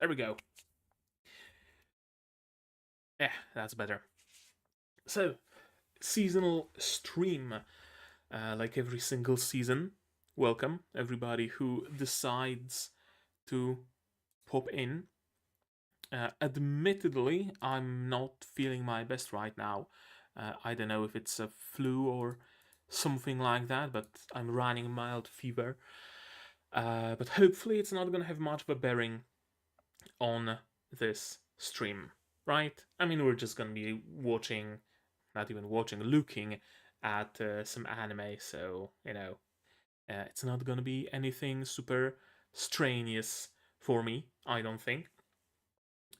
There we go. Yeah, that's better. So, seasonal stream, like every single season. Welcome, everybody who decides to pop in. Admittedly, I'm not feeling my best right now. I don't know if it's a flu or something like that, but I'm running mild fever. But hopefully, it's not gonna have much of a bearing on this stream, right? I mean, we're just gonna be watching, not even watching, looking at some anime, so it's not gonna be anything super strenuous for me, I don't think.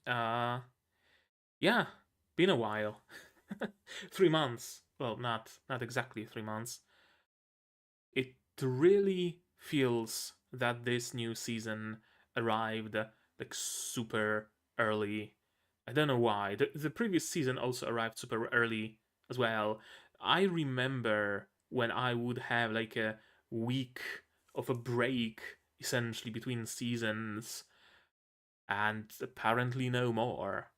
Uh, yeah, been a while. 3 months. Well, not exactly 3 months. It really feels that this new season arrived like super early. I don't know why. The previous season also arrived super early as well. I remember when I would have like a week of a break essentially between seasons, and apparently no more.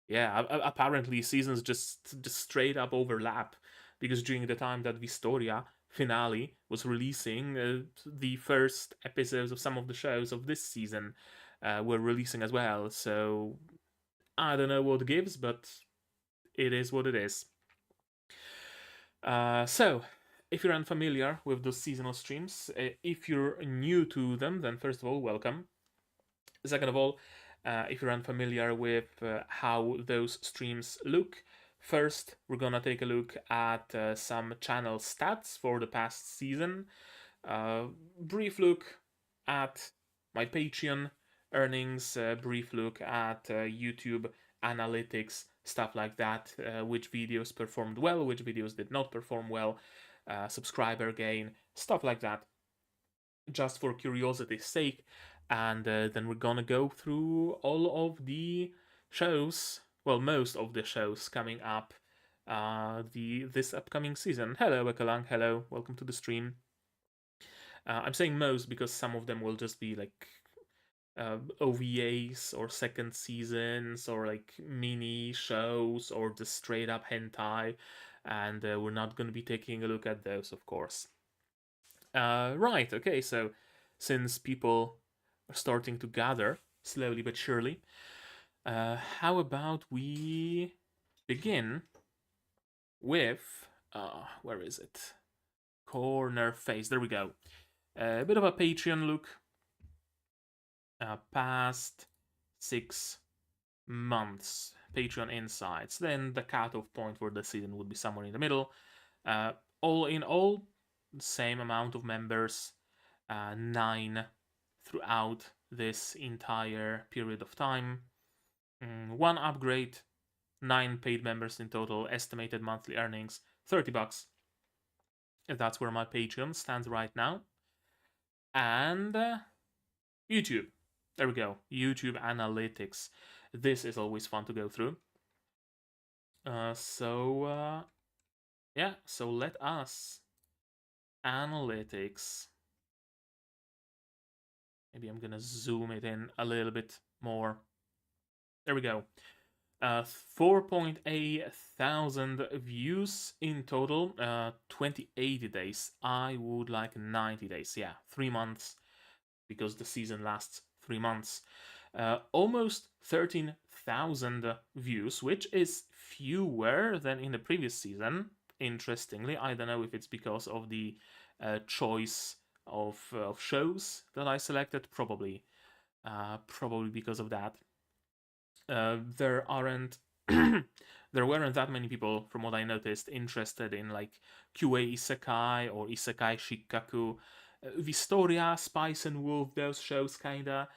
Yeah, apparently seasons just straight up overlap, because during the time that Wistoria finale was releasing, the first episodes of some of the shows of this season were releasing as well. So I don't know what gives, but it is what it is. So, if you're unfamiliar with those seasonal streams, if you're new to them, then first of all, welcome. Second of all, if you're unfamiliar with how those streams look, first we're gonna take a look at some channel stats for the past season. Brief look at my Patreon earnings, brief look at YouTube analytics, stuff like that, which videos performed well, which videos did not perform well, subscriber gain, stuff like that, just for curiosity's sake. And then we're gonna go through all of the shows, well, most of the shows coming up this upcoming season. Hello, Ekalang. Hello, welcome to the stream. I'm saying most because some of them will just be like OVAs or second seasons or like mini shows or just straight up hentai, and we're not going to be taking a look at those, of course. Right, okay, so since people are starting to gather slowly but surely, how about we begin with, where is it? Corner face, there we go. A bit of a Patreon look. Past 6 months Patreon insights. Then the cutoff point for the season would be somewhere in the middle. All in all, same amount of members, 9 throughout this entire period of time. 1 upgrade, 9 paid members in total, estimated monthly earnings $30. That's where my Patreon stands right now. And YouTube. There we go. YouTube analytics. This is always fun to go through. Yeah, so let us analytics. Maybe I'm gonna zoom it in a little bit more. There we go. 4.8 thousand views in total. 28 days. I would like 90 days. Yeah, 3 months, because the season lasts 3 months. Almost 13,000 views, which is fewer than in the previous season. Interestingly, I don't know if it's because of the choice of shows that I selected. Probably because of that. There aren't there weren't that many people, from what I noticed, interested in like QA Isekai or Isekai Shikkaku. Wistoria, Spice and Wolf, those shows kinda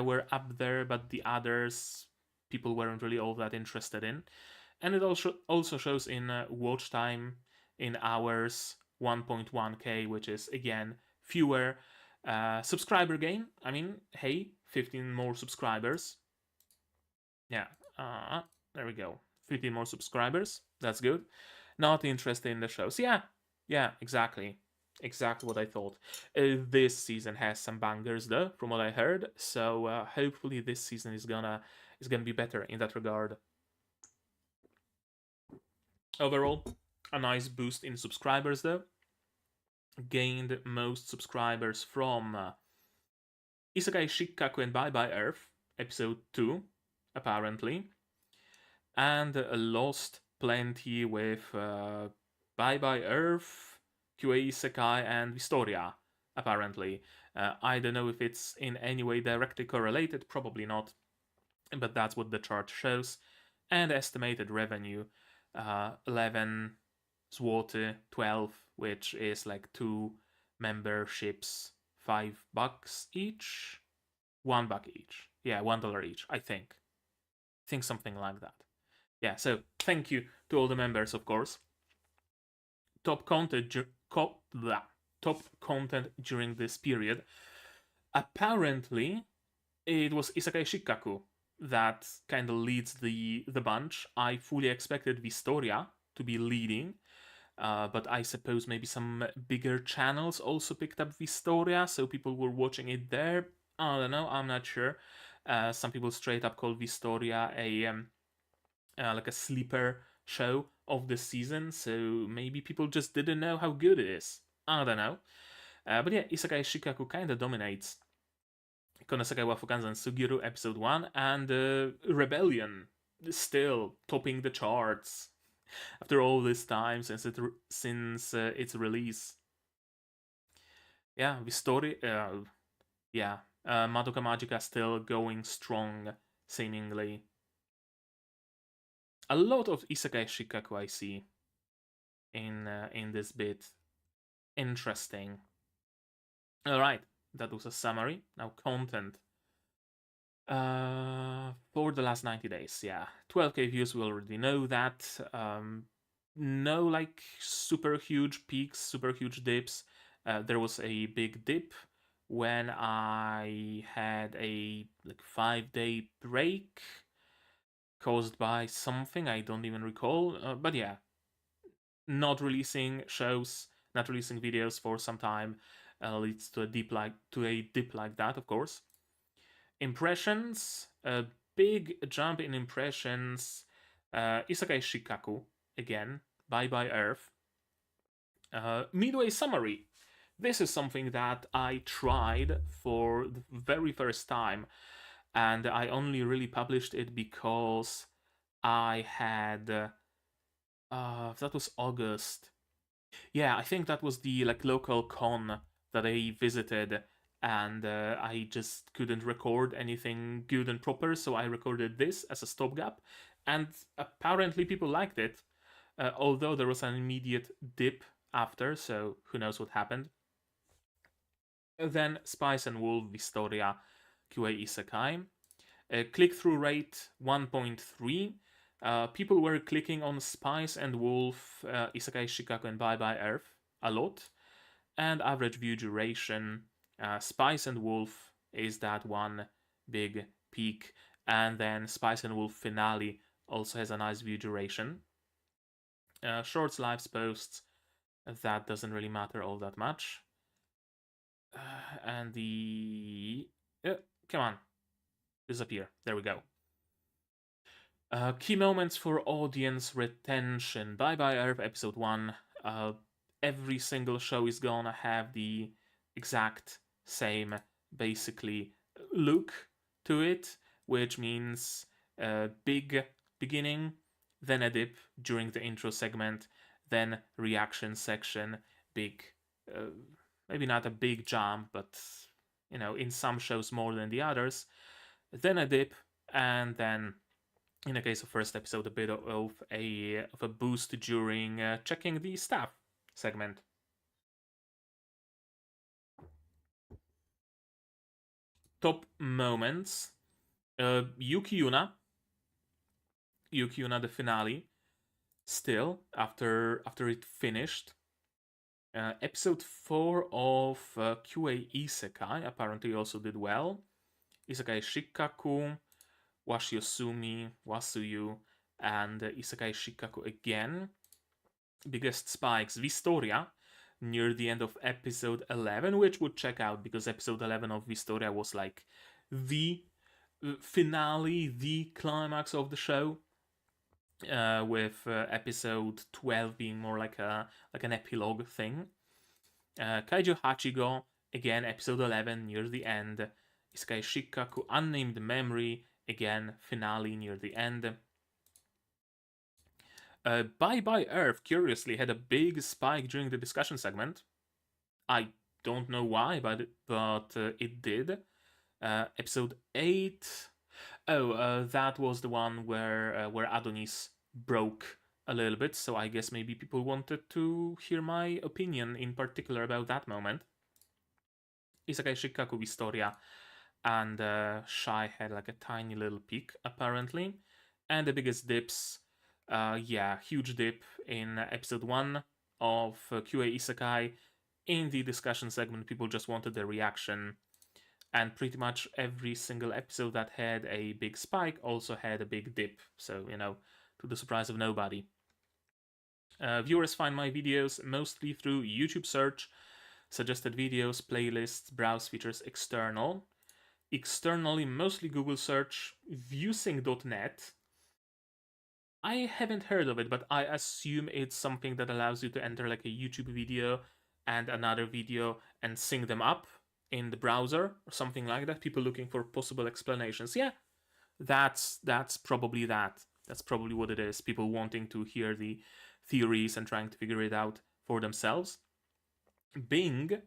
were up there, but the others people weren't really all that interested in. And it also shows in watch time in hours, 1.1k, which is again fewer. Subscriber gain, I mean, hey, 15 more subscribers. Yeah, there we go. 15 more subscribers. That's good. Not interested in the shows. Yeah, exactly. exactly what I thought. This season has some bangers though, from what I heard. So hopefully this season is gonna be better in that regard. Overall, a nice boost in subscribers though. Gained most subscribers from Isekai Shikkaku and Bye Bye Earth, episode 2, apparently, and lost plenty with Bye Bye Earth, QA Sekai, and Wistoria, apparently. I don't know if it's in any way directly correlated, probably not, but that's what the chart shows. And estimated revenue 11 złoty, 12, which is like 2 memberships, $5 each, $1 each. Yeah, $1 each, I think. Think something like that. Yeah, so thank you to all the members, of course. Top content, top content during this period. Apparently, it was Isekai Shikkaku that kind of leads the bunch. I fully expected Wistoria to be leading, but I suppose maybe some bigger channels also picked up Wistoria, so people were watching it there. I don't know, I'm not sure. Some people straight up call Wistoria like a sleeper show of the season, so maybe people just didn't know how good it is. I don't know. But yeah, Isekai Shikkaku kind of dominates. Konosekai wa Funkanzen Sugiru episode 1 and Rebellion still topping the charts after all this time since its release. Yeah, Wistoria, Madoka Magica still going strong, seemingly. A lot of Isekai Shikkaku I see in this bit. Interesting. All right, that was a summary. Now content. For the last 90 days, yeah. 12k views, we already know that. No, like, super huge peaks, super huge dips. There was a big dip when I had a like 5-day break caused by something I don't even recall. But yeah, not releasing shows, not releasing videos for some time leads to a dip like that, of course. Impressions, a big jump in impressions. Isekai Shikkaku again. Bye Bye Earth. Midway summary. This is something that I tried for the very first time, and I only really published it because I had. That was August. Yeah, I think that was the like local con that I visited, and I just couldn't record anything good and proper, so I recorded this as a stopgap, and apparently people liked it, although there was an immediate dip after, so who knows what happened. Then Spice and Wolf Wistoria QA Isekai. Click-through rate 1.3. People were clicking on Spice and Wolf, Isekai Shikkaku and Bye Bye Earth a lot. And average view duration, Spice and Wolf is that one big peak. And then Spice and Wolf finale also has a nice view duration. Shorts, lives, posts, that doesn't really matter all that much. And the... come on. Disappear. There we go. Key moments for audience retention. Bye Bye Earth episode 1. Every single show is gonna have the exact same, basically, look to it, which means big beginning, then a dip during the intro segment, then reaction section, big, maybe not a big jump, but in some shows more than the others, then a dip, and then in the case of first episode, a bit of a boost during checking the staff segment. Top moments: Yuki Yuna, the finale. Still, after it finished, episode 4 of QA Isekai apparently also did well. Isekai Shikkaku, Washiosumi, Wasuyu, and Isekai Shikkaku again. Biggest spikes: Wistoria, near the end of episode 11, which would check out because episode 11 of Wistoria was like the finale, the climax of the show, with episode 12 being more like an epilogue thing. Kaiju Hachigo, again, episode 11 near the end. Isekai Shikkaku, Unnamed Memory, again, finale near the end. Bye Bye Earth, curiously, had a big spike during the discussion segment. I don't know why, but it did. Episode 8. Oh, that was the one where Adonis broke a little bit, so I guess maybe people wanted to hear my opinion in particular about that moment. Isekai Shikkaku Wistoria and Shy had like a tiny little peak apparently, and the biggest dips, huge dip in episode 1 of QA Isekai. In the discussion segment, people just wanted the reaction, and pretty much every single episode that had a big spike also had a big dip, so to the surprise of nobody. Viewers find my videos mostly through YouTube search, suggested videos, playlists, browse features, external. Externally, mostly Google search, viewsync.net. I haven't heard of it, but I assume it's something that allows you to enter like a YouTube video and another video and sync them up in the browser or something like that. People looking for possible explanations. Yeah, that's probably that. That's probably what it is. People wanting to hear the theories and trying to figure it out for themselves. Bing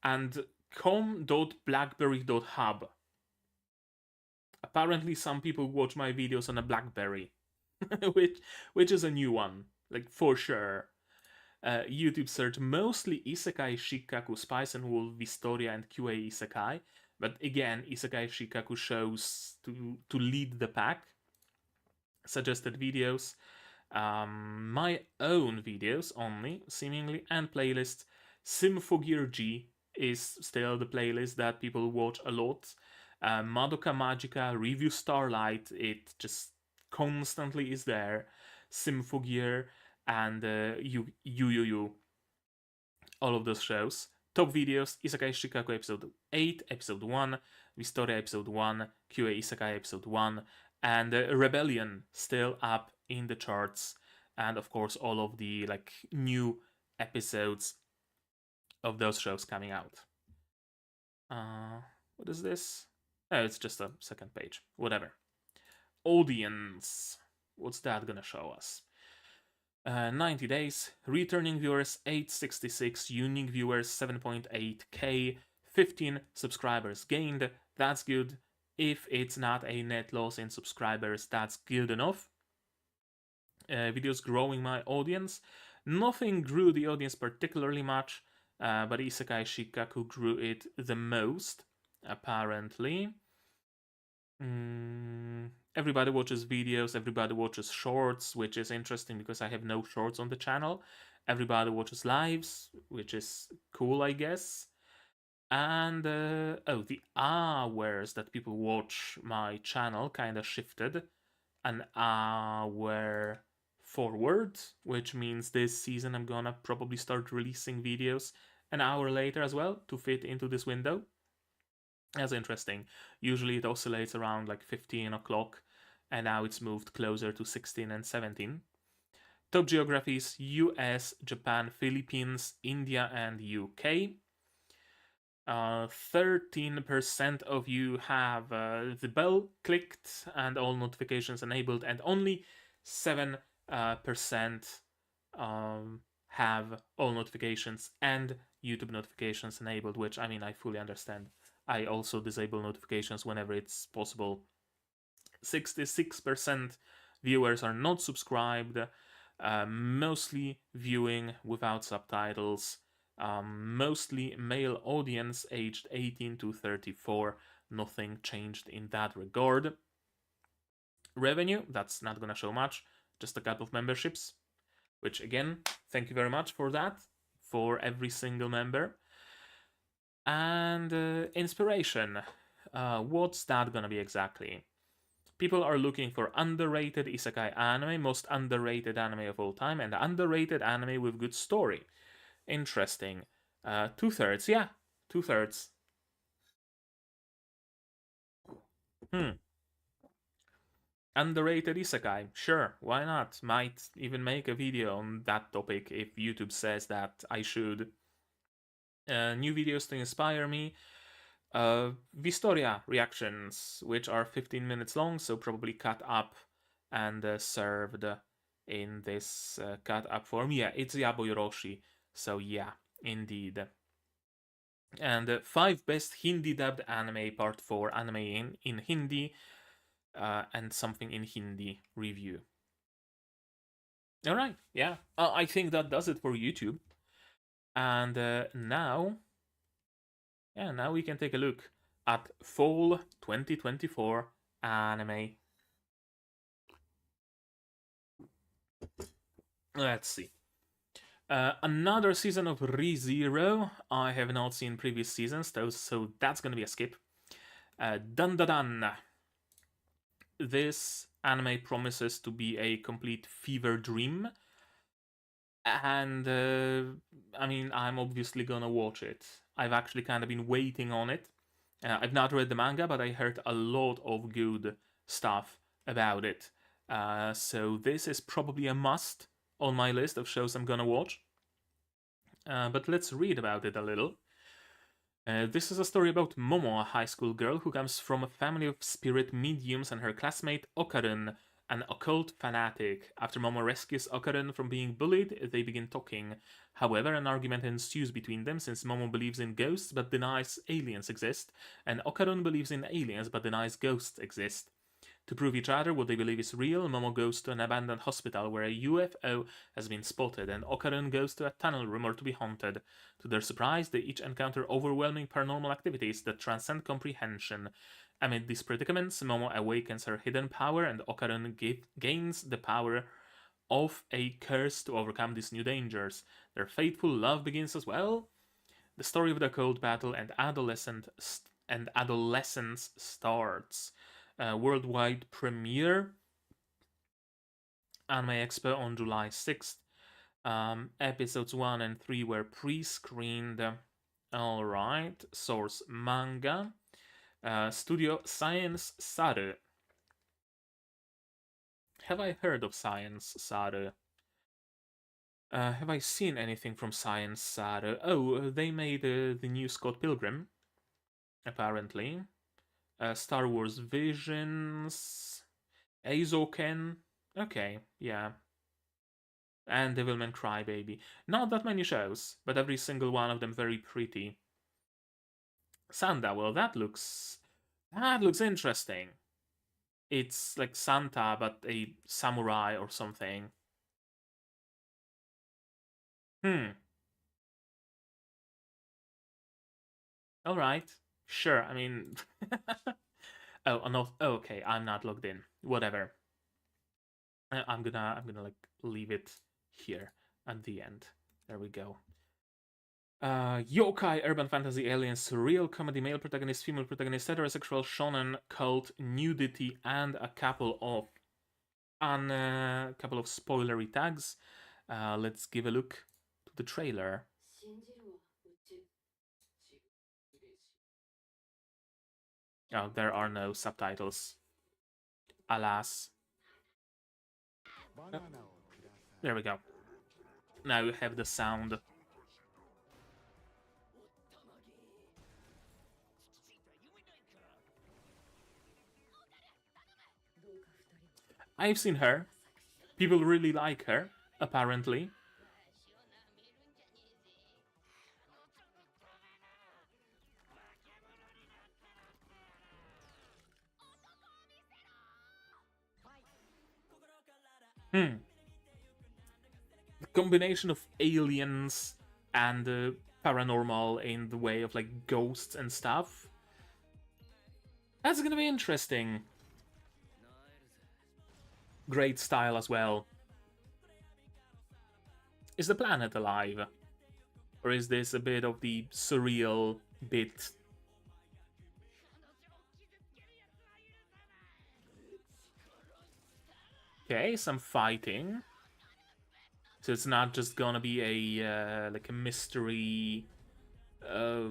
and com.blackberry.hub. Apparently, some people watch my videos on a BlackBerry, which is a new one, like for sure. YouTube search mostly Isekai Shikkaku, Spice and Wolf, Wistoria, and QA Isekai. But again, Isekai Shikkaku shows to lead the pack. Suggested videos, my own videos only, seemingly, and playlists. Symphogear G is still the playlist that people watch a lot. Madoka Magica, Review Starlight, it just constantly is there. Symphogear and Yu. All of those shows. Top videos, Isekai Shikkaku episode 8, episode 1, Wistoria episode 1, QA Isekai episode 1, and Rebellion still up in the charts. And of course, all of the like new episodes of those shows coming out. What is this? Oh, it's just a second page. Whatever. Audience. What's that gonna show us? 90 days, returning viewers 866, unique viewers 7.8k, 15 subscribers gained. That's good. If it's not a net loss in subscribers, that's good enough. Videos growing my audience. Nothing grew the audience particularly much, but Isekai Shikkaku grew it the most, apparently. Everybody watches videos, everybody watches shorts, which is interesting because I have no shorts on the channel. Everybody watches lives, which is cool, I guess. And, the hours that people watch my channel kind of shifted an hour forward, which means this season I'm gonna probably start releasing videos an hour later as well to fit into this window. That's interesting. Usually it oscillates around like 15 o'clock, and now it's moved closer to 16 and 17. Top geographies: US, Japan, Philippines, India, and UK. 13% of you have the bell clicked and all notifications enabled, and only 7% have all notifications and YouTube notifications enabled, which, I mean, I fully understand. I also disable notifications whenever it's possible. 66% viewers are not subscribed, mostly viewing without subtitles, mostly male audience aged 18 to 34. Nothing changed in that regard. Revenue, that's not gonna show much, just a couple of memberships, which again, thank you very much for that, for every single member. And inspiration, what's that gonna be exactly? People are looking for underrated isekai anime, most underrated anime of all time, and underrated anime with good story. Interesting. 2/3, yeah, 2/3. Hmm. Underrated isekai. Sure, why not? Might even make a video on that topic if YouTube says that I should. New videos to inspire me. Wistoria reactions, which are 15 minutes long, so probably cut up and served in this cut up form. Yeah, it's Yaboy Roshi, so yeah, indeed. And 5 best Hindi dubbed anime, part 4, anime in Hindi, and something in Hindi review. Alright, yeah, I think that does it for YouTube. And now we can take a look at fall 2024 anime. Let's see. Another season of ReZero. I have not seen previous seasons, though, so that's gonna be a skip. Dun Dun Dun. This anime promises to be a complete fever dream. And, I mean, I'm obviously gonna watch it. I've actually kind of been waiting on it. I've not read the manga, but I heard a lot of good stuff about it. So this is probably a must on my list of shows I'm gonna watch. But let's read about it a little. This is a story about Momo, a high school girl who comes from a family of spirit mediums, and her classmate Okarun, an occult fanatic. After Momo rescues Okarun from being bullied, they begin talking. However, an argument ensues between them since Momo believes in ghosts but denies aliens exist, and Okarun believes in aliens but denies ghosts exist. To prove each other what they believe is real, Momo goes to an abandoned hospital where a UFO has been spotted, and Okarun goes to a tunnel rumored to be haunted. To their surprise, they each encounter overwhelming paranormal activities that transcend comprehension. Amid these predicaments, Momo awakens her hidden power, and Okarun gains the power of a curse to overcome these new dangers. Their fateful love begins as well. The story of the cold battle and adolescence starts. Worldwide premiere Anime Expo on July 6th. Episodes 1 and 3 were pre-screened. Alright, source manga. Studio Science Saru. Have I heard of Science Saru? Have I seen anything from Science Saru? Oh, they made the new Scott Pilgrim, apparently. Star Wars Visions. Azoken. Okay, yeah. And Devilman Crybaby. Not that many shows, but every single one of them very pretty. Santa, well, that looks interesting. It's like Santa, but a samurai or something. Hmm. All right. Sure. I mean, oh, no. Okay, I'm not logged in. Whatever. I'm gonna like leave it here at the end. There we go. Yokai, urban fantasy, aliens, surreal comedy, male protagonist, female protagonist, heterosexual shonen, cult, nudity, and a couple of spoilery tags. Let's give a look to the trailer. Oh, there are no subtitles. Alas. Oh, there we go. Now you have the sound. I've seen her. People really like her, apparently. The combination of aliens and paranormal in the way of like ghosts and stuff. That's gonna be interesting. Great style as well. Is the planet alive? Or is this a bit of the surreal bit? Okay, some fighting. So it's not just gonna be a like a mystery, uh,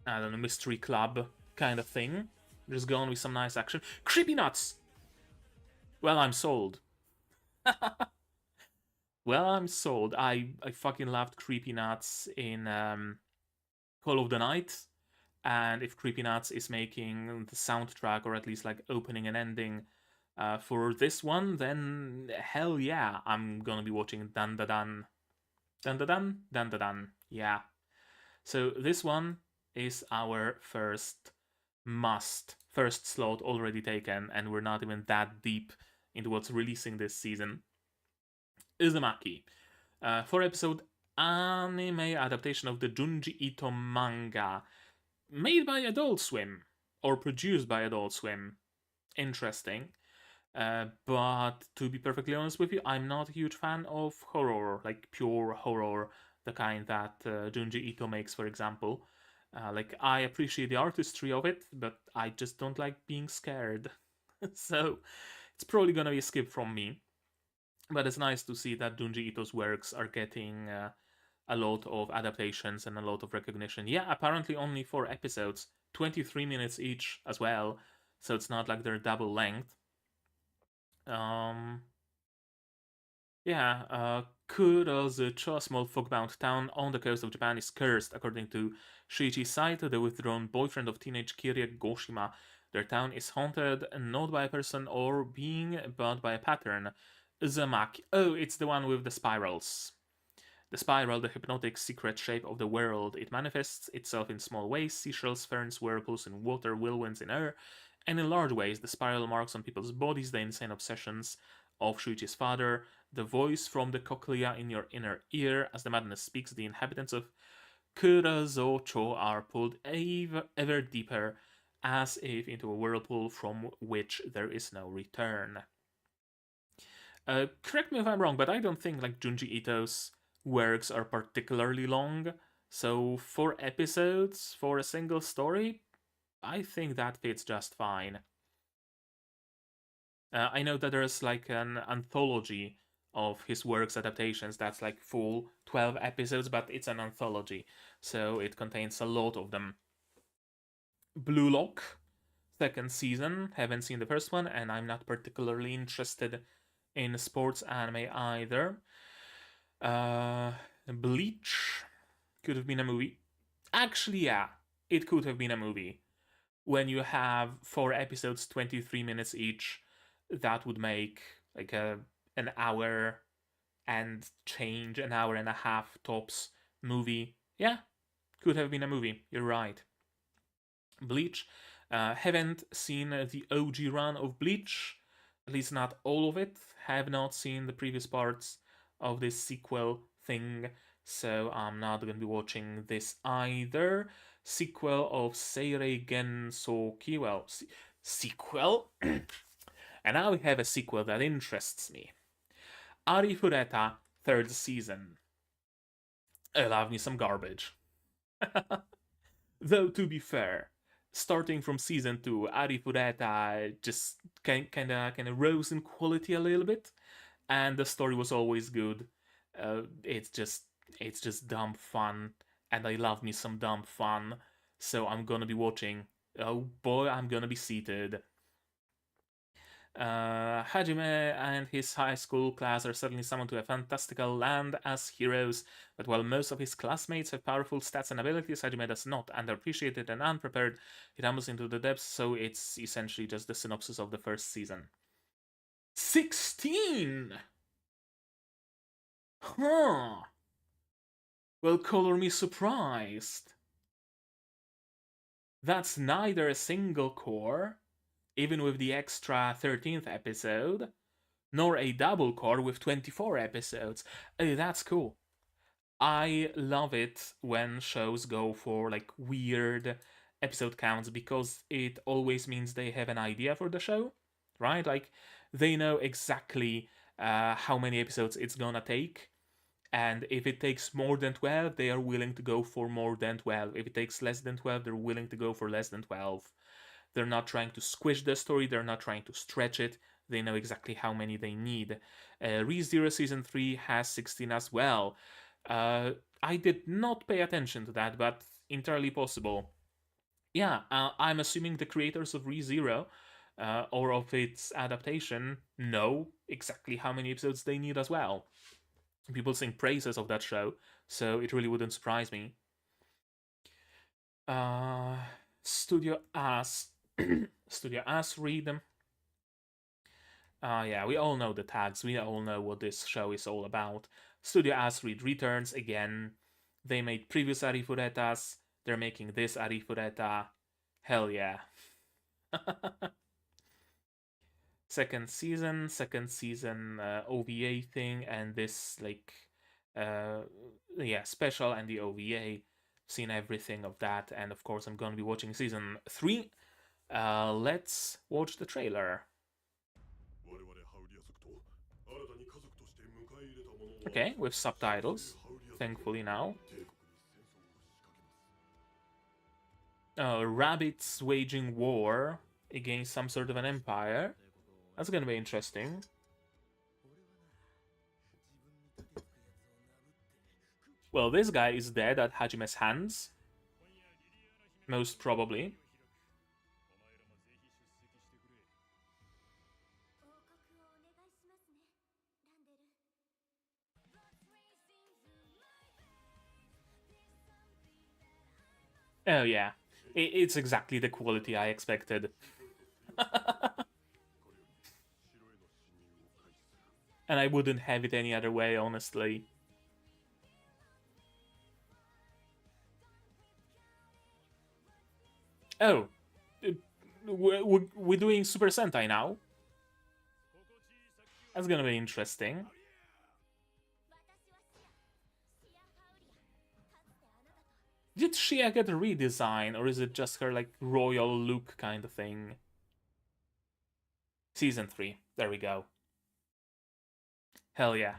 I don't know, mystery club kind of thing. There's gonna be some nice action. Creepy nuts. Well, I'm sold. Well, I'm sold. I fucking loved Creepy Nuts in Call of the Night, and if Creepy Nuts is making the soundtrack or at least like opening and ending for this one, then hell yeah, I'm gonna be watching Dan Da Dan. Dan Da Dan? Dan Da Dan. Yeah. So this one is our first slot already taken, and we're not even that deep into what's releasing this season. Uzumaki. 4 episode anime adaptation of the Junji Ito manga, made by Adult Swim, or produced by Adult Swim. Interesting. But to be perfectly honest with you, I'm not a huge fan of horror, like pure horror, the kind that Junji Ito makes, for example. Like, I appreciate the artistry of it, but I just don't like being scared. So, it's probably gonna be a skip from me. But it's nice to see that Junji Ito's works are getting a lot of adaptations and a lot of recognition. Yeah, apparently only 4 episodes, 23 minutes each as well, so it's not like they're double length. Um, yeah, Kurozucho, a small fogbound town on the coast of Japan, is cursed, according to Shiichi Saito, the withdrawn boyfriend of teenage Kirie Goshima. Their town is haunted not by a person or being, but by a pattern. Uzumaki. Oh, it's the one with the spirals. The spiral, the hypnotic secret shape of the world. It manifests itself in small ways: seashells, ferns, whirlpools in water, whirlwinds in air, and in large ways. The spiral marks on people's bodies, the insane obsessions of Shuichi's father, the voice from the cochlea in your inner ear. As the madness speaks, the inhabitants of Kurazocho are pulled ever deeper, as if into a whirlpool from which there is no return. Correct me if I'm wrong, but I don't think like Junji Ito's works are particularly long. So 4 episodes for a single story, I think that fits just fine. I know that there's like an anthology of his works adaptations that's like full 12 episodes, but it's an anthology, so it contains a lot of them. Blue Lock, second season. Haven't seen the first one, and I'm not particularly interested in sports anime either. Bleach could have been a movie. Actually, yeah, it could have been a movie. When you have 4 episodes, 23 minutes each, that would make like an hour and change, an hour and a half tops movie. Yeah, could have been a movie. You're right. Bleach. Haven't seen the OG run of Bleach, at least not all of it. Have not seen the previous parts of this sequel thing, so I'm not gonna be watching this either. Sequel of Seirei Gensoki. Well, sequel? And now we have a sequel that interests me. Arifureta, third season. I love me some garbage. Though, to be fair, starting from season 2, Arifureta just kind of rose in quality a little bit, and the story was always good. It's just dumb fun, and I love me some dumb fun. So I'm gonna be watching. Oh boy, I'm gonna be seated. Hajime and his high school class are suddenly summoned to a fantastical land as heroes, but while most of his classmates have powerful stats and abilities, Hajime does not. Underappreciated and unprepared, he tumbles into the depths, so it's essentially just the synopsis of the first season. 16! Huh. Well, color me surprised. That's neither a single core, even with the extra 13th episode, nor a double core with 24 episodes. That's cool. I love it when shows go for like weird episode counts because it always means they have an idea for the show, right? Like they know exactly how many episodes it's gonna take. And if it takes more than 12, they are willing to go for more than 12. If it takes less than 12, they're willing to go for less than 12. They're not trying to squish the story, they're not trying to stretch it, they know exactly how many they need. ReZero Season 3 has 16 as well. I did not pay attention to that, but entirely possible. Yeah, I'm assuming the creators of ReZero, or of its adaptation, know exactly how many episodes they need as well. People sing praises of that show, so it really wouldn't surprise me. Uh, Studio As. Studio As read them. Yeah, we all know the tags. We all know what this show is all about. Studio Asread returns again. They made previous Arifuretas. They're making this Arifureta. Hell yeah. second season OVA thing, and this, like, yeah, special and the OVA. Seen everything of that, and of course, I'm gonna be watching season 3. Let's watch the trailer. Okay, with subtitles, thankfully now. Rabbits waging war against some sort of an empire. That's gonna be interesting. Well, this guy is dead at Hajime's hands. Most probably. Oh yeah, it's exactly the quality I expected. And I wouldn't have it any other way, honestly. Oh, we're doing Super Sentai now? That's gonna be interesting. Did Shia get a redesign, or is it just her, like, royal look kind of thing? Season 3, there we go. Hell yeah.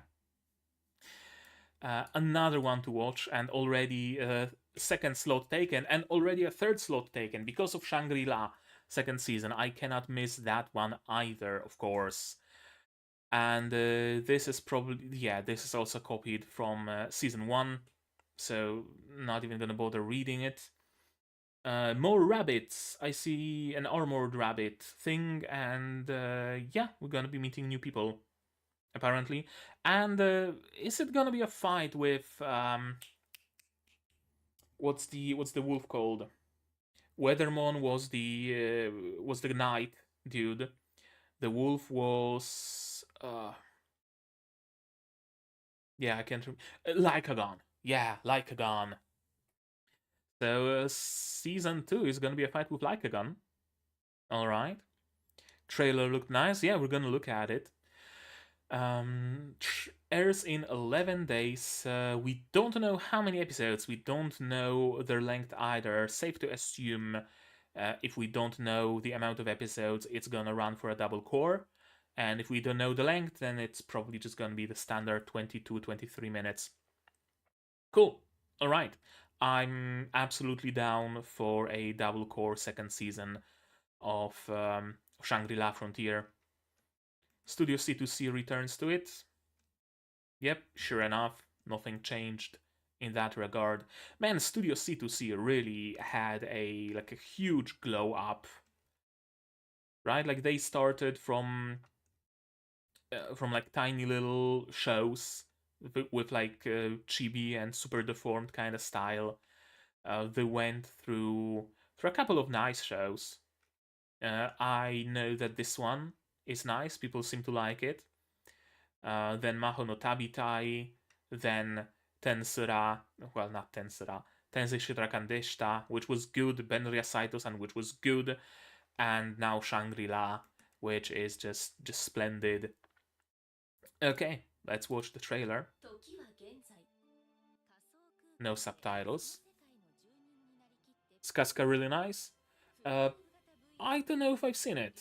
Another one to watch, and already a second slot taken, and already a third slot taken because of Shangri-La second season. I cannot miss that one either, of course. And this is probably, yeah, this is also copied from season 1, so not even gonna bother reading it. More rabbits. I see an armored rabbit thing, and yeah, we're gonna be meeting new people, apparently. And is it gonna be a fight with what's the wolf called? Weathermon was the knight dude. The wolf was yeah, I can't remember. Lycagon. Yeah, Lycagon. So season 2 is gonna be a fight with Lycagon. All right. Trailer looked nice. Yeah, we're gonna look at it. Airs in 11 days. We don't know how many episodes. We don't know their length either. Safe to assume, if we don't know the amount of episodes, it's gonna run for a double core. And if we don't know the length, then it's probably just gonna be the standard 22-23 minutes. Cool. All right. I'm absolutely down for a double core second season of Shangri-La Frontier. Studio C2C returns to it. Yep, sure enough, nothing changed in that regard. Man, Studio C2C really had a huge glow up, right? Like they started from like tiny little shows with like chibi and super deformed kind of style. They went through a couple of nice shows. I know that this one is nice. People seem to like it. Then Maho no Tabitai, then Tensura, well, not Tensura, Tensei Shirakan Deshita, which was good, Benria Saito-san, which was good, and now Shangri-La, which is just splendid. Okay, let's watch the trailer. No subtitles. Is Casca really nice? I don't know if I've seen it.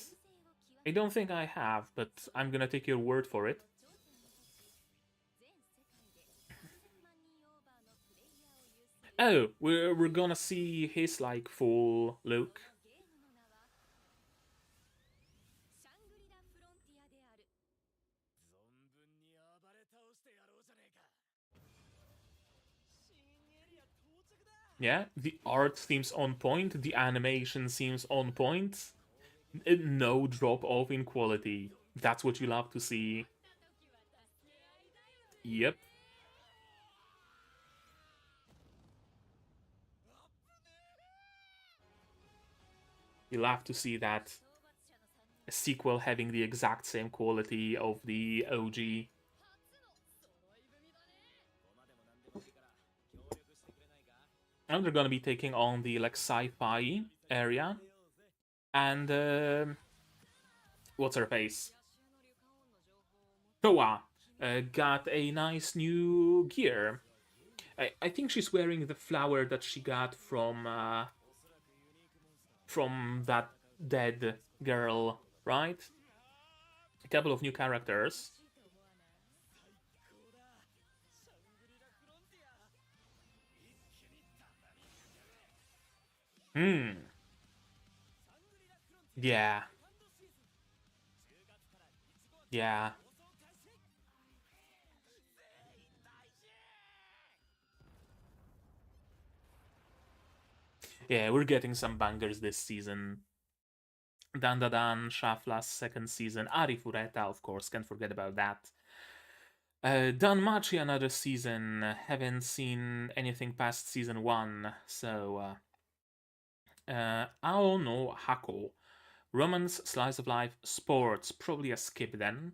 I don't think I have, but I'm gonna take your word for it. Oh, we're gonna see his like full look. Yeah, the art seems on point, the animation seems on point. No drop off in quality. That's what you love to see. Yep. You love to see that a sequel having the exact same quality of the OG. And they're gonna be taking on the like sci-fi area. And what's her face? Toa got a nice new gear. I think she's wearing the flower that she got from that dead girl, right? A couple of new characters. Hmm. Yeah. Yeah. Yeah, we're getting some bangers this season. Dan Da Dan, Shafla's second season, Arifureta, of course, can't forget about that. Danmachi another season, haven't seen anything past season 1, so Ao no Hako. Romance, slice of life, sports, probably a skip then.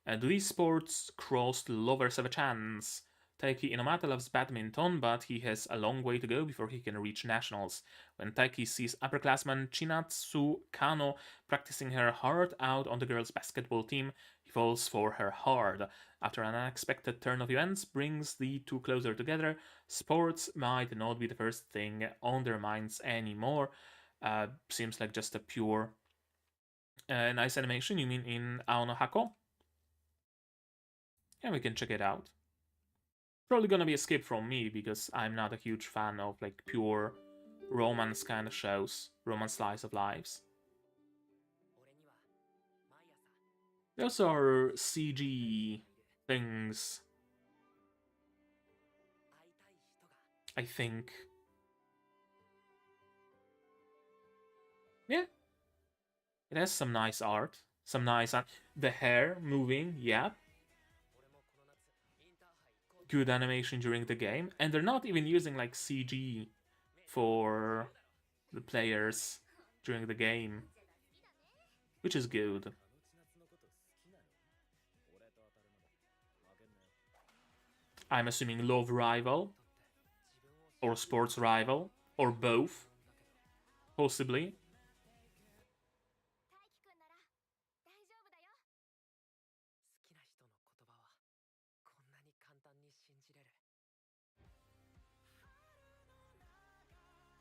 Do these sports cross lovers have a chance? Taiki Inomata loves badminton, but he has a long way to go before he can reach nationals. When Taiki sees upperclassman Chinatsu Kano practicing her heart out on the girls' basketball team, he falls for her hard. After an unexpected turn of events brings the two closer together, sports might not be the first thing on their minds anymore. Seems like just a pure nice animation. You mean in Aono Hako? Yeah, we can check it out. Probably gonna be a skip from me because I'm not a huge fan of like pure romance kind of shows, romance slice of lives. Those are CG things, I think. Yeah, it has some nice art, some nice the hair moving, yeah. Good animation during the game, and they're not even using like CG for the players during the game, which is good. I'm assuming love rival or sports rival or both, possibly.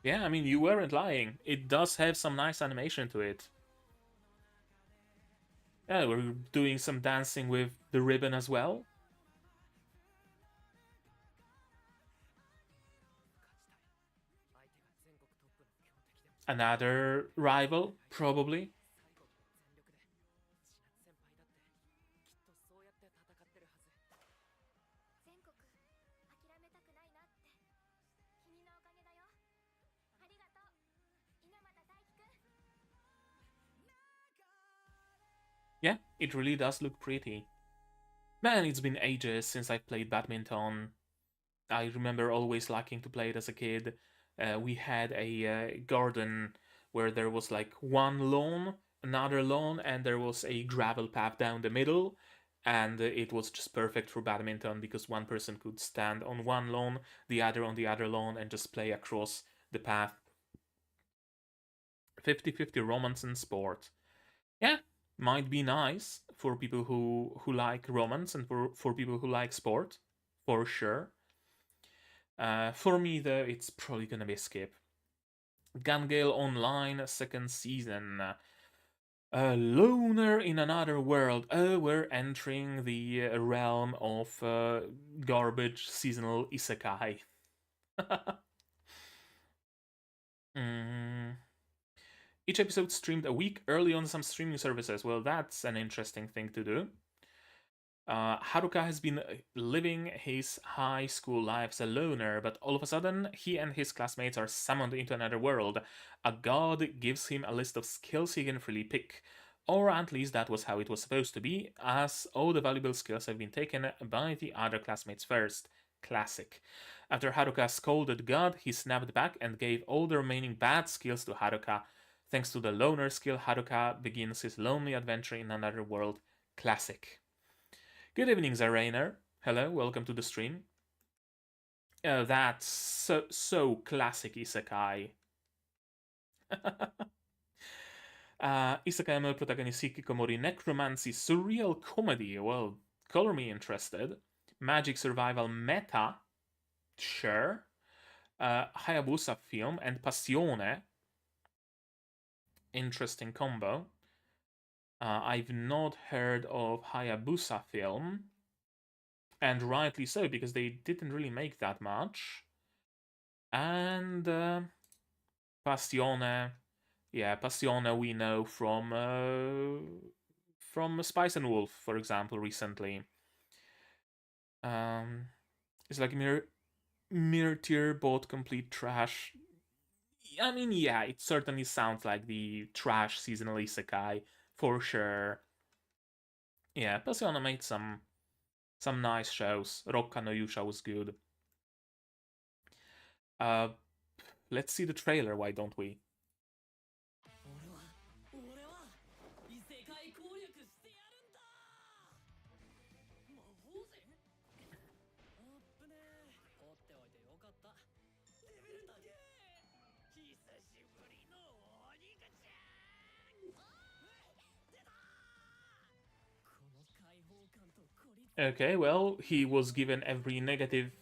Yeah, I mean, you weren't lying. It does have some nice animation to it. Yeah, we're doing some dancing with the ribbon as well. Another rival, probably. Yeah, it really does look pretty. Man, it's been ages since I've played badminton. I remember always liking to play it as a kid. We had a garden where there was like one lawn, another lawn, and there was a gravel path down the middle. And it was just perfect for badminton because one person could stand on one lawn, the other on the other lawn, and just play across the path. 50-50 romance and sport. Yeah, might be nice for people who like romance and for people who like sport, for sure. For me, though, it's probably gonna be a skip. Gun Gale Online, second season. A loner in another world. Oh, we're entering the realm of garbage seasonal isekai. mm. Each episode streamed a week early on some streaming services. Well, that's an interesting thing to do. Haruka has been living his high school life as a loner, but all of a sudden, he and his classmates are summoned into another world. A god gives him a list of skills he can freely pick. Or at least that was how it was supposed to be, as all the valuable skills have been taken by the other classmates first. Classic. After Haruka scolded God, he snapped back and gave all the remaining bad skills to Haruka. Thanks to the loner skill, Haruka begins his lonely adventure in another world. Classic. Good evening, Zarainer. Hello, welcome to the stream. That's so classic isekai. Isekai male protagonist Hikikomori necromancy surreal comedy. Well, color me interested. Magic survival meta. Sure. Hayabusa film and Passione. Interesting combo. I've not heard of Hayabusa film. And rightly so, because they didn't really make that much. And Passione, yeah, Passione we know from Spice and Wolf, for example, recently. It's like mere tier bought complete trash. I mean, yeah, it certainly sounds like the trash seasonal isekai for sure. Yeah, Passione made some nice shows. Rokka no Yusha was good. Let's see the trailer, why don't we? Okay, well, he was given every negative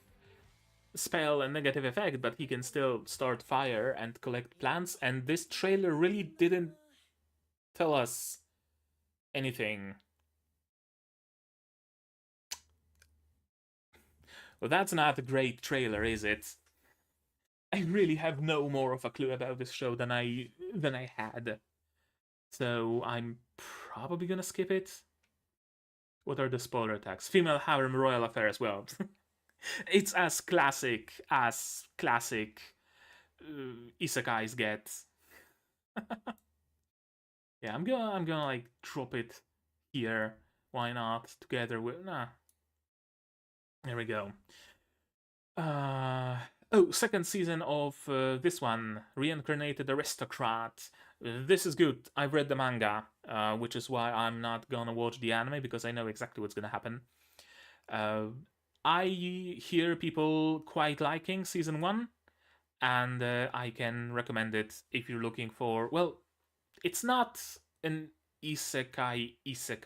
spell and negative effect, but he can still start fire and collect plants, and this trailer really didn't tell us anything. Well, that's not a great trailer, is it? I really have no more of a clue about this show than I had. So I'm probably gonna skip it. What are the spoiler tags? Female harem royal affair as well. It's as classic isekais get. Yeah, I'm gonna like drop it here. Why not? Together with nah. There we go. Second season of this one, Reincarnated Aristocrat. This is good. I've read the manga, which is why I'm not gonna watch the anime because I know exactly what's gonna happen. I hear people quite liking season one, and I can recommend it if you're looking for. Well, it's not an isekai.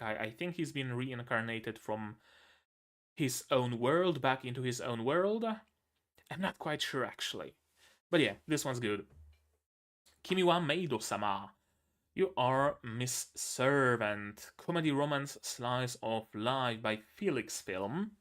I think he's been reincarnated from his own world back into his own world. I'm not quite sure actually. But yeah, this one's good. Kimi wa Meido-sama. You are Miss Servant. Comedy romance slice of life by Felix Film.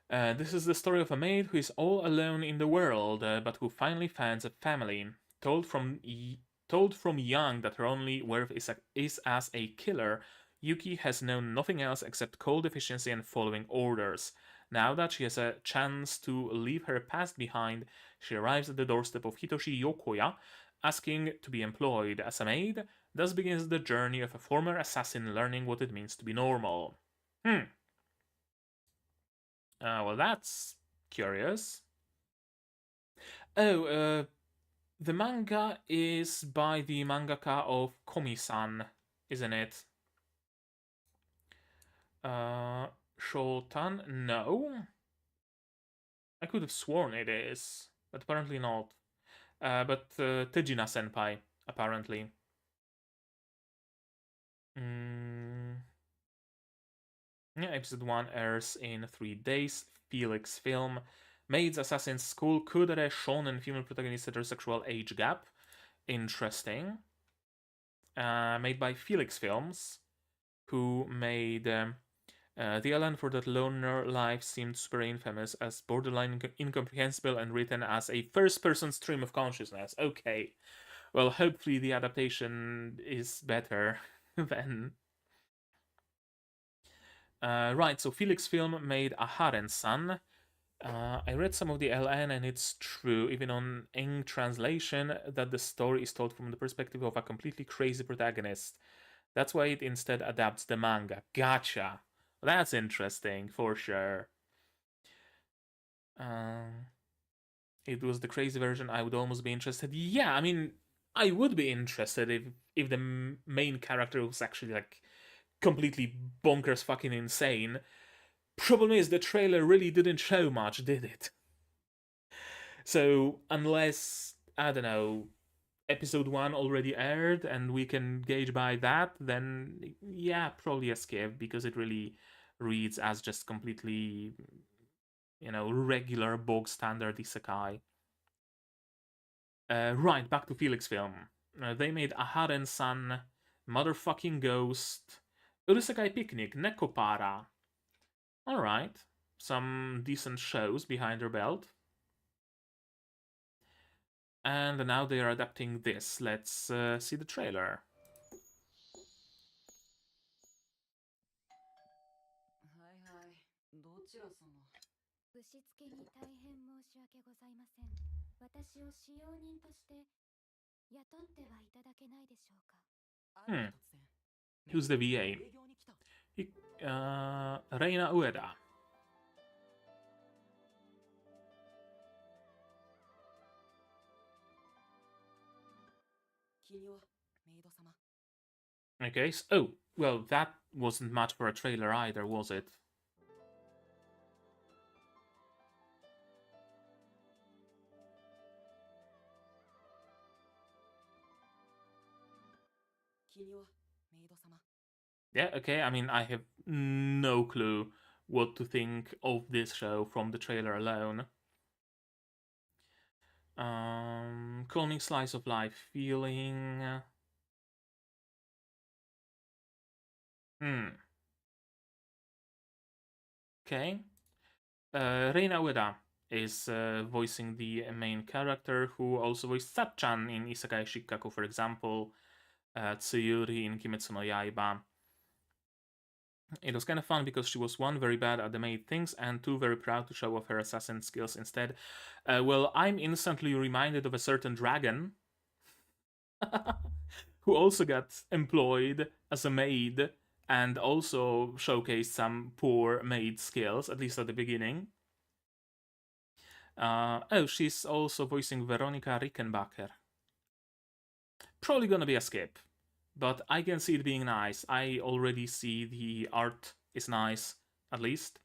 This is the story of a maid who is all alone in the world, but who finally finds a family. Told from young that her only worth is as a killer, Yuki has known nothing else except cold efficiency and following orders. Now that she has a chance to leave her past behind, she arrives at the doorstep of Hitoshi Yokoya, asking to be employed as a maid. Thus begins the journey of a former assassin learning what it means to be normal. Well, that's curious. Oh, the manga is by the mangaka of Komi-san, isn't it? Shotan? No. I could have sworn it is, but apparently not. But Tejina Senpai, apparently. Yeah, episode 1 airs in 3 days. Felix Film. Maids, Assassins, School, Kudere, Shonen, female protagonist, heterosexual age gap. Interesting. Made by Felix Films, who made The Island for That Loner Life seemed super infamous as borderline incomprehensible and written as a first-person stream of consciousness. Okay. Well, hopefully the adaptation is better than Right, so Felix Film made a Haren-san. I read some of the LN and it's true, even on Eng translation, that the story is told from the perspective of a completely crazy protagonist. That's why it instead adapts the manga. Gotcha. That's interesting, for sure. Um, it was the crazy version, I would almost be interested. Yeah, I mean, I would be interested if the main character was actually like completely bonkers fucking insane. Problem is, the trailer really didn't show much, did it? So, unless, I don't know, episode 1 already aired and we can gauge by that, then yeah, probably a skip because it really reads as just completely, regular bog standard isekai. Right, back to Felix Film. They made Aharen-san, Motherfucking Ghost, Urusekai Picnic, Nekopara. Alright, some decent shows behind their belt. And now they are adapting this. Let's see the trailer. ぶしつけに大変申し訳ございません。私を使用人として雇ってはいただけないでしょうか。Who's the VA? Reina Ueda. Okay, so, oh, well, that wasn't much for a trailer either, was it? Yeah, okay, I mean, I have no clue what to think of this show from the trailer alone. Calming slice of life feeling. Okay. Reina Ueda is voicing the main character, who also voiced Satchan in Isekai Shikkaku, for example, Tsuyuri in Kimetsu no Yaiba. It was kind of fun because she was one, very bad at the maid things, and two, very proud to show off her assassin skills instead. Well, I'm instantly reminded of a certain dragon who also got employed as a maid and also showcased some poor maid skills, at least at the beginning. Oh, she's also voicing Veronica Rickenbacker. Probably gonna be a skip, but I can see it being nice. I already see the art is nice, at least,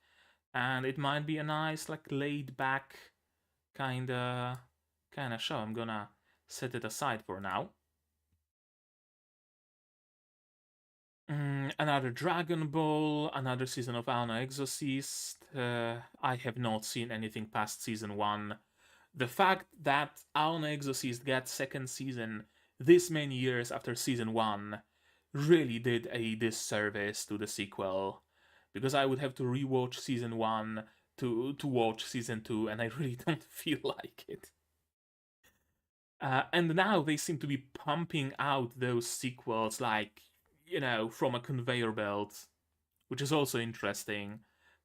and it might be a nice, like, laid back kinda show. I'm gonna set it aside for now. Another Dragon Ball, another season of Aono Exorcist. I have not seen anything past season 1. The fact that Aono Exorcist got second season this many years after season 1 really did a disservice to the sequel, because I would have to rewatch season 1 to watch season 2, and I really don't feel like it. And now they seem to be pumping out those sequels like, from a conveyor belt, which is also interesting,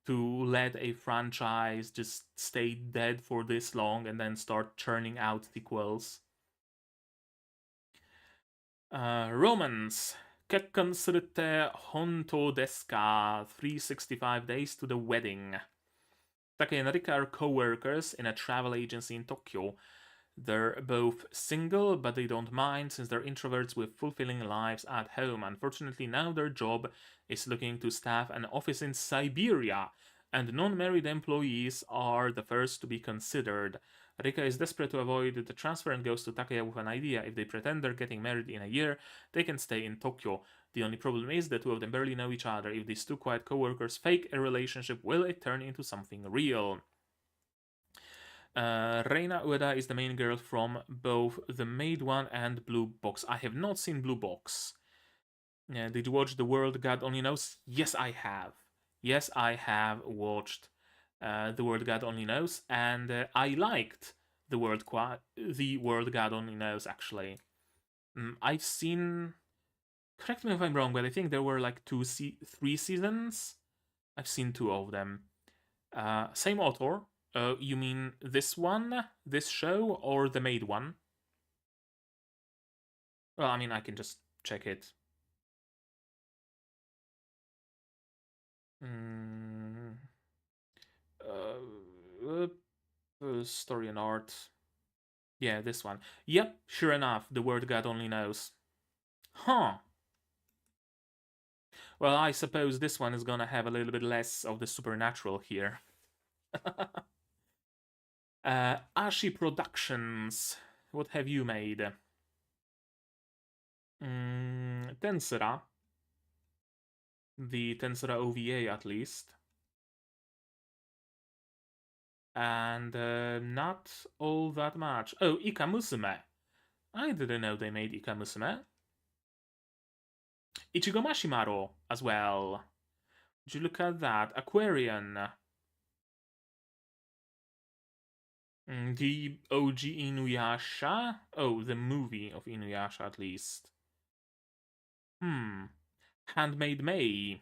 to let a franchise just stay dead for this long and then start churning out sequels. Romance. Kekkon surute honto desu ka? 365 days to the wedding. Take and Rika are co-workers in a travel agency in Tokyo. They're both single, but they don't mind since they're introverts with fulfilling lives at home. Unfortunately, now their job is looking to staff an office in Siberia, and non-married employees are the first to be considered. Rika is desperate to avoid the transfer and goes to Takaya with an idea. If they pretend they're getting married in a year, they can stay in Tokyo. The only problem is the two of them barely know each other. If these two quiet co-workers fake a relationship, will it turn into something real? Reina Ueda is the main girl from both the Maid One and Blue Box. I have not seen Blue Box. Did you watch The World God Only Knows? Yes, I have. Yes, I have watched The World God Only Knows, and I liked The World God Only Knows, actually. I've seen... Correct me if I'm wrong, but I think there were like 3 seasons. I've seen two of them. Same author. You mean this one, this show, or the made one? Well, I mean, I can just check it. Mm, story and art. Yeah, this one. Yep, sure enough, the word God only knows. Huh. Well, I suppose this one is gonna have a little bit less of the supernatural here. Ashi Productions. What have you made? Tensura. The Tensura OVA, at least. And not all that much. Oh, Ikamusume. I didn't know they made Ikamusume. Ichigo Mashimaru as well. Did you look at that? Aquarian. The OG Inuyasha? Oh, the movie of Inuyasha at least. Handmaid May.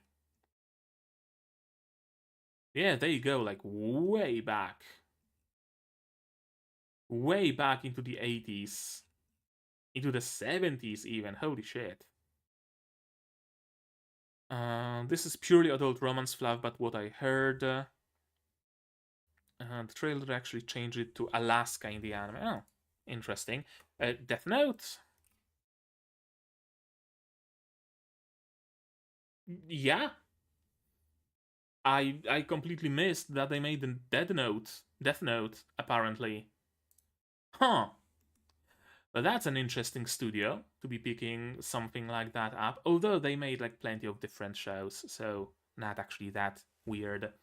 Yeah, there you go, like way back. Way back into the 80s. Into the 70s even, holy shit. This is purely adult romance fluff, but what I heard... the trailer actually changed it to Alaska in the anime. Oh, interesting. Death Note. Yeah. I completely missed that they made a Death Note, apparently. Huh. But that's an interesting studio to be picking something like that up. Although they made like plenty of different shows, so not actually that weird.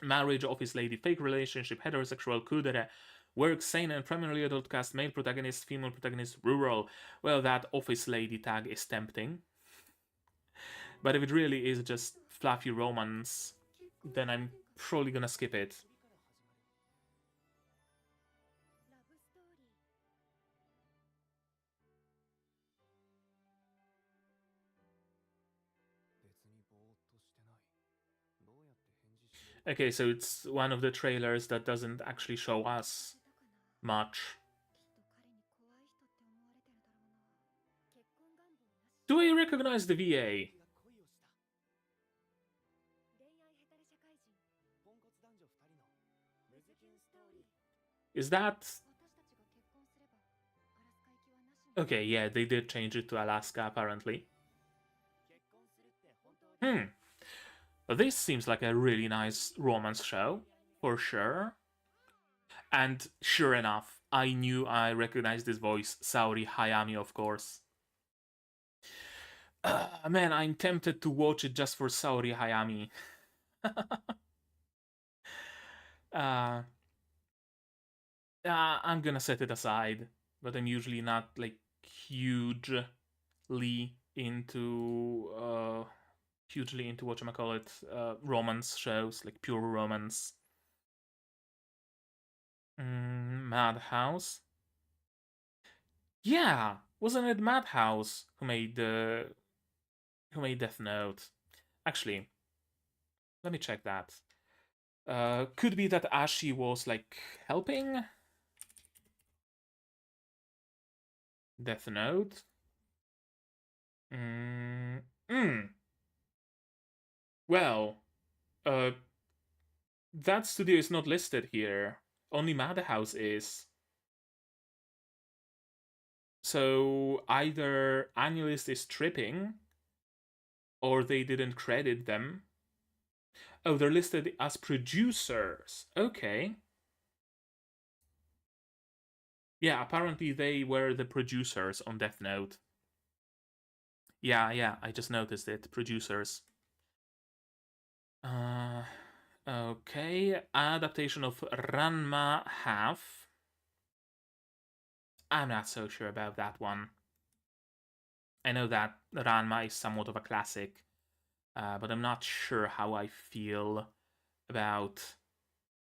Marriage, office lady, fake relationship, heterosexual, kudere, work, sane and primarily adult cast, male protagonist, female protagonist, rural. Well, that office lady tag is tempting. But if it really is just fluffy romance, then I'm probably gonna skip it. Okay, so it's one of the trailers that doesn't actually show us much. Do I recognize the VA? Is that... Okay, yeah, they did change it to Alaska, apparently. This seems like a really nice romance show, for sure. And sure enough, I knew I recognized this voice, Saori Hayami, of course. Man, I'm tempted to watch it just for Saori Hayami. I'm gonna set it aside, but I'm usually not like hugely into whatchamacallit, romance shows, like pure romance. Madhouse. Yeah, wasn't it Madhouse who made Death Note? Actually, let me check that. Could be that Ashi was like helping Death Note. Well, that studio is not listed here. Only Madhouse is. So either AniList is tripping, or they didn't credit them. Oh, they're listed as producers. Okay. Yeah, apparently they were the producers on Death Note. Yeah, I just noticed it. Producers. Okay. Adaptation of Ranma Half. I'm not so sure about that one. I know that Ranma is somewhat of a classic, but I'm not sure how I feel about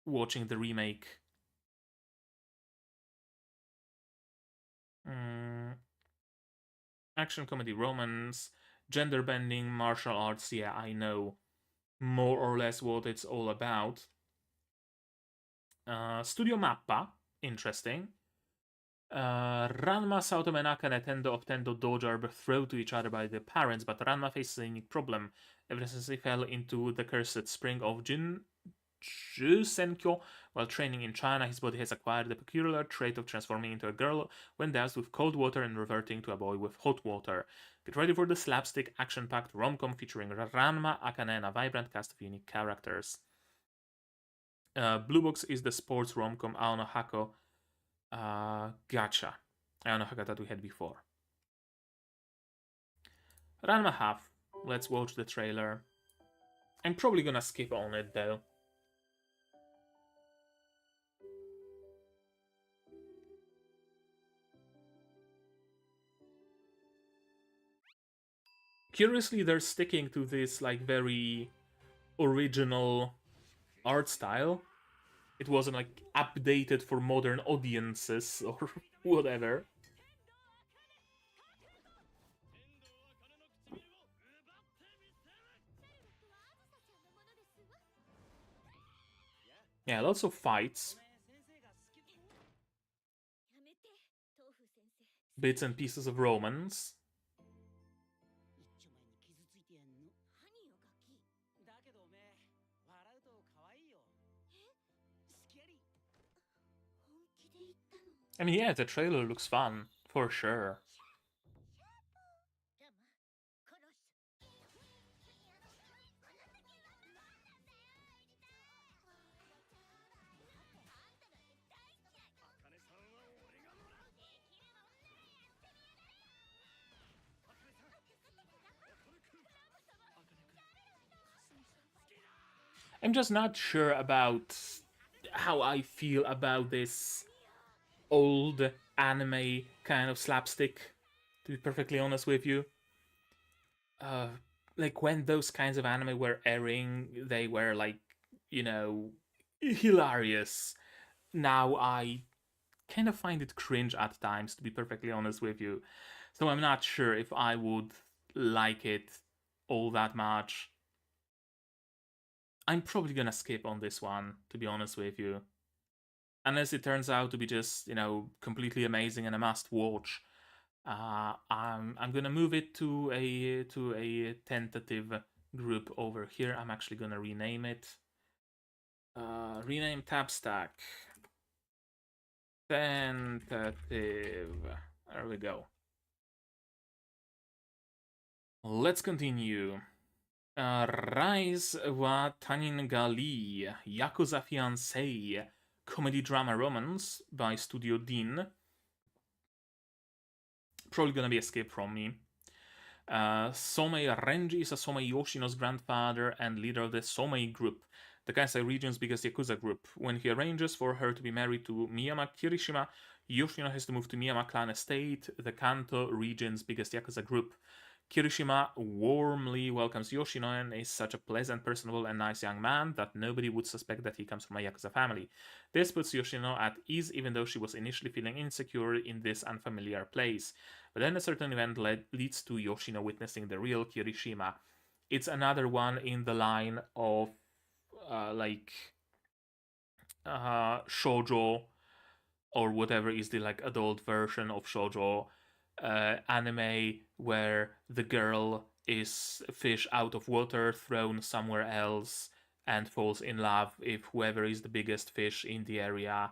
watching the remake. Action, comedy, romance, gender bending, martial arts. Yeah, I know. more or less what it's all about. Studio Mappa, interesting. Ranma, Saotome, Nakane, Tendo, Tendo, Dojo are thrown to each other by their parents, but Ranma faces a unique problem ever since he fell into the cursed spring of Jusenkyo. While training in China, his body has acquired the peculiar trait of transforming into a girl when doused with cold water and reverting to a boy with hot water. Get ready for the slapstick, action-packed rom-com featuring Ranma, Akane, and a vibrant cast of unique characters. Blue Box is the sports rom-com Aono Hako. Gotcha. Aono Haka that we had before. Ranma half. Let's watch the trailer. I'm probably gonna skip on it though. Curiously, they're sticking to this like very original art style. It wasn't like updated for modern audiences or whatever. Yeah, lots of fights. Bits and pieces of romance. I mean, yeah, the trailer looks fun, for sure. I'm just not sure about how I feel about this old anime kind of slapstick, to be perfectly honest with you. Like when those kinds of anime were airing, they were like, you know, hilarious. Now I kind of find it cringe at times, to be perfectly honest with you. So I'm not sure if I would like it all that much. I'm probably gonna skip on this one, to be honest with you. Unless it turns out to be just, you know, completely amazing and a must watch. I'm gonna move it to a tentative group over here. I'm actually gonna rename it. Rename tab stack. Tentative. There we go. Let's continue. Rise wa Tanin Gali, Yakuza Fiancé, comedy drama romance by Studio Dean. Probably gonna be a skip from me. Somei Renji is a Somei Yoshino's grandfather and leader of the Somei group, the Kansai region's biggest Yakuza group. When he arranges for her to be married to Miyama Kirishima, Yoshino has to move to Miyama Clan Estate, the Kanto region's biggest Yakuza group. Kirishima warmly welcomes Yoshino and is such a pleasant, personable, and nice young man that nobody would suspect that he comes from a Yakuza family. This puts Yoshino at ease, even though she was initially feeling insecure in this unfamiliar place. But then a certain event leads to Yoshino witnessing the real Kirishima. It's another one in the line of shoujo or whatever is the like adult version of shoujo anime where the girl is fish out of water thrown somewhere else and falls in love with whoever is the biggest fish in the area,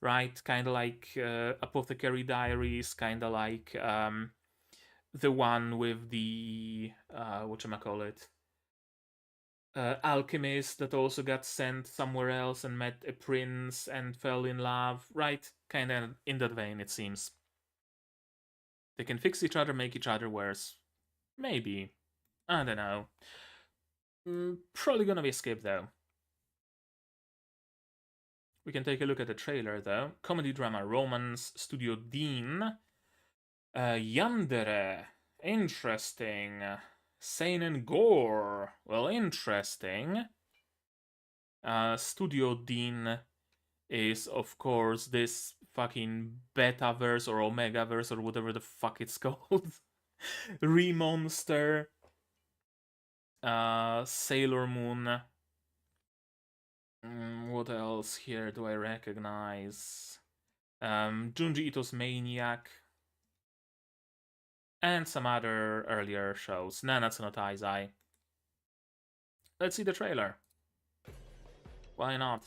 right? Kind of like Apothecary Diaries, kind of like the one with the whatchamacallit, alchemist that also got sent somewhere else and met a prince and fell in love, right? Kind of in that vein, it seems. They can fix each other, make each other worse. Maybe. I don't know. Probably gonna be a skip though. We can take a look at the trailer though. Comedy drama romance, Studio Dean. Yandere. Interesting. Seinen gore. Well, interesting. Studio Dean is, of course, this fucking Betaverse or Omegaverse or whatever the fuck it's called. Remonster. Sailor Moon. What else here do I recognize? Junji Ito's Maniac. And some other earlier shows. Nanatsu no Taizai. Let's see the trailer. Why not?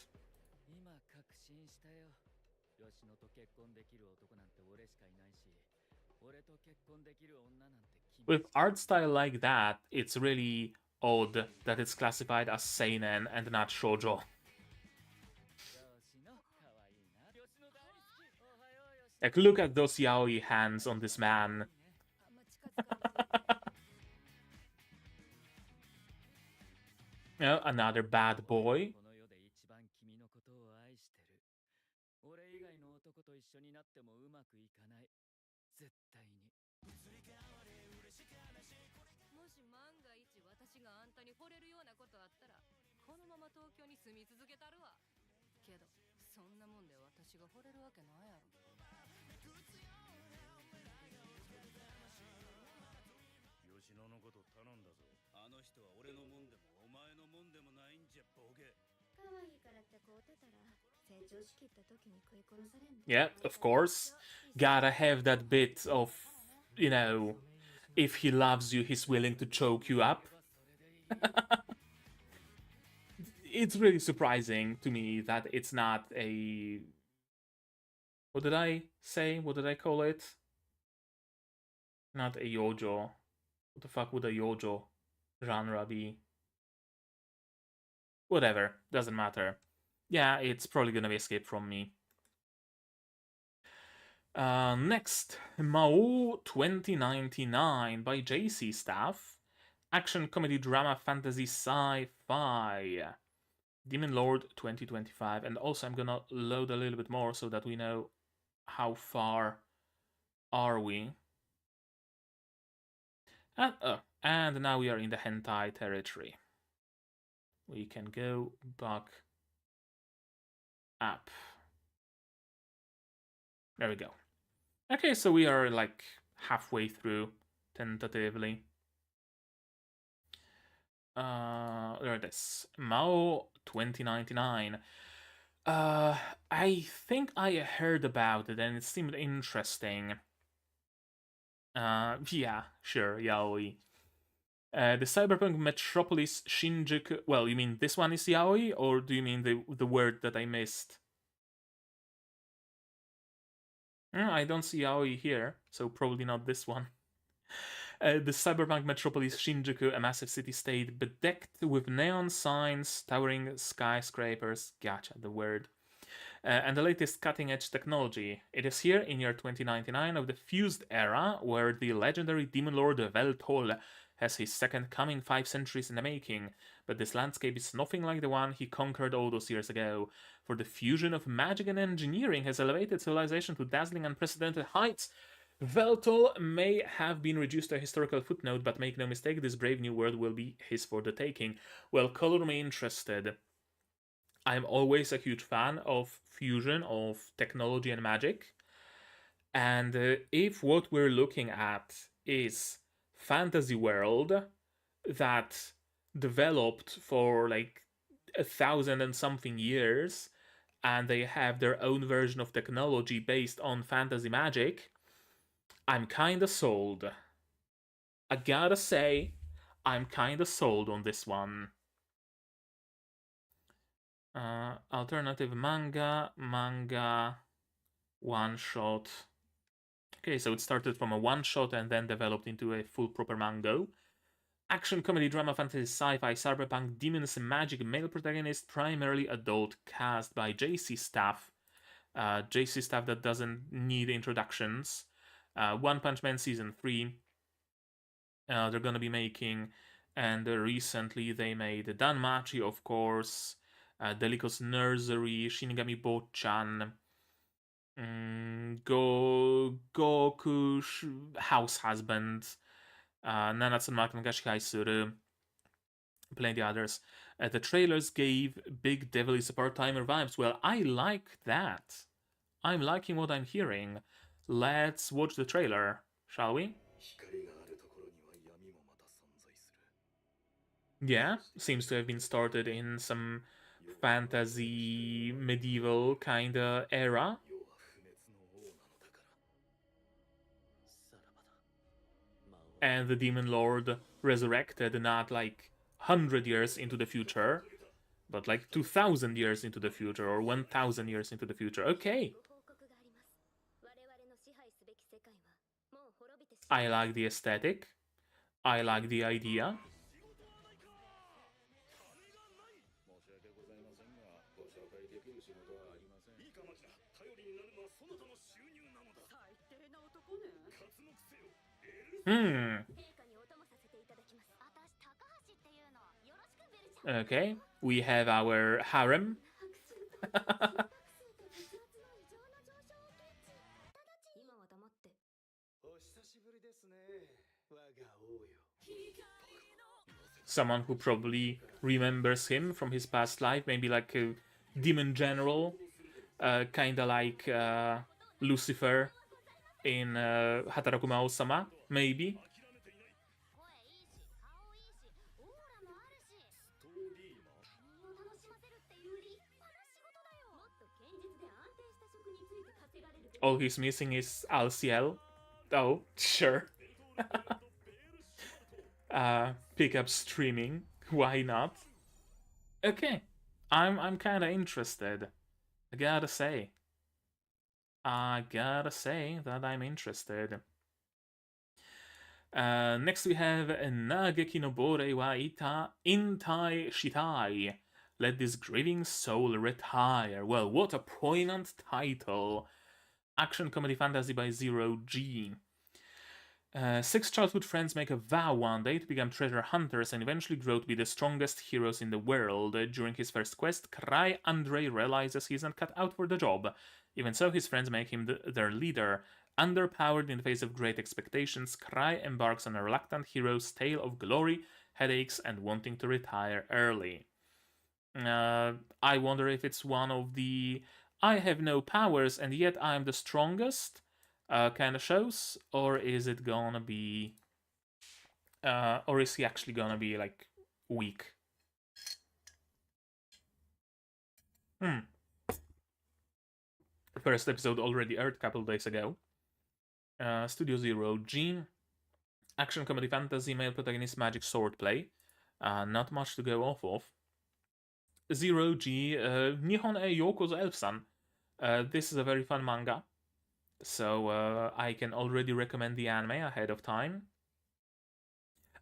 With art style like that, it's really odd that it's classified as seinen and not shoujo. Like, look at those yaoi hands on this man. You know, another bad boy. Yeah, of course. Gotta have that bit of, you know, if he loves you, he's willing to choke you up. It's really surprising to me that it's not a... What did I say? What did I call it? Not a yojo. What the fuck would a yojo genre be? Whatever, doesn't matter. Yeah, it's probably gonna be Escape from Me. Next, Mao 2099 by JC Staff. Action, comedy, drama, fantasy, sci-fi. Demon Lord 2025. And also I'm gonna load a little bit more so that we know how far are we. And now we are in the hentai territory. We can go back up. There we go. Okay, so we are like halfway through, tentatively. There it is. Mao 2099. I think I heard about it and it seemed interesting. Yeah, sure, yaoi. The cyberpunk metropolis Shinjuku. Well, you mean this one is yaoi, or do you mean the word that I missed? I don't see yaoi here, so probably not this one. The cyberpunk metropolis Shinjuku, a massive city-state bedecked with neon signs, towering skyscrapers. Gotcha, the word. And the latest cutting-edge technology. It is here in year 2099 of the fused era, where the legendary demon lord Veltol has his second coming 5 centuries in the making, but this landscape is nothing like the one he conquered all those years ago, for the fusion of magic and engineering has elevated civilization to dazzling unprecedented heights. Veltol may have been reduced to a historical footnote, but make no mistake, this brave new world will be his for the taking. Well, color me interested. I'm always a huge fan of fusion of technology and magic. And if what we're looking at is fantasy world that developed for like 1,000 and something years, and they have their own version of technology based on fantasy magic, I'm kinda sold. I gotta say, I'm kinda sold on this one. Alternative manga, one shot. Okay, so it started from a one shot and then developed into a full proper manga. Action, comedy, drama, fantasy, sci-fi, cyberpunk, demons, magic, male protagonist, primarily adult, cast by JC Staff. JC Staff that doesn't need introductions. One Punch Man Season 3. They're gonna be making, and recently they made Danmachi, of course, Delico's Nursery, Shinigami Bochan, Goku House Husband, Nanatsu no Gashi Suru, plenty others. The trailers gave big devilly part-timer vibes. Well, I like that. I'm liking what I'm hearing. Let's watch the trailer, shall we? Yeah, seems to have been started in some fantasy medieval kinda era. And the Demon Lord resurrected not like 100 years into the future, but like 2000 years into the future or 1000 years into the future. Okay. I like the aesthetic. I like the idea. Hmm. Okay. We have our harem. Someone who probably remembers him from his past life, maybe like a demon general, kinda like Lucifer in Hatarakuma Osama, maybe. All he's missing is Alciel. Oh, sure. Pick up streaming. Why not? Okay. I'm kinda interested. I gotta say. I gotta say that I'm interested. Next we have Nageki no Bore wa Intai Shitai. Let this grieving soul retire. Well, what a poignant title. Action comedy fantasy by Zero G. Six childhood friends make a vow one day to become treasure hunters and eventually grow to be the strongest heroes in the world. During his first quest, Cry Andre realizes he isn't cut out for the job. Even so, his friends make him their leader. Underpowered in the face of great expectations, Cry embarks on a reluctant hero's tale of glory, headaches, and wanting to retire early. I wonder if it's one of the I have no powers and yet I'm the strongest kind of shows, or is it gonna be, or is he actually gonna be like weak? Hmm. The first episode already aired a couple days ago. Studio Zero G. Action comedy fantasy male protagonist magic swordplay. Not much to go off of. Zero G. Nihon e Yokozo Elf-san. This is a very fun manga. So I can already recommend the anime ahead of time.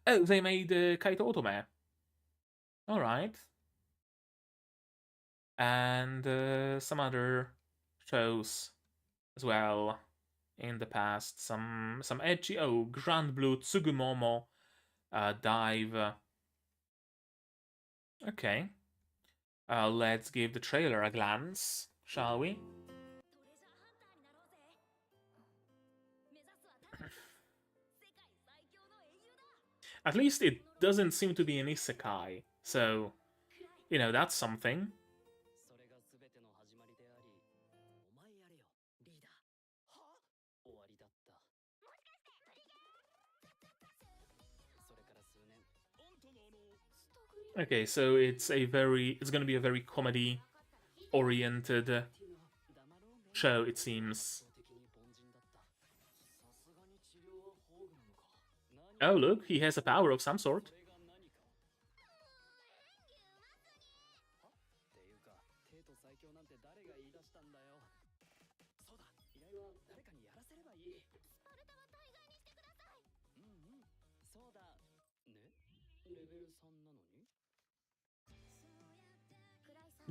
Oh, they made Kaito Otome. Alright. And some other shows as well in the past. Some edgy. Oh, Grand Blue Tsugumomo Dive. Okay. Let's give the trailer a glance, shall we? At least it doesn't seem to be an isekai, so, you know, that's something. Okay, so it's gonna be a very comedy-oriented show, it seems. Oh, look, he has a power of some sort.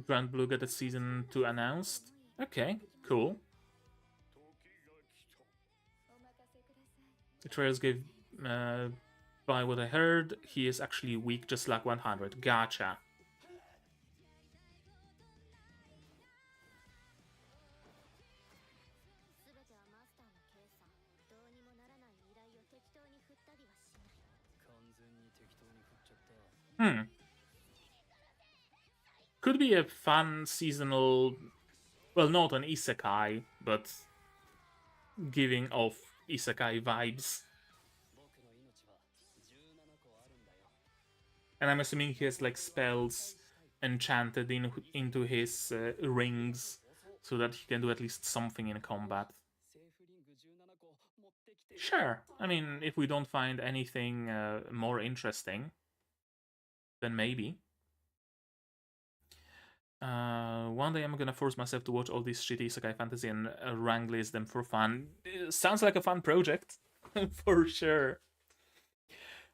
Grand Blue got a season 2 announced. Okay, cool. The trailers gave, by what I heard, he is actually weak just like 100. Gotcha. Hmm. Could be a fun seasonal, well, not an isekai, but giving off isekai vibes. And I'm assuming he has like spells enchanted into his rings so that he can do at least something in combat. Sure, I mean, if we don't find anything more interesting, then maybe. One day I'm gonna force myself to watch all these shitty Sekai fantasy and rank list them for fun. Sounds like a fun project, for sure.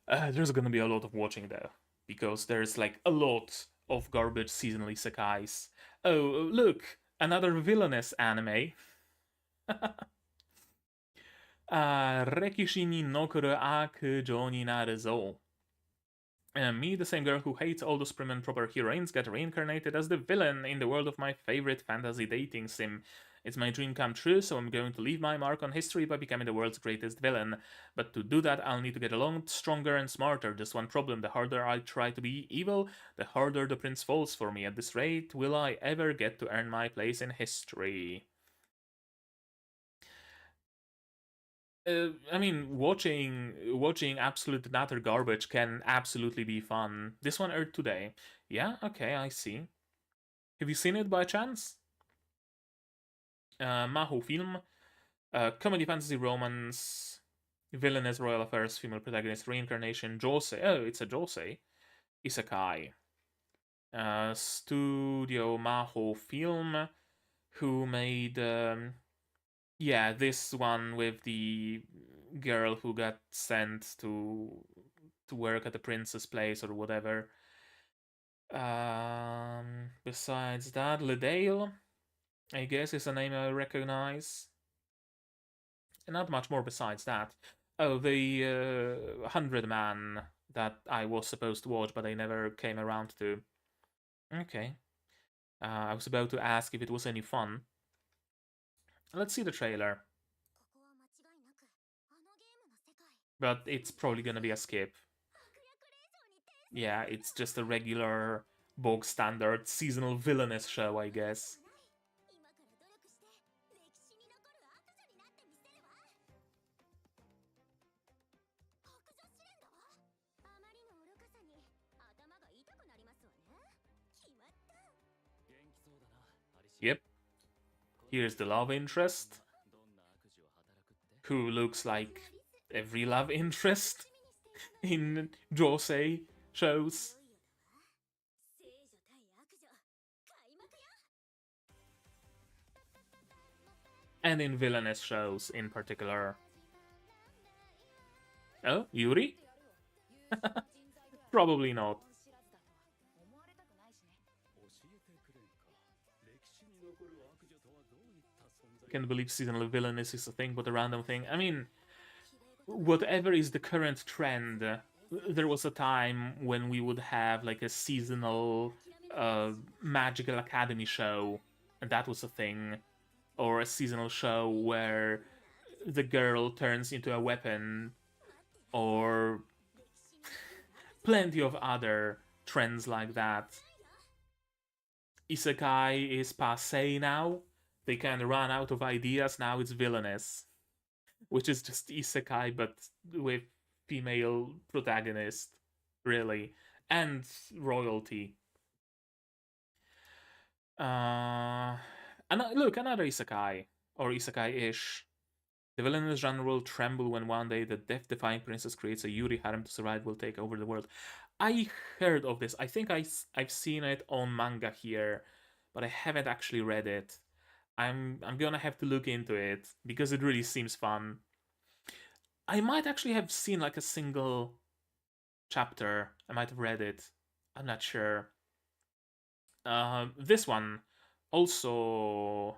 There's gonna be a lot of watching though, because there's like a lot of garbage seasonally Sekais. Oh, look, another villainous anime. Rekishi ni nokuru akujo ni naru zo. Me, the same girl who hates all those prim and proper heroines, got reincarnated as the villain in the world of my favorite fantasy dating sim. It's my dream come true, so I'm going to leave my mark on history by becoming the world's greatest villain. But to do that, I'll need to get along stronger and smarter. Just one problem: the harder I try to be evil, the harder the prince falls for me. At this rate, will I ever get to earn my place in history? I mean, watching absolute and utter garbage can absolutely be fun. This one aired today. Yeah, okay, I see. Have you seen it by chance? Maho film, comedy, fantasy, romance, villainous, royal affairs, female protagonist, reincarnation, josei. Oh, it's a josei. Isekai. Studio Maho film, who made yeah, this one with the girl who got sent to work at the prince's place or whatever. Besides that, Ledale, I guess, is a name I recognize. And not much more besides that. Oh, the 100 Man that I was supposed to watch, but I never came around to. Okay. I was about to ask if it was any fun. Let's see the trailer. But it's probably gonna be a skip. Yeah, it's just a regular, bog standard, seasonal villainous show, I guess. Yep. Here's the love interest, who looks like every love interest in josei shows. And in villainous shows in particular. Oh, Yuri? Probably not. I can't believe seasonal villainous is a thing, but a random thing. I mean, whatever is the current trend, there was a time when we would have like a seasonal magical academy show, and that was a thing. Or a seasonal show where the girl turns into a weapon, or plenty of other trends like that. Isekai is passe now. They kind of ran out of ideas, now it's villainous. Which is just isekai, but with female protagonist, really. And royalty. Look, another isekai. Or isekai-ish. The villainous genre will tremble when one day the death-defying princess creates a Yuri harem to survive, will take over the world. I heard of this. I think I've seen it on manga here, but I haven't actually read it. I'm gonna have to look into it, because it really seems fun. I might actually have seen like a single chapter. I might have read it. I'm not sure. This one also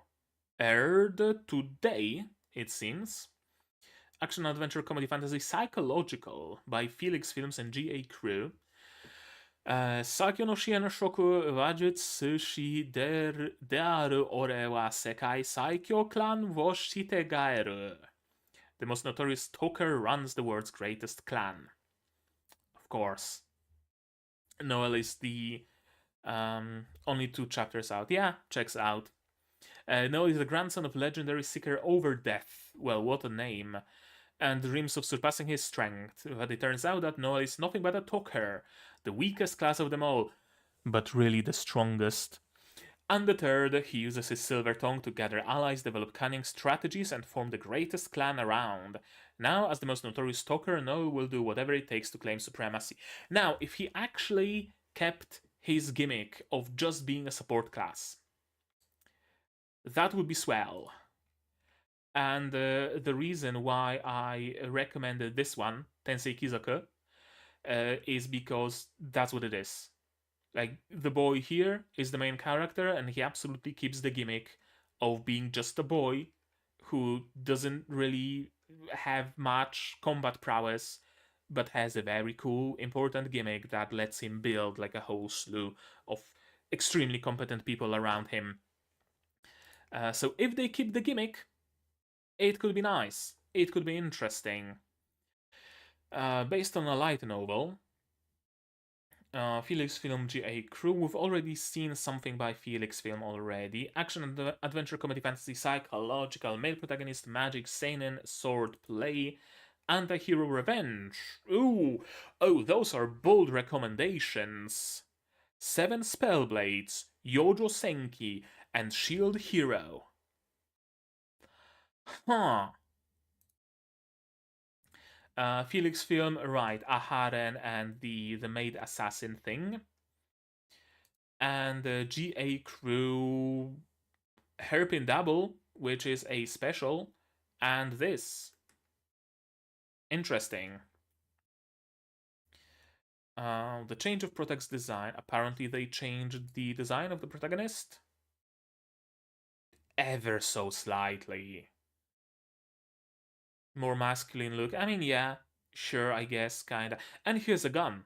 aired today, it seems. Action, adventure, comedy, fantasy, psychological by Felix Films and GA Crew. Sakyo no shien shoku wajutsu shi dearu ore wa sekai saikyo clan wo shite gaeru. The most notorious stalker runs the world's greatest clan. Of course. Noel is the only 2 chapters out. Yeah, checks out. Noel is the grandson of legendary seeker Overdeath. Well, what a name. And dreams of surpassing his strength. But it turns out that Noel is nothing but a talker. the weakest class of them all, but really the strongest. Undeterred, he uses his silver tongue to gather allies, develop cunning strategies, and form the greatest clan around. Now, as the most notorious stalker, Noel will do whatever it takes to claim supremacy. Now, if he actually kept his gimmick of just being a support class, that would be swell. And the reason why I recommended this one, Tensei Kizaku, is because that's what it is. Like, the boy here is the main character, and he absolutely keeps the gimmick of being just a boy who doesn't really have much combat prowess, but has a very cool, important gimmick that lets him build like a whole slew of extremely competent people around him. So if they keep the gimmick, it could be nice. It could be interesting. Based on a light novel, Felix Film GA Crew. We've already seen something by Felix Film already. Action, adventure, comedy, fantasy, psychological, male protagonist, magic, seinen, sword play, anti-hero revenge. Ooh, oh, those are bold recommendations. 7 Spellblades, Yojo Senki, and Shield Hero. Huh. Felix Film, right, Aharen and the maid assassin thing. And the GA Crew Hairpin Double, which is a special, and this. Interesting. The change of Protect's design. Apparently they changed the design of the protagonist. Ever so slightly. More masculine look. I mean, yeah, sure, I guess, kinda. And here's a gun.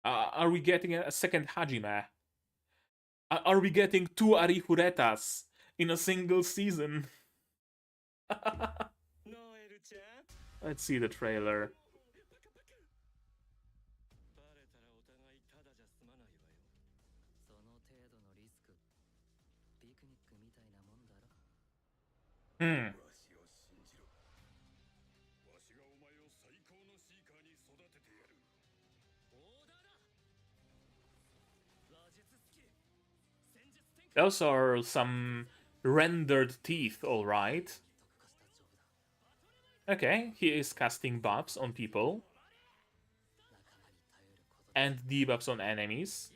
Are we getting a second Hajime? Are we getting 2 Arifuretas in a single season? Let's see the trailer. Hmm. Those are some rendered teeth, alright. Okay, he is casting buffs on people. And debuffs on enemies.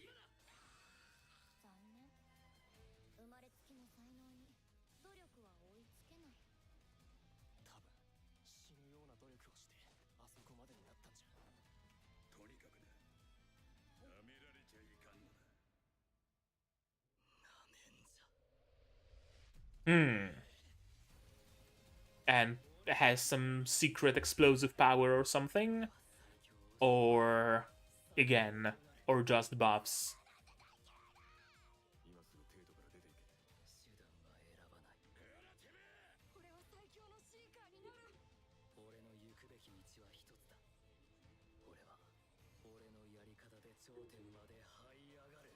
And has some secret explosive power or something? Or, again, or just buffs?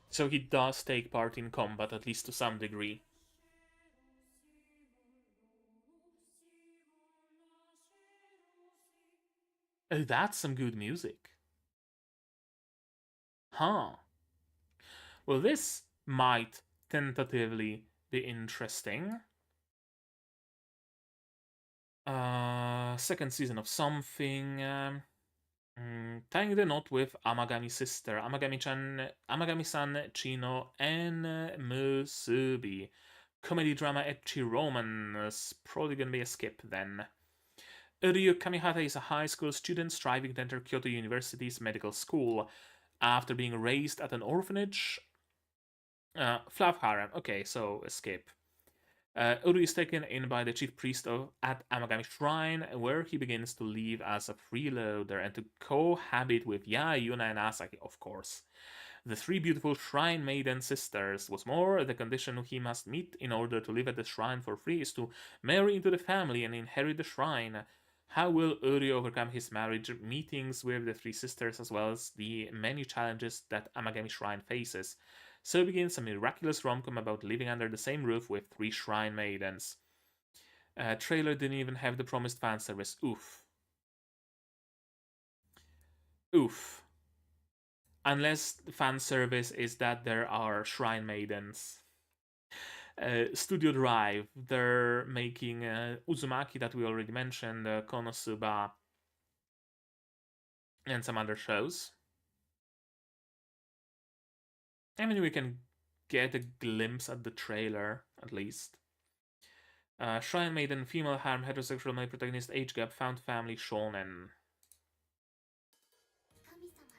So he does take part in combat, at least to some degree. Oh, that's some good music. Huh. Well, this might tentatively be interesting. Second season of something. Tying the knot with Amagami sister, Amagami-san, Chino, and Musubi. Comedy drama ecchi romance. Probably gonna be a skip then. Ryu Kamihata is a high school student striving to enter Kyoto University's medical school. After being raised at an orphanage. Flav Harem. Okay, so a skip. Uru is taken in by the chief priest at Amagami Shrine, where he begins to live as a freeloader and to cohabit with Yuna and Asaki, of course. The 3 beautiful shrine maiden sisters. What's more, the condition he must meet in order to live at the shrine for free is to marry into the family and inherit the shrine. How will Uri overcome his marriage meetings with the 3 sisters as well as the many challenges that Amagami Shrine faces? So begins a miraculous rom-com about living under the same roof with 3 shrine maidens. Trailer didn't even have the promised fan service. Oof. Oof. Unless fan service is that there are shrine maidens. Studio Drive, they're making Uzumaki that we already mentioned, Konosuba, and some other shows. I mean, we can get a glimpse at the trailer, at least. Shrine Maiden, female harem, heterosexual male protagonist, age gap, found family, shonen. 神様と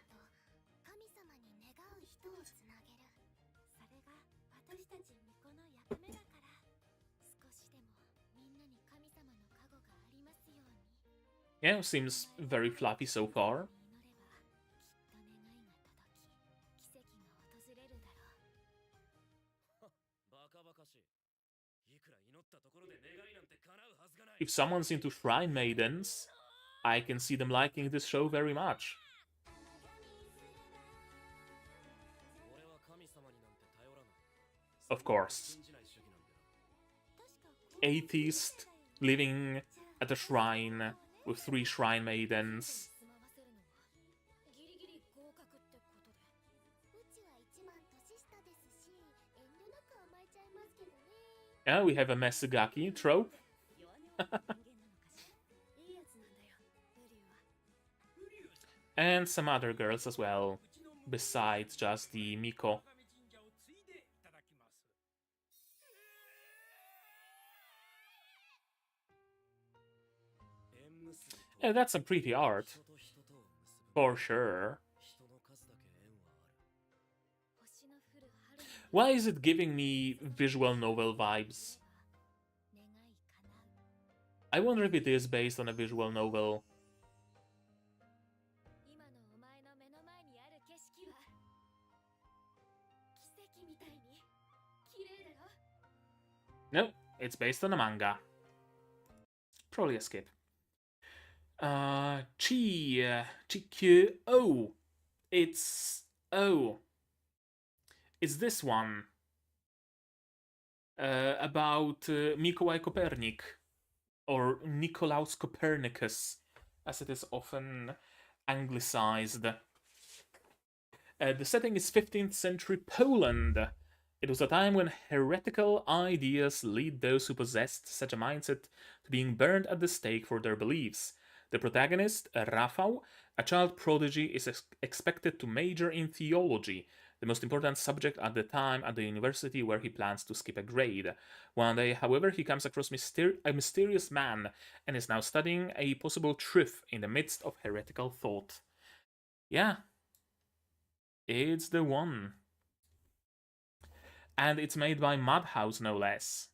神様に願う人をつなげる。それが私たち巫女の役目だから。少しでもみんなに神様の加護がありますように。Yeah, seems very fluffy so far. 祈ればきっと願いが届き、奇跡が訪れるだろう。バカバカしい。いくら祈ったところで願いなんて叶うはずがない。 If someone's into shrine maidens, I can see them liking this show very much. 俺は神様になんて頼らない。 Of course. 信じない主義なんだよ。 Atheist living at a shrine with 3 shrine maidens. 住まわせるのはギリギリ合格ってことで。うちは一番年下ですし、遠慮なく甘えちゃいますけどね。 Yeah, we have a Mesugaki trope. 弱音は人間なのかしら。いいやつなんだよ、ウリュウは。 And some other girls as well, besides just the Miko. Yeah, that's some pretty art, 人と人とを結ぶ。 for sure. 人の数だけ縁はある。星の降る春の Why is it giving me visual novel vibes? 願い叶う。 I wonder if it is based on a visual novel. 今のお前の目の前にある景色は奇跡みたいに綺麗だろ。 No, it's based on a manga. Probably a skip. Chikyu. Oh, it's it's this one. About Mikołaj Kopernik, or Nicolaus Copernicus, as it is often anglicized. The setting is 15th century Poland. It was a time when heretical ideas lead those who possessed such a mindset to being burned at the stake for their beliefs. The protagonist, Rafał, a child prodigy, is expected to major in theology, the most important subject at the time at the university where he plans to skip a grade. One day, however, he comes across a mysterious man and is now studying a possible truth in the midst of heretical thought. Yeah, it's the one. And it's made by Madhouse, no less.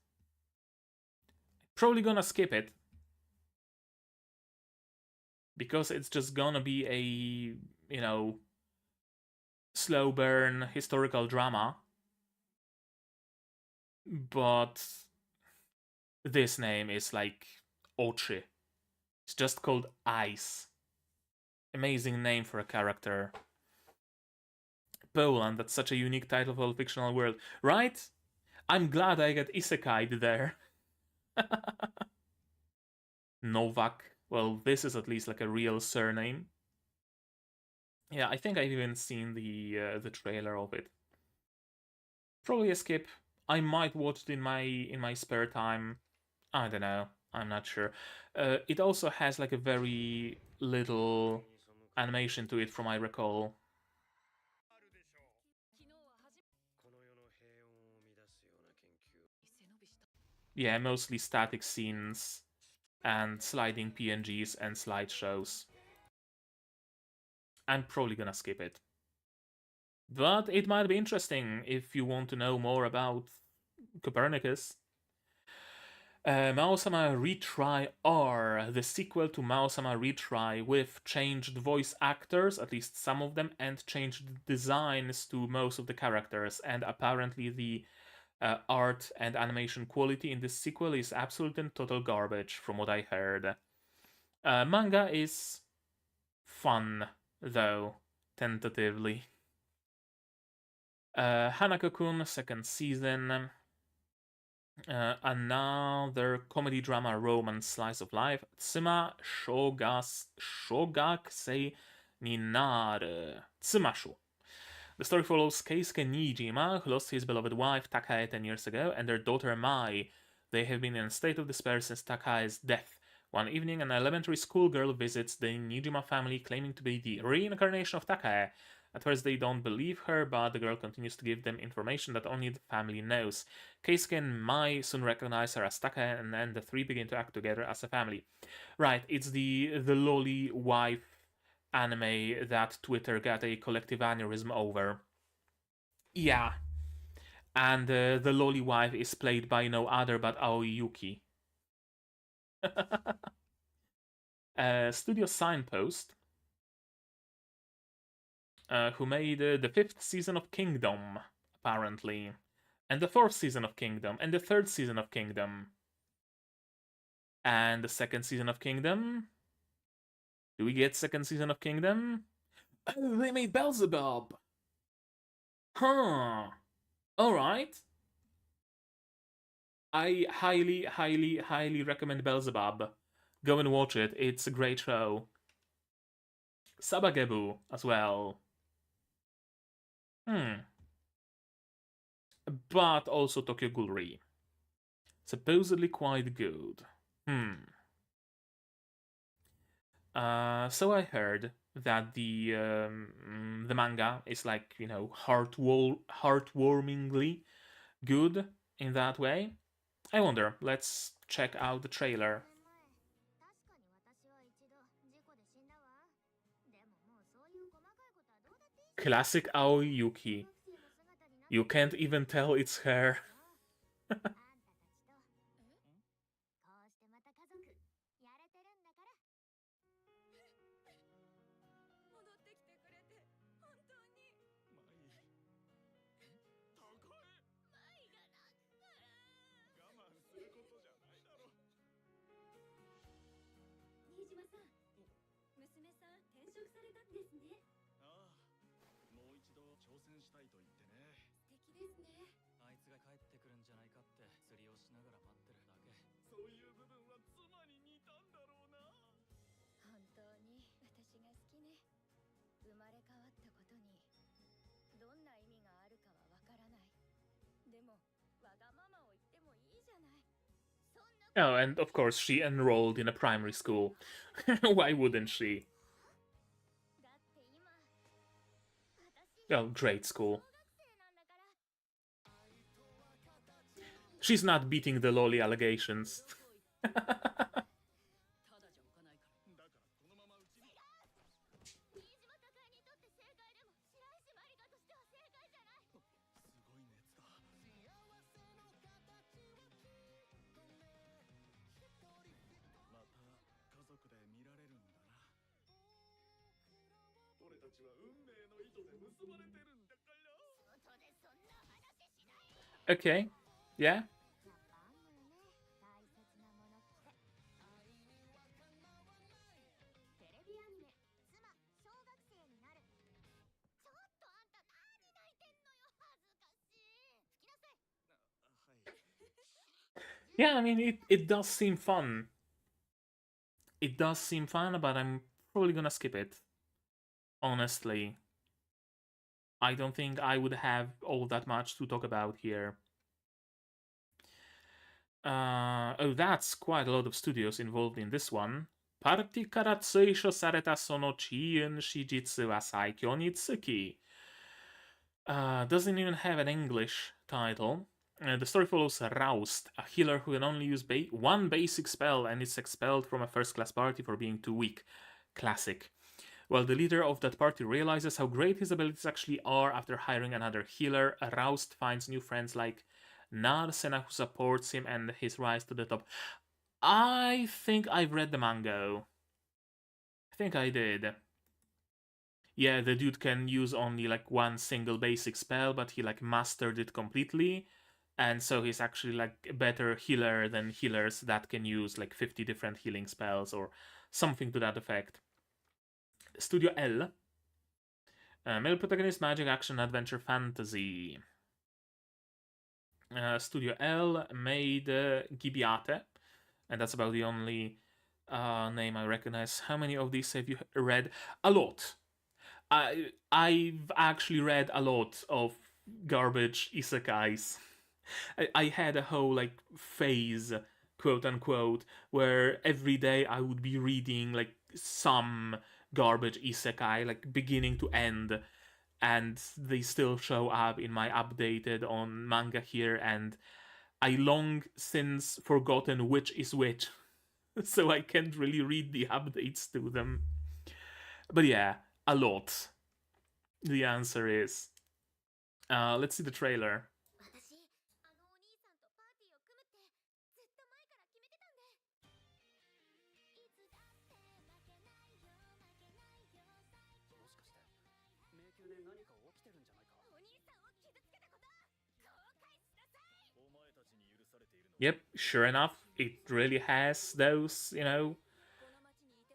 Probably gonna skip it, because it's just gonna be a, slow burn historical drama. But this name is like Ochi. It's just called Ice. Amazing name for a character. Poland, that's such a unique title for a fictional world, right? I'm glad I got isekai'd there. Novak. Well, this is at least like a real surname. Yeah, I think I've even seen the trailer of it. Probably a skip. I might watch it in my spare time. I don't know. I'm not sure. It also has like a very little animation to it, from I recall. この世の平穏を乱すような研究。 Yeah, mostly static scenes and sliding PNGs and slideshows. I'm probably gonna skip it. But it might be interesting if you want to know more about Copernicus. Mao-sama Retry R, the sequel to Mao-sama Retry, with changed voice actors, at least some of them, and changed designs to most of the characters, and apparently the art and animation quality in this sequel is absolute and total garbage, from what I heard. Manga is fun, though, tentatively. Hanako-kun, second season. Another comedy drama romance slice of life. Tsuma Shogakusei ni naru. Tsumashu. The story follows Keisuke Niijima, who lost his beloved wife Takae 10 years ago, and their daughter Mai. They have been in a state of despair since Takae's death. One evening, an elementary school girl visits the Niijima family, claiming to be the reincarnation of Takae. At first, they don't believe her, but the girl continues to give them information that only the family knows. Keisuke and Mai soon recognize her as Takae, and then the three begin to act together as a family. Right, it's the loli wife anime that Twitter got a collective aneurysm over. Yeah, and the loli wife is played by no other but Aoi Yuki. Studio Signpost, who made the 5th season of Kingdom, apparently, and the 4th season of Kingdom, and the 3rd season of Kingdom, and the 2nd season of Kingdom. Do we get 2nd season of Kingdom? Oh, they made Beelzebub! Huh. Alright. I highly, highly, highly recommend Beelzebub. Go and watch it. It's a great show. Sabagebu as well. But also Tokyo Ghoul. Supposedly quite good. So I heard that the manga is like, you know, heartwarmingly good in that way. I wonder. Let's check out the trailer. Classic Aoi Yuki. You can't even tell it's her. Oh, and of course she enrolled in a primary school. Why wouldn't she? Oh, grade school. She's not beating the loli allegations. Okay, yeah. Yeah, I mean, it does seem fun. It does seem fun, but I'm probably gonna skip it. Honestly. I don't think I would have all that much to talk about here. Oh, that's quite a lot of studios involved in this one. Party kara tsuisho sareta sono chiun shijitsu wa saikyo ni tsuki. Doesn't even have an English title. The story follows Roust, a healer who can only use one basic spell and is expelled from a first-class party for being too weak. Classic. Well, the leader of that party realizes how great his abilities actually are after hiring another healer. Roust finds new friends like Narsena, who supports him and his rise to the top. I think I've read the manga. I think I did. Yeah, the dude can use only like one single basic spell, but he like mastered it completely. And so he's actually like a better healer than healers that can use like 50 different healing spells or something to that effect. Studio L. Male protagonist, magic, action, adventure, fantasy. Studio L made Gibiate, and that's about the only name I recognize. How many of these have you read? A lot. I've actually read a lot of garbage isekais. I had a whole like phase, quote unquote, where every day I would be reading like some garbage isekai, like beginning to end, and they still show up in my updated on manga here, and I long since forgotten which is which, so I can't really read the updates to them. But yeah, a lot. The answer is. Let's see the trailer. 私あのお兄さんとパーティーを組むってずっと前から決めてたんでいつだって負けないよ負けないよ最強もしかして迷宮で何か起きてるんじゃないか。お兄さんを傷つけたこと後悔しなさい。お前たちに許されているのは Yep, sure enough, it really has those,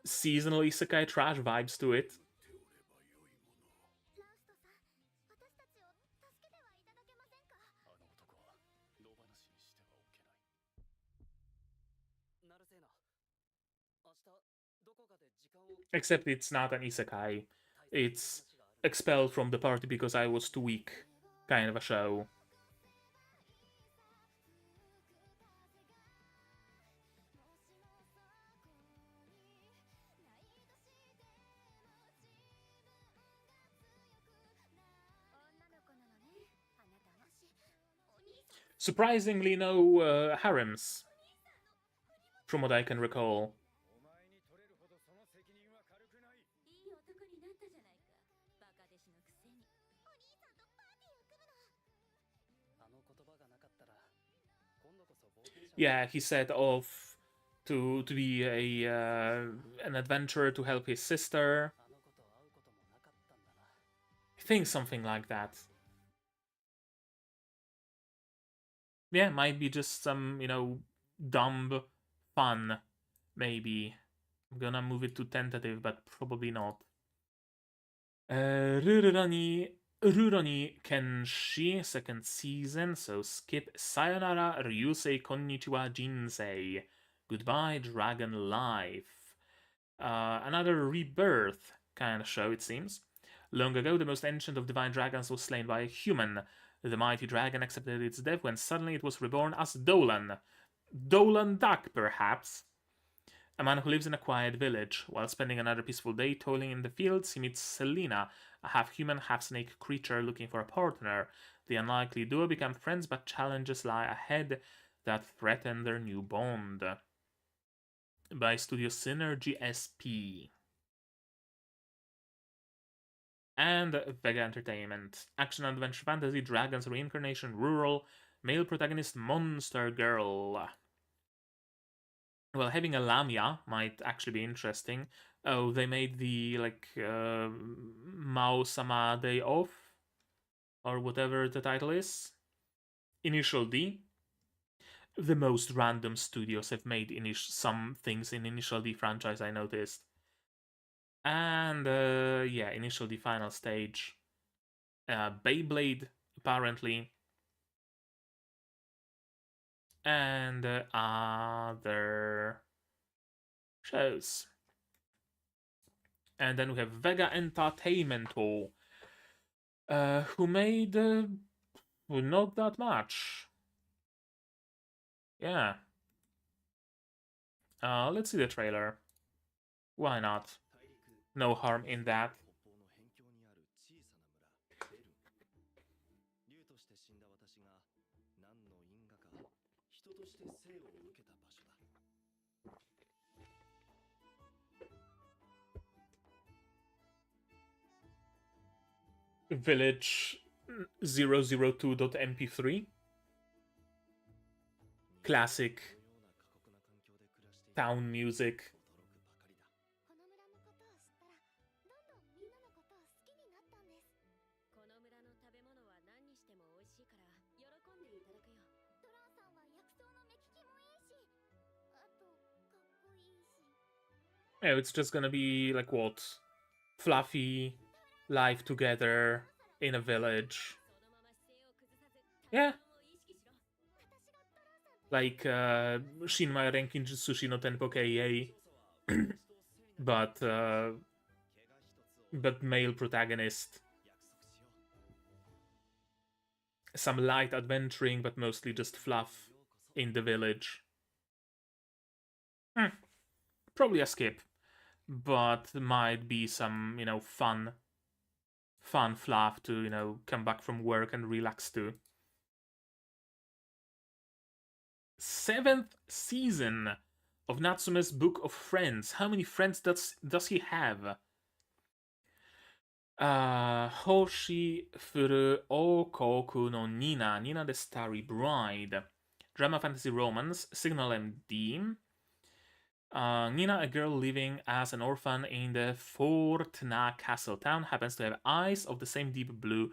seasonal isekai trash vibes to it. ラウストさん私たちを助けてはいただけませんか。あの男は野放しにしてはおけない。なるせーな。明日どこかで時間を Except it's not an isekai. It's expelled from the party because I was too weak, kind of a show. Surprisingly, no harems, from what I can recall. お前に取れるほどその責任は軽くない。いい男になったじゃないか。バカ弟子のくせに。お兄さんとパーティーを組むの。あの言葉がなかったら今度こそ冒険者 Yeah, he set off to be an adventurer to help his sister. あの子と会うこともなかったんだな。 I think something like that. Yeah, might be just some, dumb fun, maybe. I'm gonna move it to tentative, but probably not. Rurouni Kenshi, second season, so skip Sayonara Ryusei Konnichiwa Jinsei. Goodbye Dragon Life. Another rebirth kind of show, it seems. Long ago, the most ancient of divine dragons was slain by a human. The mighty dragon accepted its death when suddenly it was reborn as Dolan. Dolan Duck, perhaps? A man who lives in a quiet village. While spending another peaceful day toiling in the fields, he meets Selina, a half-human, half-snake creature looking for a partner. The unlikely duo become friends, but challenges lie ahead that threaten their new bond. By Studio Synergy SP. And Vega Entertainment. Action adventure fantasy, dragons, reincarnation, rural, male protagonist, monster girl. Well, having a Lamia might actually be interesting. Oh, they made the, Mao-sama Day Off? Or whatever the title is. Initial D. The most random studios have made some things in Initial D franchise, I noticed. And, yeah, Initial D final stage. Beyblade, apparently. And other shows. And then we have Vega Entertainment, who made not that much. Yeah. Let's see the trailer. Why not? No harm in that. 北方の辺境にある小さな村ベルン。竜として死んだ私が何の因果か人として生を受けた場所だ。 Village 002.mp3. Classic town music. この村のことを知ったらどんどんみんなのことを好きになったんです。この村の食べ物は何にしても美味しいから喜んでいただくよ。トランさんは薬草の目利きもいいし、あとかっこいいし。 Yeah, it's just gonna be like what? Fluffy, life together in a village. そのまま姿勢を崩さず Yeah. 体を意識しろ。私がトランさん Like Shinmai Renkin Sushi no Tenpo Kei. But but male protagonist. 約束しよう Some light adventuring, but mostly just fluff in the village. Probably a skip, but might be some, fun fluff to, come back from work and relax to. 7th season of Natsume's Book of Friends. How many friends does he have? Hoshi Furu Okoku no Nina, Nina the Starry Bride. Drama Fantasy Romance, Signal MD. Nina, a girl living as an orphan in the Fortna Castle town, happens to have eyes of the same deep blue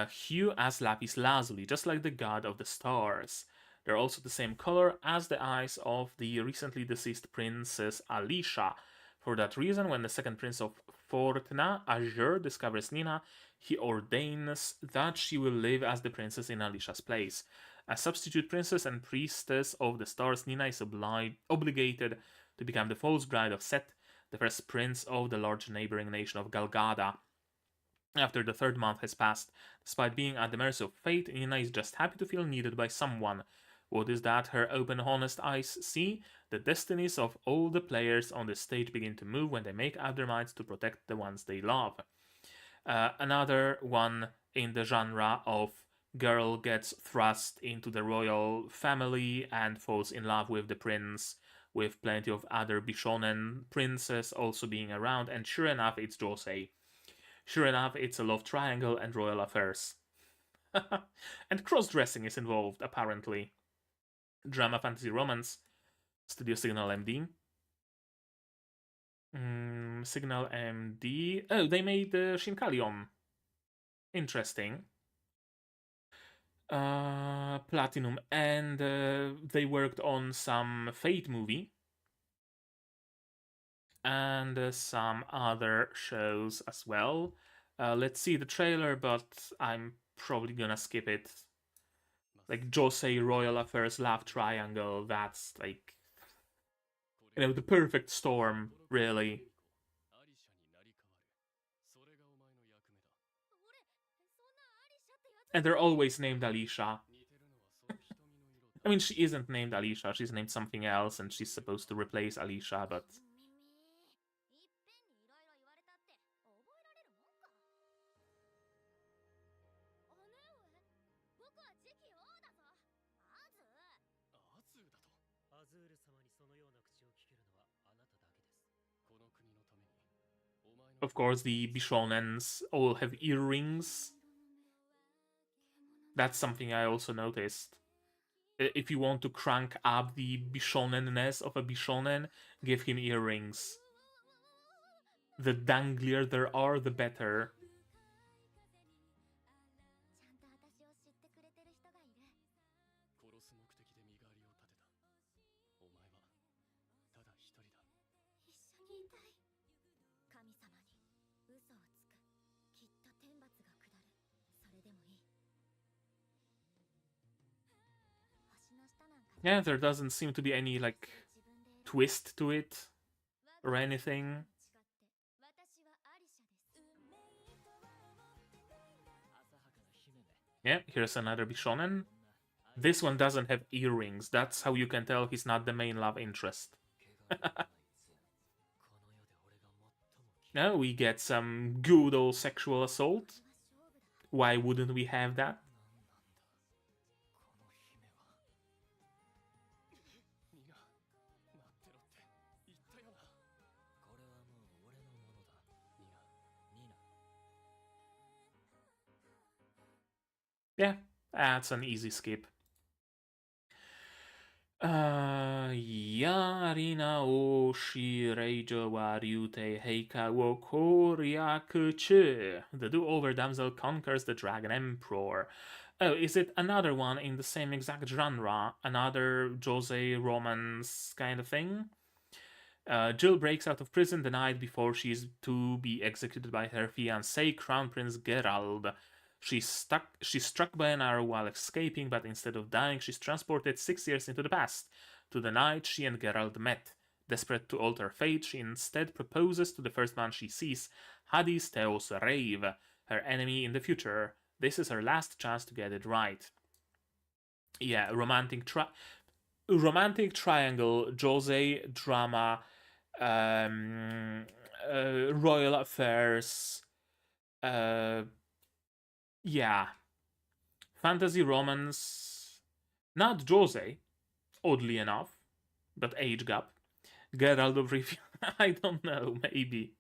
hue as Lapis Lazuli, just like the god of the stars. They're also the same color as the eyes of the recently deceased princess Alicia. For that reason, when the second prince of Fortna, Azure, discovers Nina, he ordains that she will live as the princess in Alicia's place. As substitute princess and priestess of the stars, Nina is obligated to become the false bride of Set, the first prince of the large neighboring nation of Galgada. After the third month has passed, despite being at the mercy of fate, Nina is just happy to feel needed by someone. What is that her open, honest eyes see? The destinies of all the players on the stage begin to move when they make up their minds to protect the ones they love. Another one in the genre of girl gets thrust into the royal family and falls in love with the prince, with plenty of other Bishonen princes also being around, and sure enough, it's Josei. Sure enough, it's a love triangle and royal affairs. And cross-dressing is involved, apparently. Drama Fantasy Romance, Studio Signal MD. Signal MD. Oh, they made Shinkalion. Interesting. Platinum, and they worked on some Fate movie and some other shows as well. Let's see the trailer, but I'm probably gonna skip it. Like Josei Royal Affairs Love Triangle, that's like, the perfect storm, really. And they're always named Alicia. I mean, she isn't named Alicia, she's named something else, and she's supposed to replace Alicia, but... Of course, the Bishonens all have earrings. That's something I also noticed. If you want to crank up the Bishonenness of a Bishonen, give him earrings. The danglier there are, the better. Yeah, there doesn't seem to be any, like, twist to it or anything. Yeah, here's another Bishonen. This one doesn't have earrings. That's how you can tell he's not the main love interest. Now we get some good old sexual assault. Why wouldn't we have that? Yeah, that's an easy skip. Yarina o shireijo wa ryute heika wo koryaku. The do-over damsel conquers the dragon emperor. Oh, is it another one in the same exact genre? Another Josei romance kind of thing? Jill breaks out of prison the night before she's to be executed by her fiancé, Crown Prince Gerald. She's struck by an arrow while escaping, but instead of dying, she's transported 6 years into the past, to the night she and Geralt met. Desperate to alter fate, she instead proposes to the first man she sees, Hades Theos Rave, her enemy in the future. This is her last chance to get it right. Yeah, romantic triangle, Jose drama, royal affairs, yeah, fantasy romance, not Jose, oddly enough, but age gap. Geralt of Rivia, I don't know, maybe.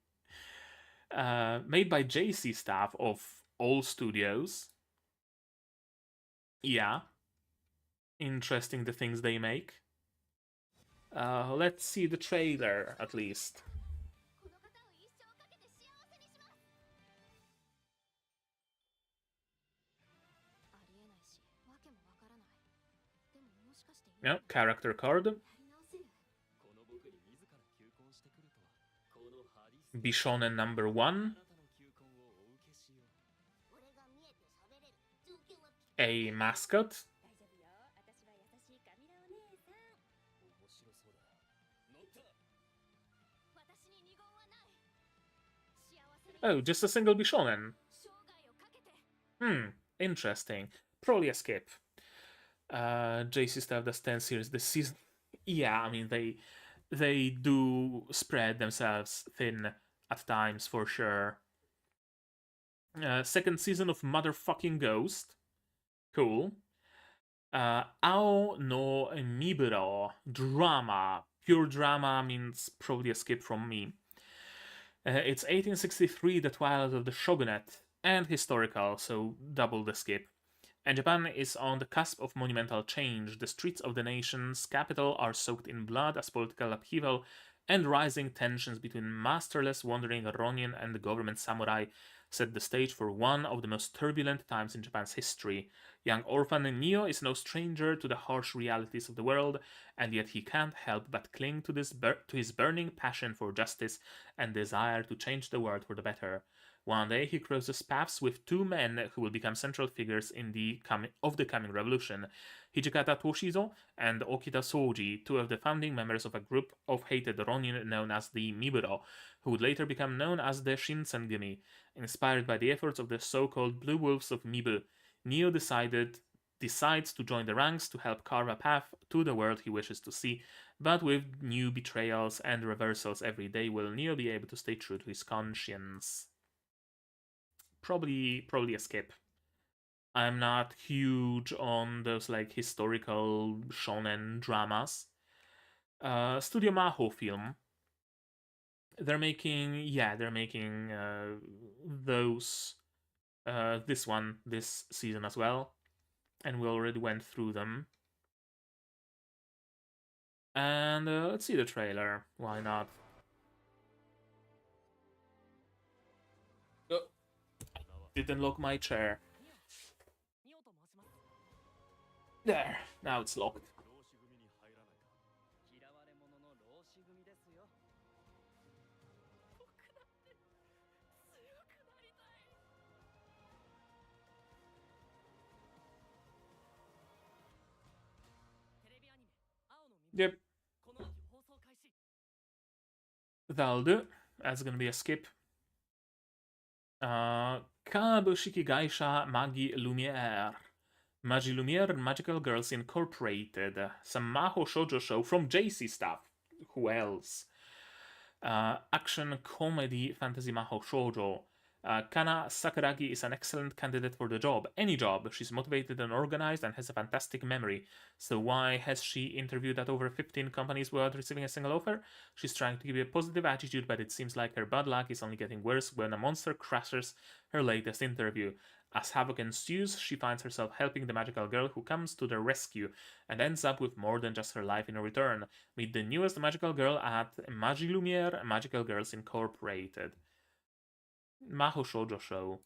Made by JC staff of all studios. Yeah, interesting the things they make. Let's see the trailer at least. この方を一生かけて幸せにしますありえないしわけもわからないでももしかして Yeah, character card. やり直せるこの僕に自ら求婚してくるとはこのハディス Bishonen number 1. あなたの求婚をお受けしよう俺が見えて喋れる状況はピッ A mascot. 大丈夫よ私は優しいカミラお姉さん面白そうだ乗った私に二言はない幸せに Oh, just a single Bishonen. 生涯をかけて Interesting. Probably a skip. JC Staff does 10 series this season. Yeah, I mean they do spread themselves thin at times for sure. Second season of Motherfucking Ghost. Cool. Ao no Miburo. Drama. Pure drama means probably a skip from me. It's 1863, the twilight of the shogunate, and historical, so double the skip. And Japan is on the cusp of monumental change. The streets of the nation's capital are soaked in blood as political upheaval and rising tensions between masterless wandering Ronin and the government samurai set the stage for one of the most turbulent times in Japan's history. Young orphan Neo is no stranger to the harsh realities of the world, and yet he can't help but cling to his burning passion for justice and desire to change the world for the better. One day he crosses paths with two men who will become central figures in the coming revolution: Hijikata Toshizo and Okita Soji, two of the founding members of a group of hated Ronin known as the Miburo, who would later become known as the Shinsengumi. Inspired by the efforts of the so-called Blue Wolves of Mibu, Neo decides to join the ranks to help carve a path to the world he wishes to see, but with new betrayals and reversals every day, will Neo be able to stay true to his conscience? Probably a skip. I'm not huge on those like historical shonen dramas. Studio Maho film. They're making those this season as well, and we already went through them. And let's see the trailer. Why not? Oh, didn't lock my chair. ニオと申します There. Now it's locked. 老子組に入らないか嫌われ者の老子組ですよ僕だって強くなりたいテレビアニメ青の実 Yep, この秋放送開始 that'll do. That's gonna be a skip. Kabushiki Gaisha Magi Lumiere. Magi Lumiere Magical Girls Incorporated. Some Maho Shoujo show from JC stuff. Who else? Action comedy fantasy Maho Shoujo. Kana Sakuragi is an excellent candidate for the job. Any job. She's motivated and organized and has a fantastic memory. So why has she interviewed at over 15 companies without receiving a single offer? She's trying to give you a positive attitude, but it seems like her bad luck is only getting worse when a monster crashes her latest interview. As havoc ensues, she finds herself helping the magical girl who comes to their rescue, and ends up with more than just her life in return. Meet the newest magical girl at Magi Lumiere Magical Girls Incorporated. Maho Shoujo show.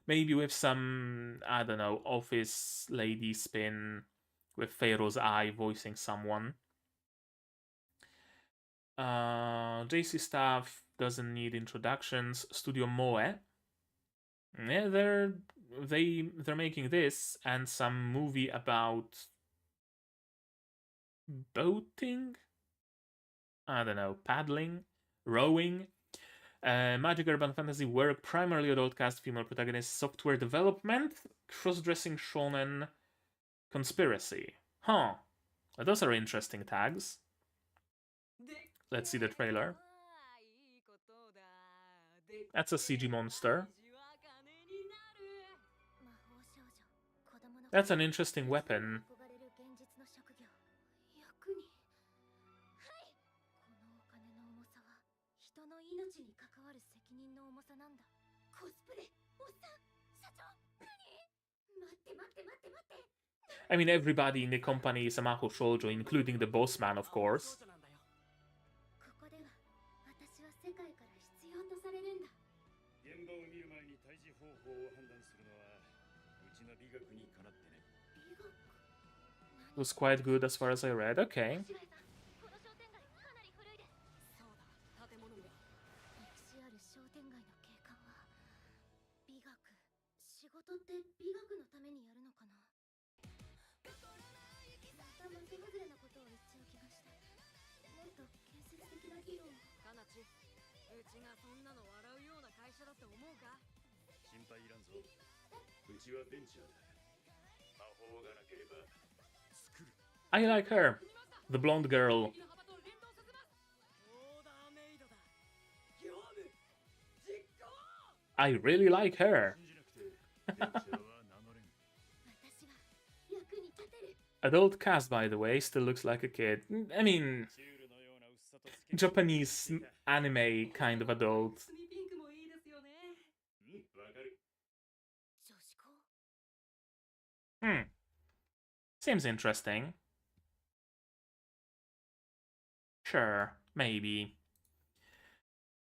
Maybe with some, I don't know, office lady spin with Pharaoh's Eye voicing someone. JC staff doesn't need introductions. Studio Moe. Yeah, they're making this and some movie about boating. I don't know, paddling, rowing. Magic urban fantasy work, primarily adult cast, female protagonist, software development, cross-dressing shonen, conspiracy. Huh. Well, those are interesting tags. Let's see the trailer. That's a CG monster. That's an interesting weapon. I mean, everybody in the company is a Maho Shoujo, including the boss man, of course. It was quite good as far as I read. Okay. I like her. The blonde girl. I really like her. Adult cast, by the way, still looks like a kid. I mean, Japanese anime kind of adult. Seems interesting. Sure, maybe.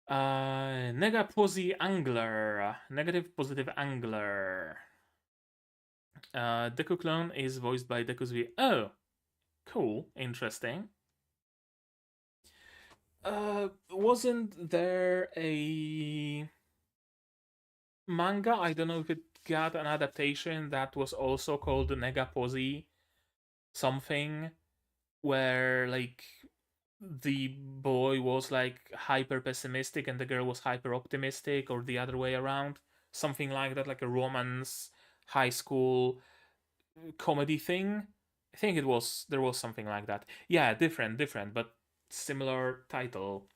Negaposi Angler. Negative positive Angler. Deku Clone is voiced by Deku. Oh, cool, interesting. Wasn't there a manga? I don't know if it got an adaptation that was also called Negaposi something, where like the boy was like hyper pessimistic and the girl was hyper optimistic, or the other way around, something like that, like a romance high school comedy thing. I think there was something like that. Yeah, different, but similar title.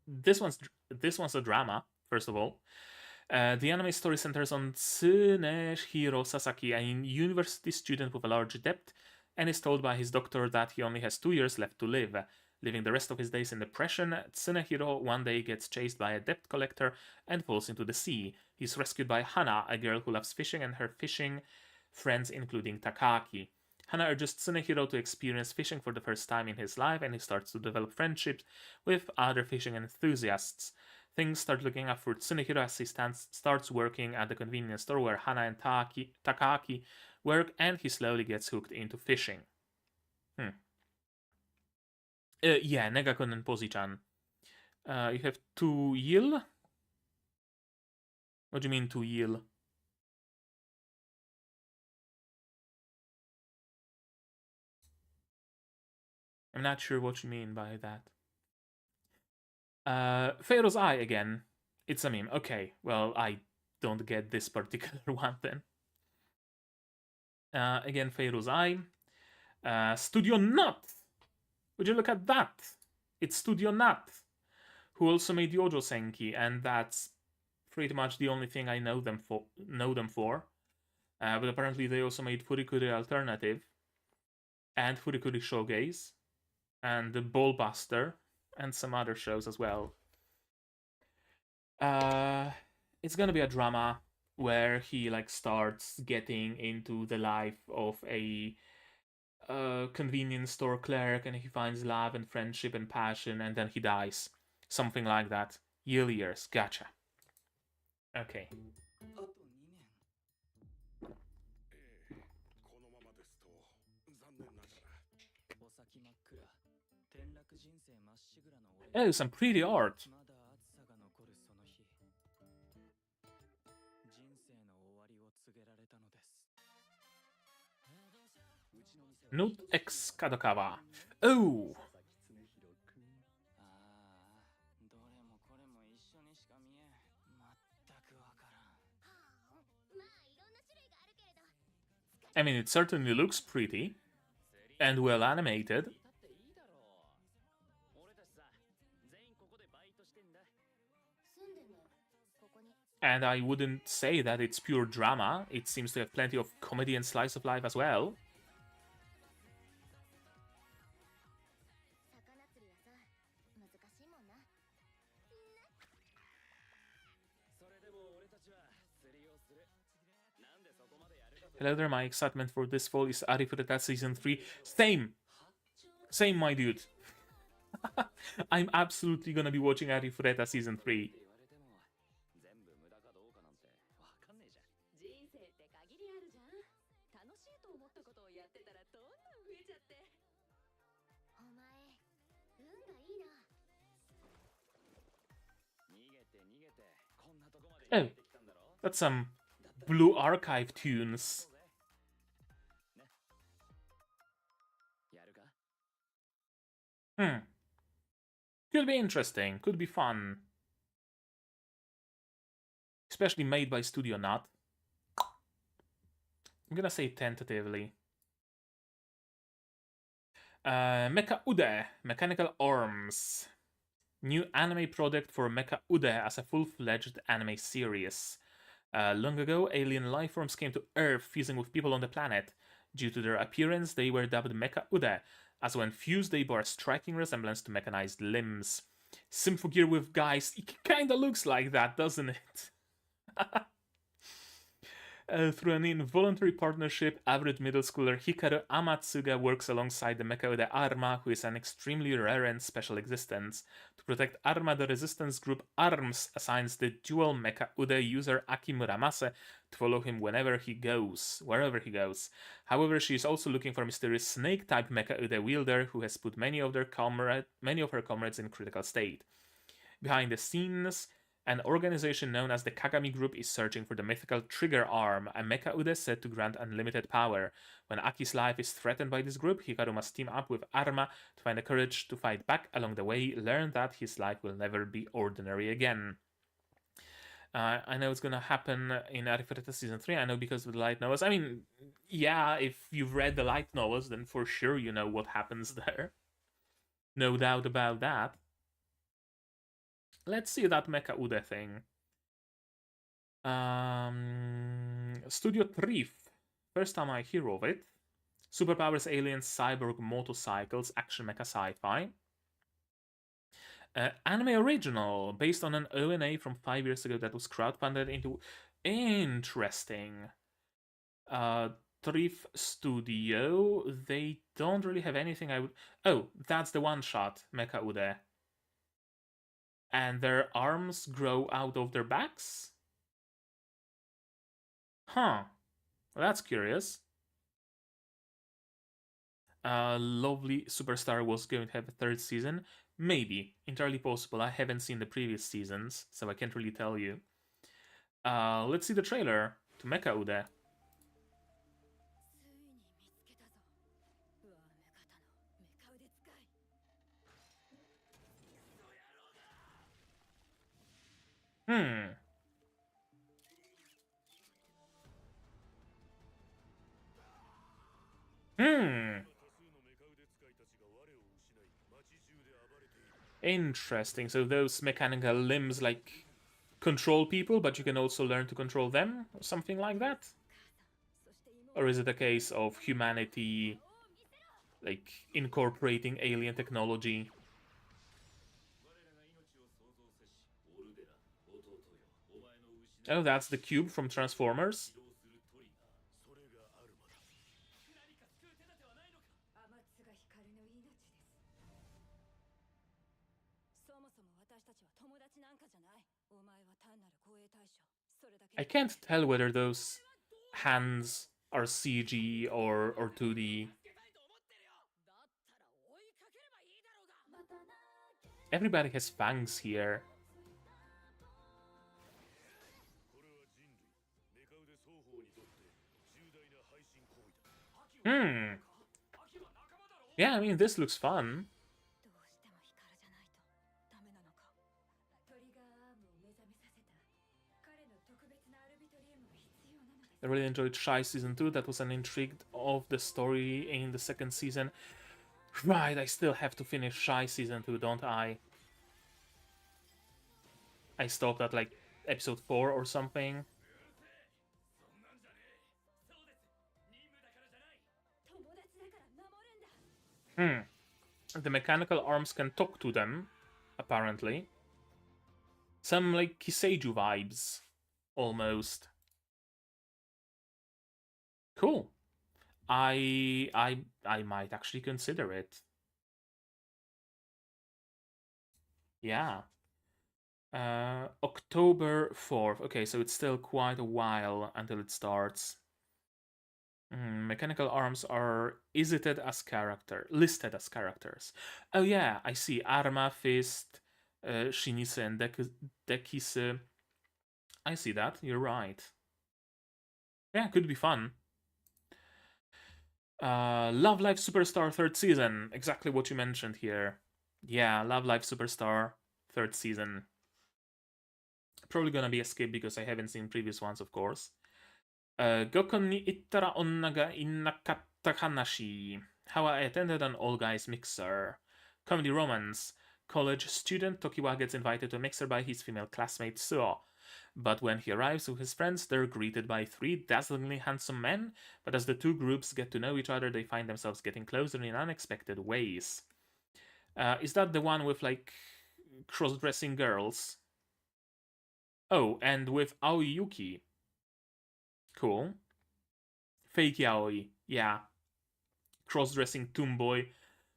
This one's a drama, first of all. The anime story centers on Tsunehiro Sasaki, a university student with a large debt, and is told by his doctor that he only has 2 years left to live. Living the rest of his days in depression, Tsunehiro one day gets chased by a debt collector and falls into the sea. He's rescued by Hana, a girl who loves fishing, and her fishing friends, including Takaki. Hana urges Tsunehiro to experience fishing for the first time in his life, and he starts to develop friendships with other fishing enthusiasts. Things start looking up for Tsunehiro as he starts working at the convenience store where Hana and Takaki work, and he slowly gets hooked into fishing. Yeah, Negakun and Posi-chan. You have 2 yil? What do you mean 2 yil? I'm not sure what you mean by that. Pharaoh's Eye again. It's a meme. Okay, well, I don't get this particular one then. Again, Pharaoh's Eye. Studio Nut! Would you look at that? It's Studio Nut, who also made Yojo Senki, and that's pretty much the only thing I know them for. But apparently they also made Furikuri Alternative, and Furikuri Showgaze, and the Ballbuster, and some other shows as well. It's gonna be a drama where he like starts getting into the life of a convenience store clerk, and he finds love and friendship and passion, and then he dies. Something like that. Years. Gotcha. Okay. Oh, some pretty art. Note X Kadokawa. Oh! I mean, it certainly looks pretty and well animated. And I wouldn't say that it's pure drama. It seems to have plenty of comedy and slice of life as well. 魚釣りはさ難しいもんな。 Hello there, my excitement for this fall is Arifureta Season 3. Same! Same, my dude. I'm absolutely gonna be watching Arifureta Season 3. 人生って限りあるじゃん。楽しいと思ったことをやってたらどんどん増えちゃって。お前運がいいな。 Oh, that's some Blue Archive tunes. Could be interesting, could be fun. Especially made by Studio Nut. I'm gonna say tentatively. Mecha Ude, Mechanical Arms. New anime product for Mecha Ude as a full-fledged anime series. Long ago, alien lifeforms came to Earth, fusing with people on the planet. Due to their appearance, they were dubbed Mecha Ude, as when fused, they bore a striking resemblance to mechanized limbs. Symphogear with guys, it kinda looks like that, doesn't it? Through an involuntary partnership, average middle schooler Hikaru Amatsuga works alongside the Mecha Ude Arma, who is an extremely rare and special existence. To protect Arma, the resistance group ARMS assigns the dual Mecha Ude user Aki Muramase to follow him wherever he goes. However, she is also looking for a mysterious snake-type Mecha Ude wielder who has put many of her comrades in critical state. Behind the scenes, an organization known as the Kagami Group is searching for the mythical Trigger Arm, a Mecha Ude said to grant unlimited power. When Aki's life is threatened by this group, Hikaru must team up with Arma to find the courage to fight back. Along the way, learn that his life will never be ordinary again. I know it's gonna happen in Arifureta Season 3, I know because of the light novels. I mean, yeah, if you've read the light novels, then for sure you know what happens there. No doubt about that. Let's see that Mecha Ude thing. Studio Trif. First time I hear of it. Superpowers, aliens, cyborg, motorcycles, action mecha sci-fi. Anime original, based on an ONA from 5 years ago that was crowdfunded into... Interesting. Trif Studio, they don't really have anything I would... Oh, that's the one-shot Mecha Ude. And their arms grow out of their backs? Huh. Well, that's curious. Lovely Superstar was going to have a third season. Maybe. Entirely possible. I haven't seen the previous seasons, so I can't really tell you. Let's see the trailer to Mecha Ude. Interesting. So those mechanical limbs, like, control people, but you can also learn to control them? Or something like that? Or is it a case of humanity, like, incorporating alien technology? Oh, that's the cube from Transformers? I can't tell whether those hands are CG or 2D. Everybody has fangs here. Yeah, I mean, this looks fun. I really enjoyed Shy Season 2. That was an intrigue of the story in the second season. Right, I still have to finish Shy Season 2, don't I? I stopped at like episode 4 or something. The mechanical arms can talk to them, apparently. Some like Kiseiju vibes, almost. Cool. I might actually consider it. Yeah. October 4th. Okay, so it's still quite a while until it starts. Mechanical arms are listed as characters. Oh yeah, I see. Arma, Fist, Shinise, and Dekise. I see that. You're right. Yeah, could be fun. Love Live Superstar 3rd season. Exactly what you mentioned here. Yeah, Love Live Superstar 3rd season. Probably gonna be a skip because I haven't seen previous ones, of course. Gokon ni ittara onna ga innakatta hanashi. How I attended an all-guys mixer. Comedy romance. College student Tokiwa gets invited to a mixer by his female classmate Suo. But when he arrives with his friends, they're greeted by 3 dazzlingly handsome men. But as the two groups get to know each other, they find themselves getting closer in unexpected ways. Is that the one with like cross-dressing girls? Oh, and with Aoi Yuki. Cool. Fake yaoi, yeah. Cross-dressing tomboy,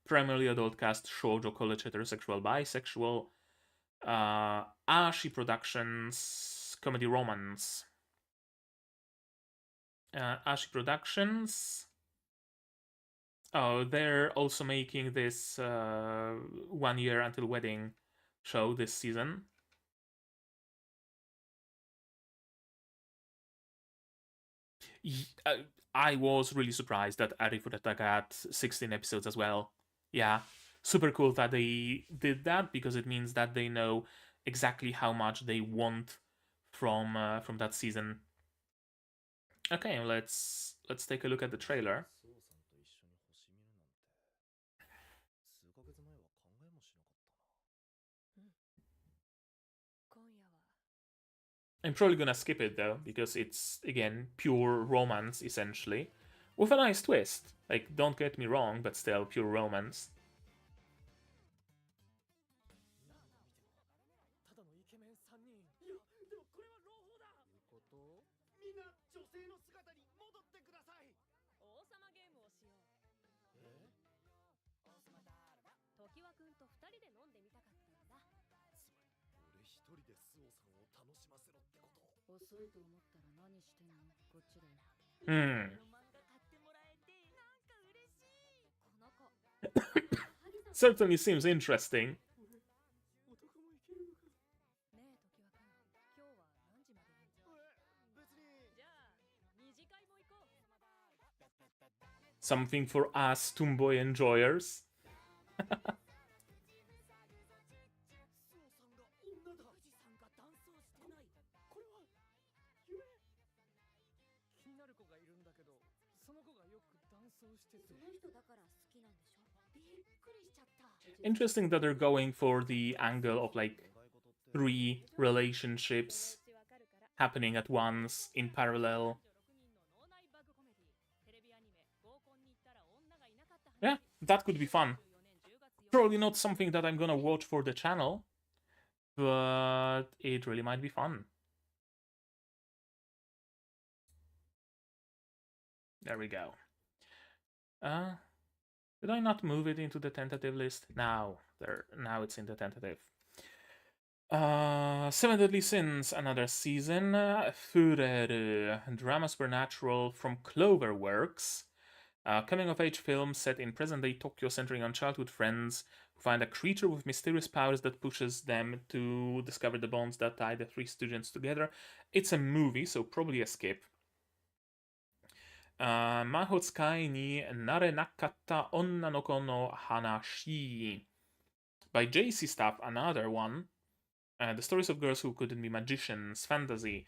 primarily adult cast, shoujo, college, heterosexual, bisexual. Ashi Productions, comedy romance. Ashi Productions. Oh, they're also making this 1 year until wedding show this season. I was really surprised that Arifureta got 16 episodes as well. Yeah, super cool that they did that because it means that they know exactly how much they want from that season. Okay, let's take a look at the trailer. I'm probably gonna skip it though, because it's, again, pure romance, essentially. With a nice twist. Like, don't get me wrong, but still pure romance. Certainly seems interesting. Something for us tomboy enjoyers. Interesting that they're going for the angle of like 3 relationships happening at once in parallel. Yeah, that could be fun. Probably not something that I'm gonna watch for the channel, but it really might be fun. There we go. Did I not move it into the tentative list? Now it's in the tentative. 7 Deadly Sins, another season. Fureru, drama supernatural from Cloverworks. Coming-of-age film set in present-day Tokyo centering on childhood friends who find a creature with mysterious powers that pushes them to discover the bonds that tie the 3 students together. It's a movie, so probably a skip. Maho Tsukai ni narenakatta onna no ko no hanashi. By JC Staff, another one. The stories of girls who couldn't be magicians, fantasy.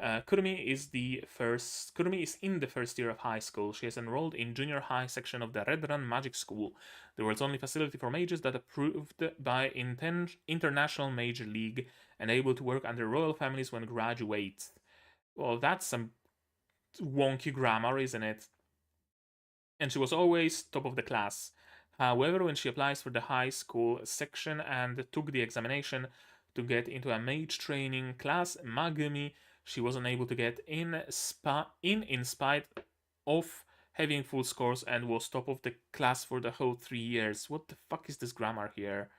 Kurumi is in the first year of high school. She is enrolled in junior high section of the Red Run Magic School, the world's only facility for mages that approved by International Mage League and able to work under royal families when graduate. Well, that's some wonky grammar, isn't it? And she was always top of the class. However, when she applies for the high school section and took the examination to get into a mage training class, Magumi, she wasn't able to get in spite of having full scores and was top of the class for the whole 3 years. What the fuck is this grammar here?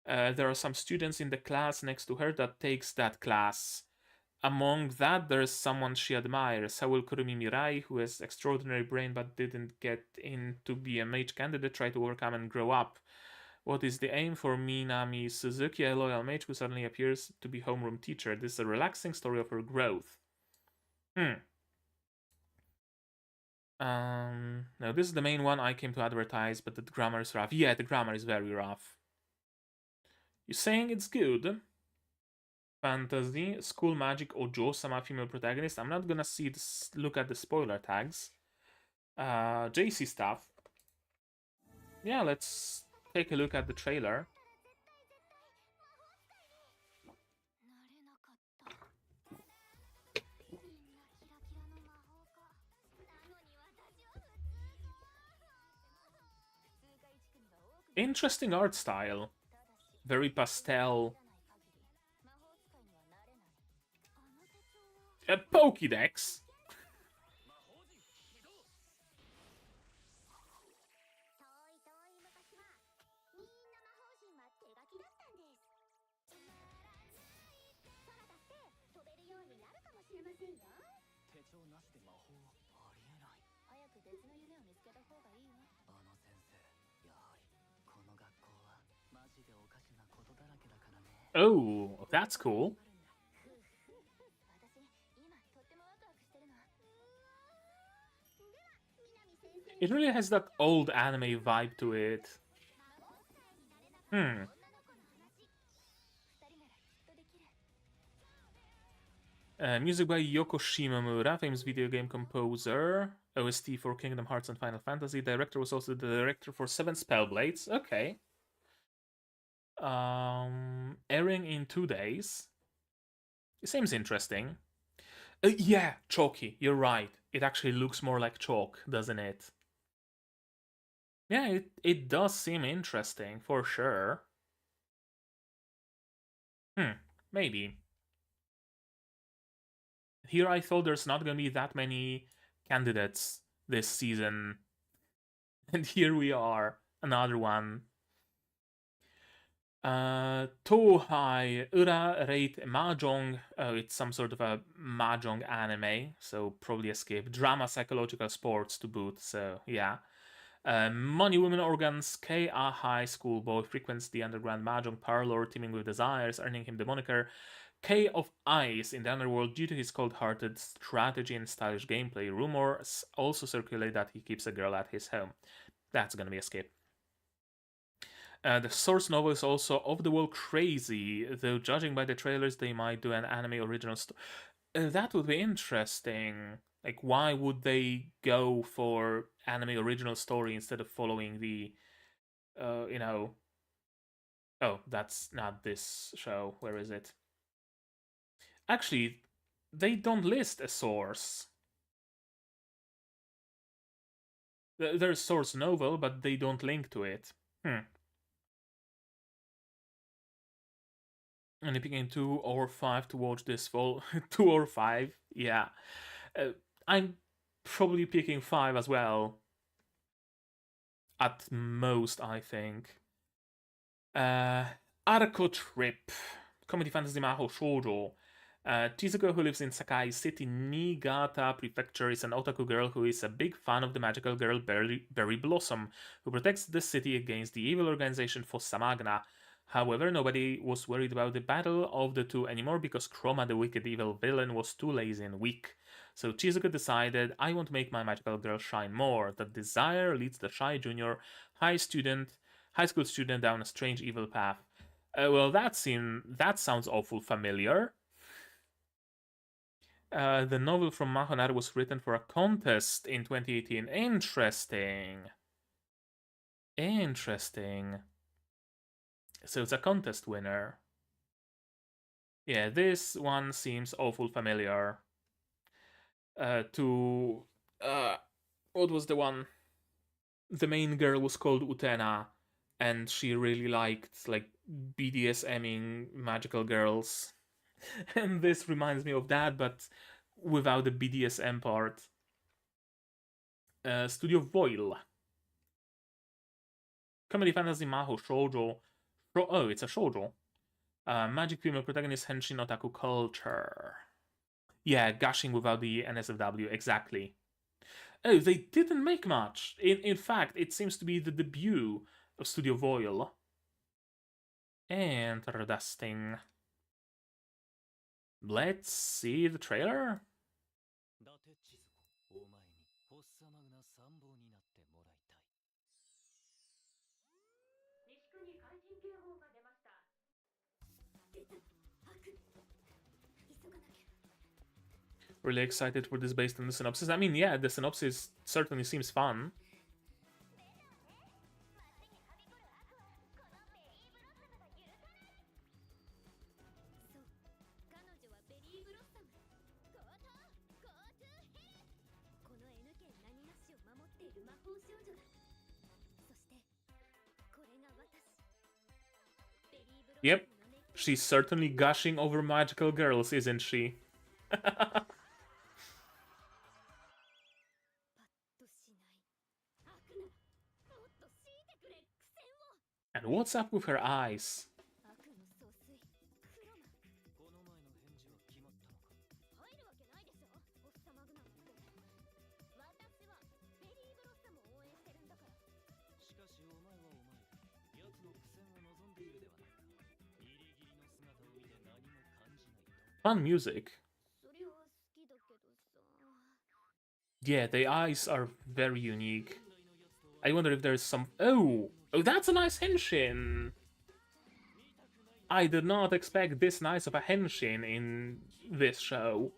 There are some students in the class next to her that takes that class. Among that, there's someone she admires, Sawul Kurumi Mirai, who has extraordinary brain but didn't get in to be a mage candidate, try to overcome and grow up. What is the aim for Minami Suzuki, a loyal mage who suddenly appears to be homeroom teacher? This is a relaxing story of her growth. No, this is the main one I came to advertise, but the grammar is rough. Yeah, the grammar is very rough. You're saying it's good? Fantasy, school magic, Ojo-sama female protagonist. I'm not gonna look at the spoiler tags. JC stuff. Yeah, let's take a look at the trailer. Interesting art style. Very pastel. A Pokédex. Oh, that's cool. It really has that old anime vibe to it. Music by Yoko Shimomura, famous video game composer. OST for Kingdom Hearts and Final Fantasy. Director was also the director for 7 Spellblades. Okay. Airing in 2 days. It seems interesting. Yeah, chalky. You're right. It actually looks more like chalk, doesn't it? Yeah, it does seem interesting, for sure. Maybe. Here I thought there's not gonna be that many candidates this season. And here we are, another one. Tohai Ura Rate Mahjong. Oh, it's some sort of a Mahjong anime, so probably escape. Drama, psychological sports to boot, so yeah. Money, women, organs. K, a high school boy, frequents the underground Mahjong parlor, teeming with desires, earning him the moniker K of Ice in the underworld due to his cold-hearted strategy and stylish gameplay. Rumors also circulate that he keeps a girl at his home. That's gonna be a skip. The source novel is also off the wall crazy, though judging by the trailers, they might do an anime original story. That would be interesting. Like, why would they go for anime original story instead of following the, Oh, that's not this show. Where is it? Actually, they don't list a source. There's source novel, but they don't link to it. Only picking 2 or 5 to watch this fall. 2 or 5, yeah. I'm probably picking 5 as well. At most, I think. Arco Trip. Comedy fantasy maho shoujo. Chizuko, who lives in Sekai City, Niigata Prefecture, is an otaku girl who is a big fan of the magical girl Berry Blossom, who protects the city against the evil organization Fossamagna. However, nobody was worried about the battle of the two anymore because Chroma, the wicked evil villain, was too lazy and weak. So Chizuko decided, I want to make my magical girl shine more. That desire leads the shy junior high school student down a strange evil path. Well, that sounds awful familiar. The novel from Mahonar was written for a contest in 2018. Interesting. Interesting. So it's a contest winner. Yeah, this one seems awful familiar. To what was the one? The main girl was called Utena, and she really liked like BDSMing magical girls. And this reminds me of that, but without the BDSM part. Studio Voil. Comedy fantasy maho shoujo. Oh, it's a shoujo. Magic female protagonist henshin otaku culture. Yeah, gushing without the NSFW, exactly. Oh, they didn't make much. In fact, it seems to be the debut of Studio Voil. Interesting. Let's see the trailer. 伊達千鶴子お前にフォッサマグナ参謀になってもらいたい西区に怪人警報が出ました。出た悪急がなきゃ。 Really excited for this based on the synopsis. I mean, yeah, the synopsis certainly seems fun. そう彼女はベリーブロッサムゴートゥヘこの N 県何なしを守っている魔法少女だそしてこれが私ベリーブロッサム Yep, の熱 she's certainly gushing over magical girls, isn't she? パッとしない悪ならもっと強いてくれ苦戦を And what's up with her eyes? 悪の総帥クロマこの前の返事は決まったのか入るわけないでしょおっさまぐなって私はベリーブロッサムを応援してるんだからしかしお前はお前奴の苦戦を望んでいるではないかギリギリの姿を見て何も感じないと Fun music. それは好きだけどさ Yeah, the eyes are very unique. I wonder if there's some... Oh! Oh, that's a nice henshin! I did not expect this nice of a henshin in this show.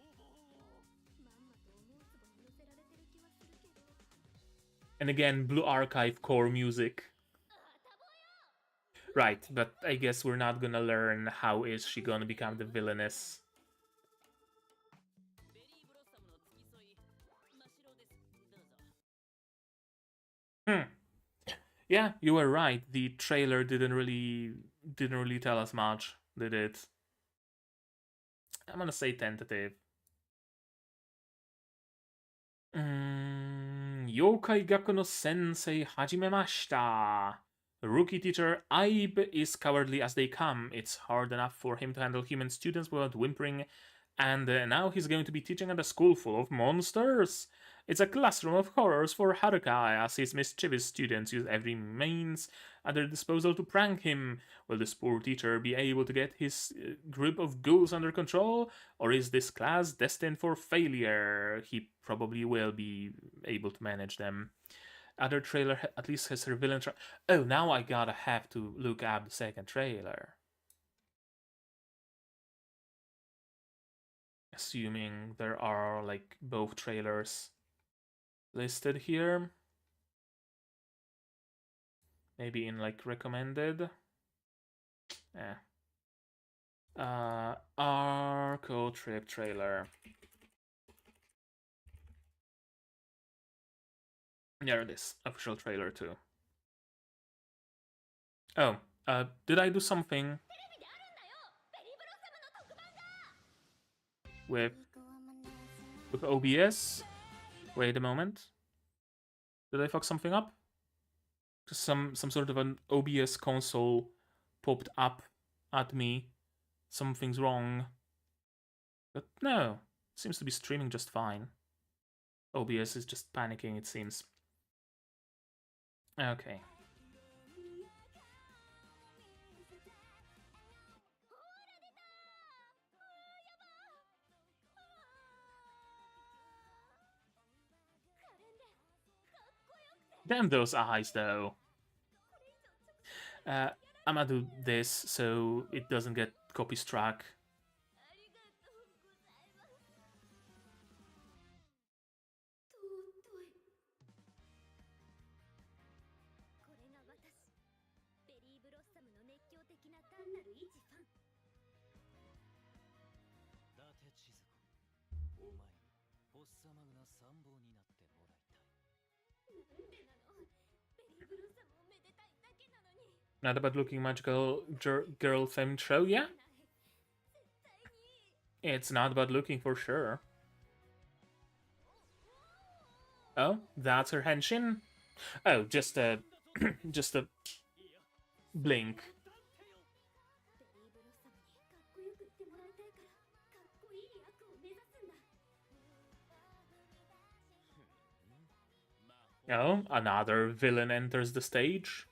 まんまと思うつぼに乗せられてる気はするけど And again, Blue Archive core music. あたぼよ Right, but I guess we're not gonna learn how is she gonna become the villainess. ベリーブロッサムの付き添い真城ですどうぞ Hmm. Yeah, you were right. The trailer didn't really tell us much, did it? I'm gonna say tentative. Yokai Gaku no Sensei hajimemashita. Rookie teacher Aib is cowardly as they come. It's hard enough for him to handle human students without whimpering, and now he's going to be teaching at a school full of monsters. It's a classroom of horrors for Haruka, as his mischievous students use every means at their disposal to prank him. Will this poor teacher be able to get his group of ghouls under control, or is this class destined for failure? He probably will be able to manage them. Other trailer at least has her villain. Oh, now I gotta have to look up the second trailer. Assuming there are like both trailers listed here. Maybe in like recommended. Arco Trip trailer. There it is. Official trailer too. Oh, did I do something テレビであるんだよベリーブロッサムの特番が with OBS? Wait a moment. Did I fuck something up? Some sort of an OBS console popped up at me. Something's wrong. But no, it seems to be streaming just fine. OBS is just panicking, it seems. Okay. Damn those eyes, though. I'm gonna do this so it doesn't get copy struck. Not about looking magical girl themed show, yeah? It's not about looking for sure. Oh, that's her henshin? Oh, just a just a blink. Oh, another villain enters the stage.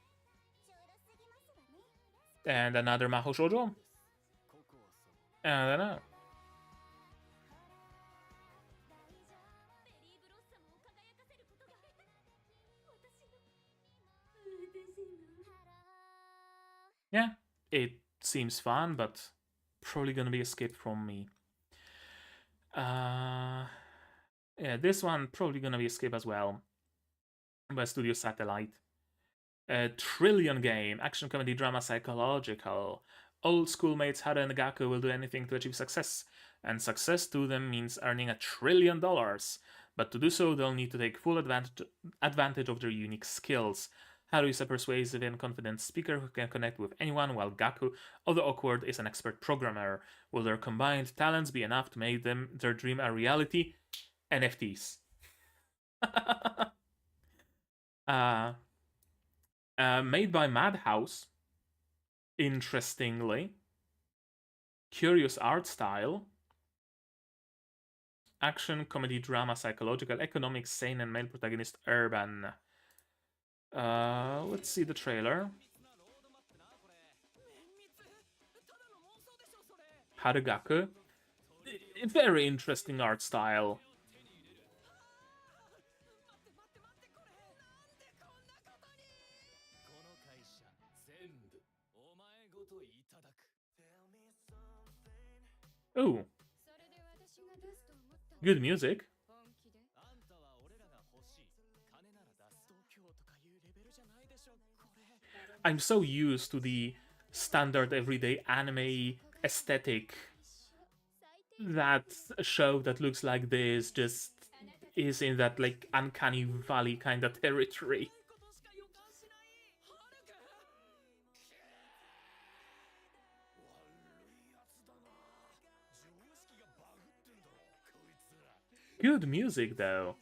And another Mahou Shoujo. I don't know. Yeah, it seems fun, but probably gonna be a skip from me. Yeah, this one probably gonna be a skip as well. By Studio Satellite. A Trillion game, action comedy drama psychological. Old schoolmates Hara and Gaku will do anything to achieve success, and success to them means earning $1 trillion. But to do so, they'll need to take full advantage of their unique skills. Haru is a persuasive and confident speaker who can connect with anyone, while Gaku, although awkward, is an expert programmer. Will their combined talents be enough to make their dream a reality? NFTs. Made by Madhouse. Interestingly. Curious art style. Action, comedy, drama, psychological, economic, seinen, male protagonist, urban. Let's see the trailer. Harugaku. Very interesting art style. Oh. Good music. I'm so used to the standard everyday anime aesthetic that a show that looks like this just is in that like uncanny valley kind of territory. Good music though.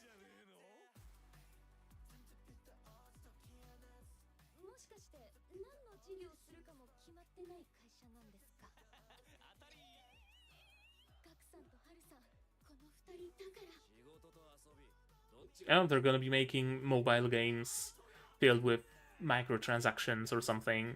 Oh, they're gonna be making mobile games filled with microtransactions or something.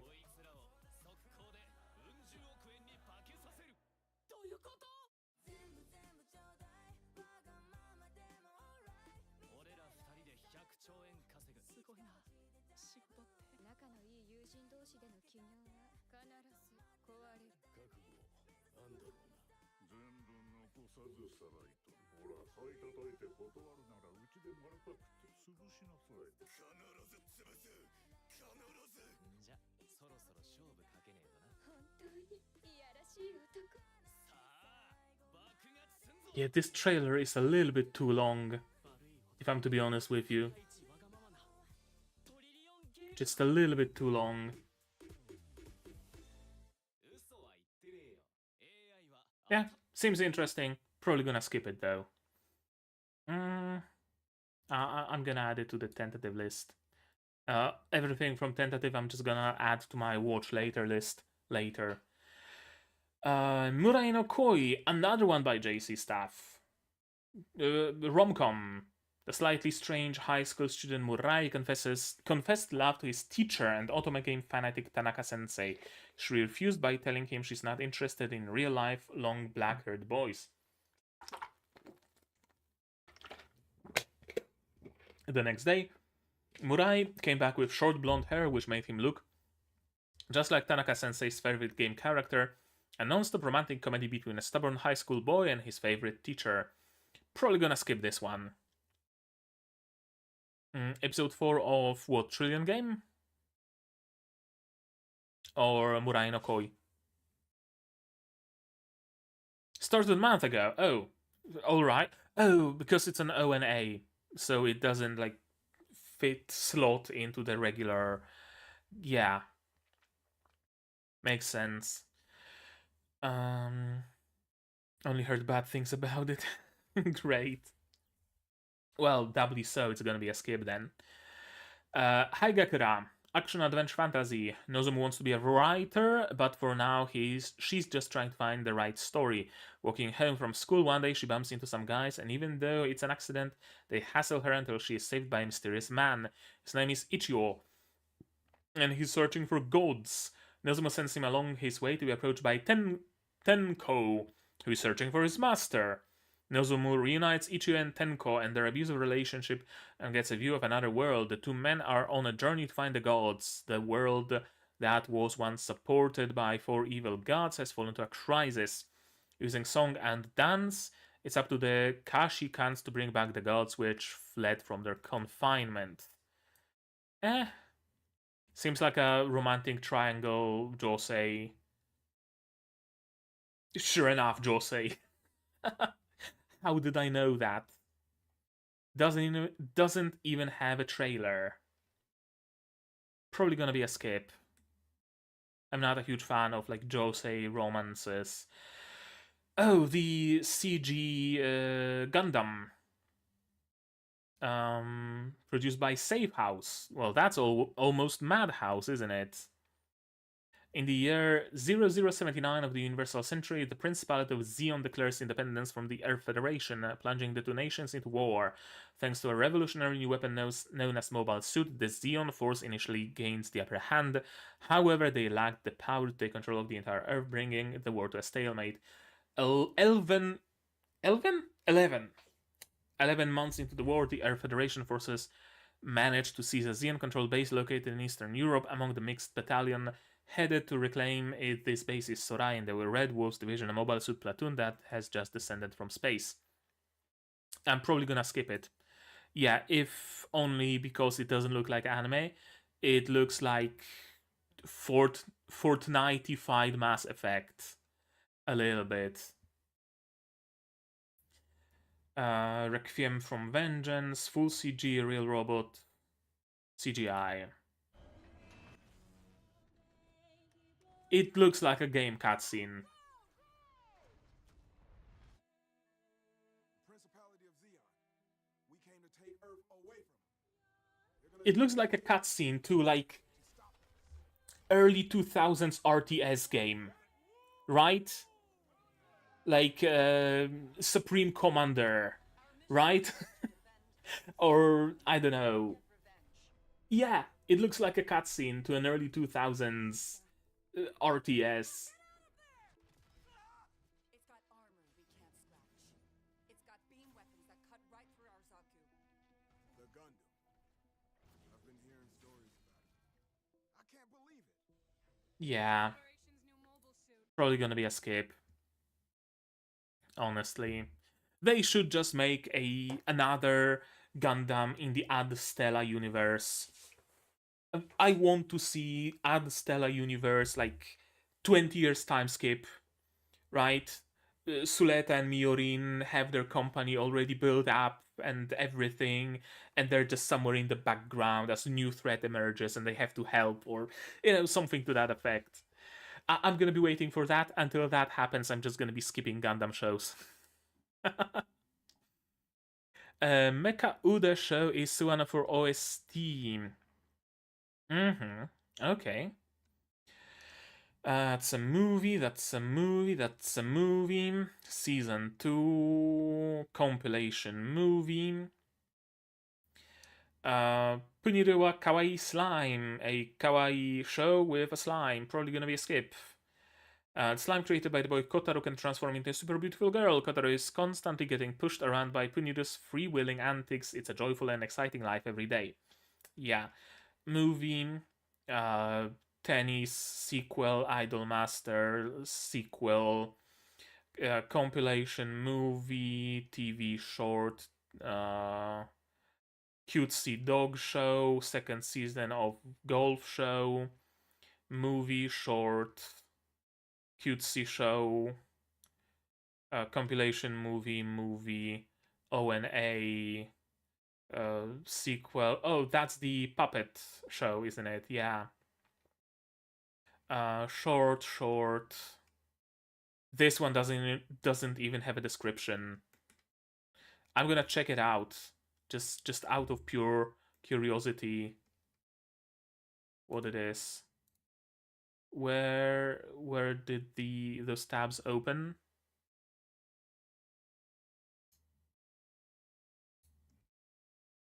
Yeah, this trailer is a little bit too long, if I'm to be honest with you. Just a little bit too long. Yeah, seems interesting. Probably gonna skip it though. I'm gonna add it to the tentative list. Everything from tentative I'm just gonna add to my watch later list later. Murai no Koi, another one by JC Staff. Rom-com. The slightly strange high school student Murai confessed love to his teacher and otome game fanatic Tanaka sensei. She refused by telling him she's not interested in real life long black-haired boys. The next day, Murai came back with short blonde hair, which made him look just like Tanaka sensei's favorite game character, a non-stop romantic comedy between a stubborn high school boy and his favorite teacher. Probably gonna skip this one. Episode 4 of what, Trillion Game? Or Murai no Koi? Started a month ago. Oh, alright. Oh, because it's an ONA, so it doesn't like fit slot into the regular. Yeah, makes sense. Um, only heard bad things about it. Great. Well, doubly so. It's gonna be a skip then. Haigakura, action adventure fantasy. Nozomu wants to be a writer, but for now she's just trying to find the right story. Walking home from school one day, she bumps into some guys, and even though it's an accident, they hassle her until she is saved by a mysterious man. His name is Ichio, and he's searching for gods. Nozomu sends him along his way to be approached by Tenko, who is searching for his master. Nozomu reunites Ichio and Tenko and their abusive relationship and gets a view of another world. The two men are on a journey to find the gods. The world that was once supported by four evil gods has fallen to a crisis. Using song and dance, it's up to the Kashikans to bring back the gods which fled from their confinement. Seems like a romantic triangle josei. Sure enough, josei. How did I know that? Doesn't even have a trailer. Probably gonna be a skip. I'm not a huge fan of like josei romances. Oh, the CG Gundam. Produced by Safe House. Well, that's almost Madhouse, isn't it? In the year 0079 of the Universal Century, the Principality of Zeon declares independence from the Earth Federation, plunging the two nations into war. Thanks to a revolutionary new weapon known as Mobile Suit, the Zeon force initially gains the upper hand. However, they lacked the power to take control of the entire Earth, bringing the war to a stalemate. 11 months into the war, the Earth Federation forces managed to seize a Zeon-controlled base located in Eastern Europe. Among the mixed battalion headed to reclaim it, this base is Sorain, the Red Wolves Division, a mobile suit platoon that has just descended from space. I'm probably gonna skip it. Yeah, if only because it doesn't look like anime. It looks like Fortnite-ified Mass Effect. A little bit. Requiem from Vengeance, full CG, real robot, CGI. It looks like a game cutscene. It looks like a cutscene to like early 2000s RTS game, right? Like Supreme Commander, right? Or I don't know. Yeah, it looks like a cutscene to an early 2000s RTS. It's got armor we can't scratch. It's got beam weapons that cut right through our Zaku. The Gundam. I've been hearing stories about it. I can't believe it. Yeah, probably gonna be a skip. Honestly, they should just make another Gundam in the Ad Stella universe. I want to see Ad Stella universe like 20 years time skip, right? Suleta and Miorin have their company already built up and everything, and they're just somewhere in the background as a new threat emerges and they have to help, or something to that effect. I'm gonna be waiting for that. Until that happens, I'm just gonna be skipping Gundam shows. Mecha Uda show is Suana for OST. Okay. That's a movie, that's a movie, that's a movie. Season 2 compilation movie. Puniru wa Kawaii Slime, a kawaii show with a slime. Probably gonna be a skip. Slime created by the boy Kotaro can transform into a super beautiful girl. Kotaro is constantly getting pushed around by Puniru's freewheeling antics. It's a joyful and exciting life every day. Yeah. Movie, tennis sequel, Idolmaster sequel, compilation movie, TV short, cutesy dog show, second season of golf show, movie short, cutesy show, compilation movie, ONA sequel. Oh, that's the puppet show, isn't it? Yeah. Short. This one doesn't even have a description. I'm gonna check it out, just out of pure curiosity. What it is? Where did those tabs open?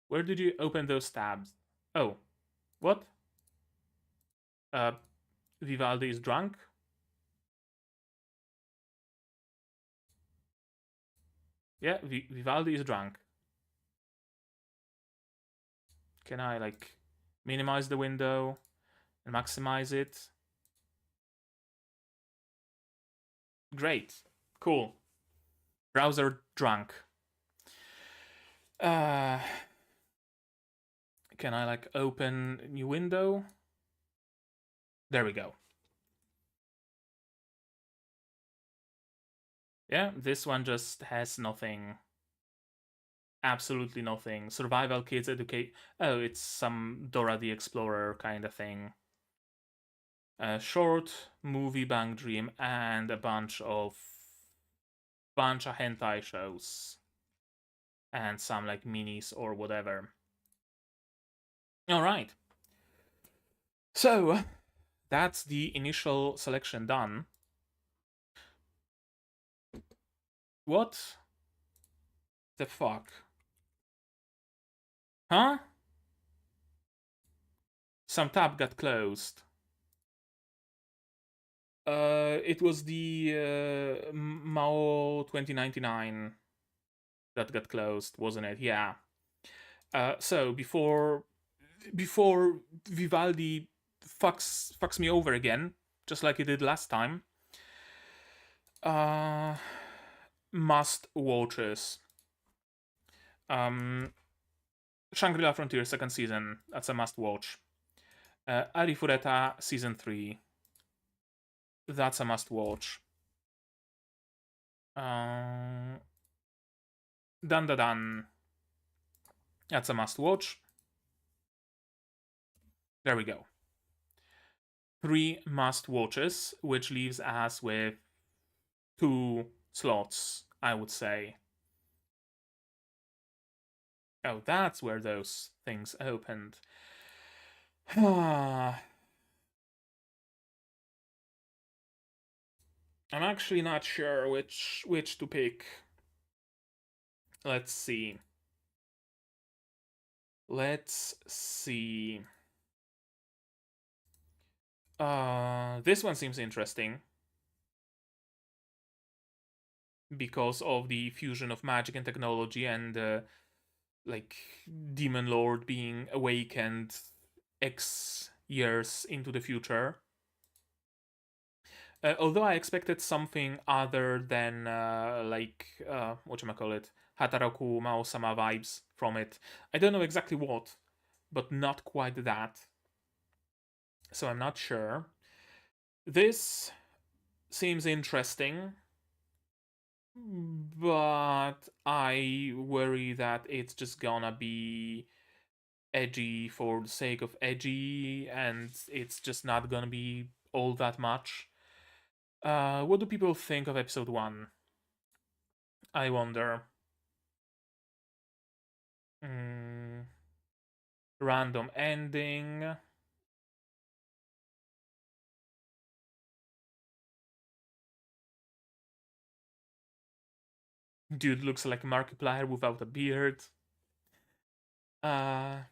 Where did you open those tabs? Oh, what? Vivaldi is drunk? Yeah, Vivaldi is drunk. Can I, like, minimize the window and maximize it? Great. Cool. Browser drunk. Can I, like, open new window? There we go. Yeah, this one just has nothing. Absolutely nothing. Survival kids educate. Oh, it's some Dora the Explorer kind of thing. Short movie Bang Dream and a bunch of hentai shows and some like minis or whatever. All right. So that's the initial selection done. What the fuck? Huh? Some tab got closed. It was the Mao 2099 that got closed, wasn't it? Yeah. So before Vivaldi fucks me over again, just like he did last time. Must watches. Shangri-La Frontier second season. That's a must watch. Arifureta season 3. That's a must watch. Dan Da Dan. That's a must watch. There we go. 3 must watches, which leaves us with 2 slots, I would say. Oh, that's where those things opened. I'm actually not sure which to pick. Let's see. This one seems interesting because of the fusion of magic and technology and like Demon Lord being awakened X years into the future. Although I expected something other than whatchamacallit, Hataraku Mao-sama vibes from it. I don't know exactly what, but not quite that. So I'm not sure. This seems interesting, but I worry that it's just gonna be edgy for the sake of edgy, and it's just not gonna be all that much. What do people think of episode 1? I wonder. Random ending. Dude looks like Markiplier without a beard. One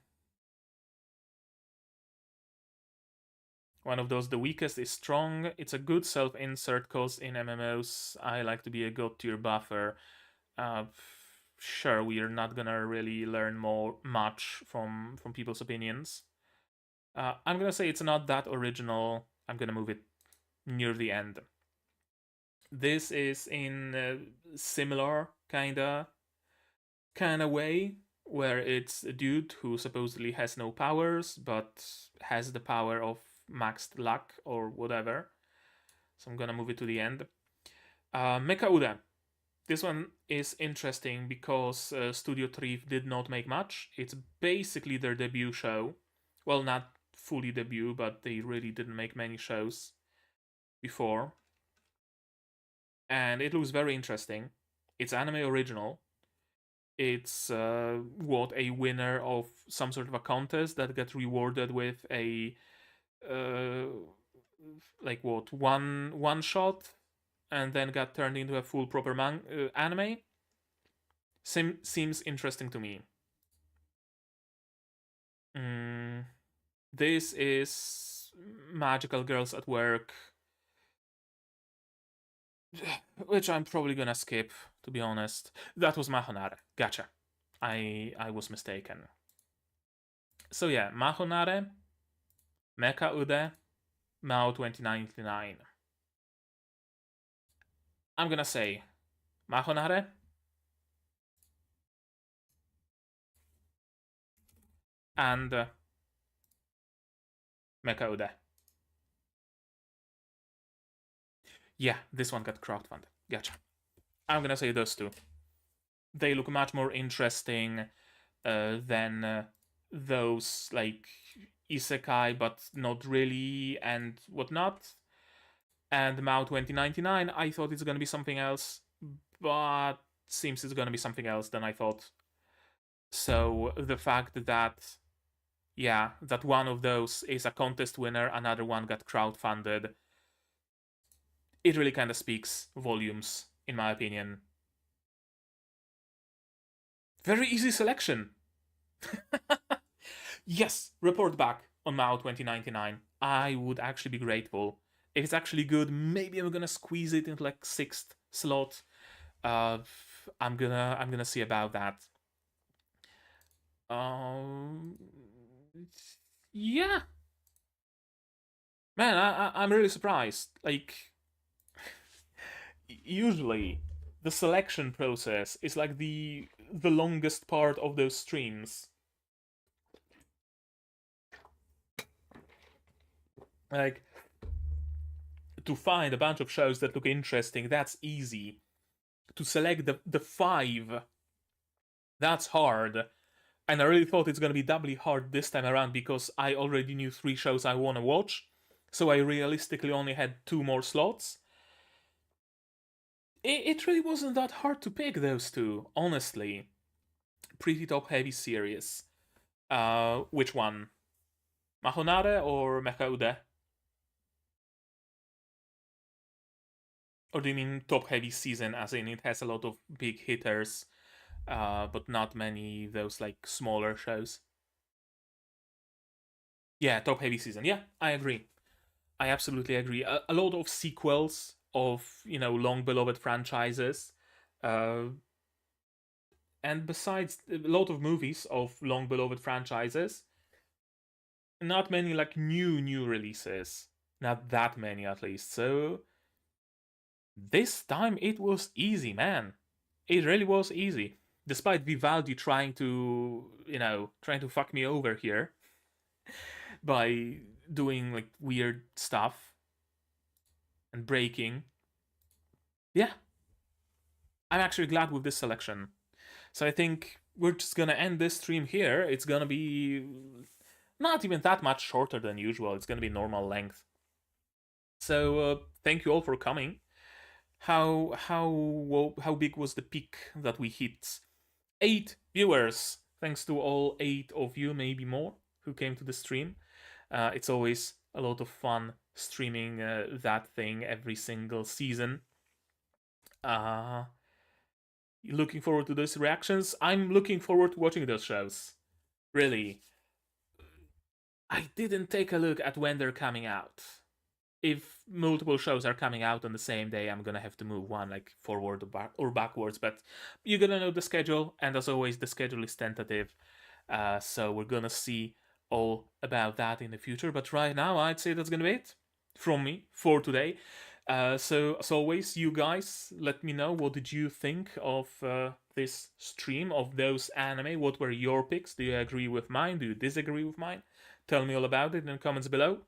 of those, the weakest is strong. It's a good self-insert cause in MMOs I like to be a god tier buffer. Sure, we are not gonna really learn much from people's opinions. I'm gonna say it's not that original. I'm gonna move it near the end. This is in a similar kinda way, where it's a dude who supposedly has no powers, but has the power of maxed luck or whatever. So I'm gonna move it to the end. Mecha Uda. This one is interesting because Studio Trif did not make much. It's basically their debut show. Well, not fully debut, but they really didn't make many shows before. And it looks very interesting. It's anime original. It's a winner of some sort of a contest that gets rewarded with a one shot, and then got turned into a full proper anime. Seems interesting to me. This is Magical Girls at Work, which I'm probably gonna skip, to be honest. That was Mahonare. Gotcha. I was mistaken. So yeah, Mahonare, Mecha Ude, Mao 2099. I'm gonna say Mahonare, and Mecha Ude. Yeah, this one got crowdfunded. Gotcha. I'm gonna say those two. They look much more interesting than those like isekai, but not really, and whatnot. And Mao 2099, I thought it's gonna be something else, but seems it's gonna be something else than I thought. So the fact that, yeah, that one of those is a contest winner, another one got crowdfunded, it really kind of speaks volumes, in my opinion. Very easy selection. Yes, report back on Mao 2099. I would actually be grateful. If it's actually good, maybe I'm gonna squeeze it into like 6th slot. I'm gonna see about that. Yeah. Man, I'm really surprised. Like, usually the selection process is like the longest part of those streams. Like, to find a bunch of shows that look interesting, that's easy. To select the 5, that's hard. And I really thought it's gonna be doubly hard this time around because I already knew 3 shows I wanna watch. So I realistically only had 2 more slots. It really wasn't that hard to pick those 2, honestly. Pretty top-heavy series. Which one? Mahonare or Mecha Ude? Or do you mean top-heavy season, as in it has a lot of big hitters, but not many those like smaller shows? Yeah, top-heavy season. Yeah, I agree. I absolutely agree. A lot of sequels of, long-beloved franchises. And besides, a lot of movies of long-beloved franchises. Not many like new releases. Not that many at least. So this time it was easy, man. It really was easy. Despite Vivaldi trying to fuck me over here by doing like weird stuff and breaking. Yeah. I'm actually glad with this selection. So I think we're just gonna end this stream here. It's gonna be not even that much shorter than usual. It's gonna be normal length. So thank you all for coming. How big was the peak that we hit? 8 viewers. Thanks to all 8 of you, maybe more, who came to the stream. It's always a lot of fun streaming that thing every single season. Looking forward to those reactions. I'm looking forward to watching those shows. Really. I didn't take a look at when they're coming out. If multiple shows are coming out on the same day, I'm gonna have to move one like forward or backwards, but you're gonna know the schedule, and as always, the schedule is tentative, so we're gonna see all about that in the future. But right now, I'd say that's gonna be it from me for today. So as always, you guys, let me know what did you think of this stream, of those anime. What were your picks? Do you agree with mine? Do you disagree with mine? Tell me all about it in the comments below.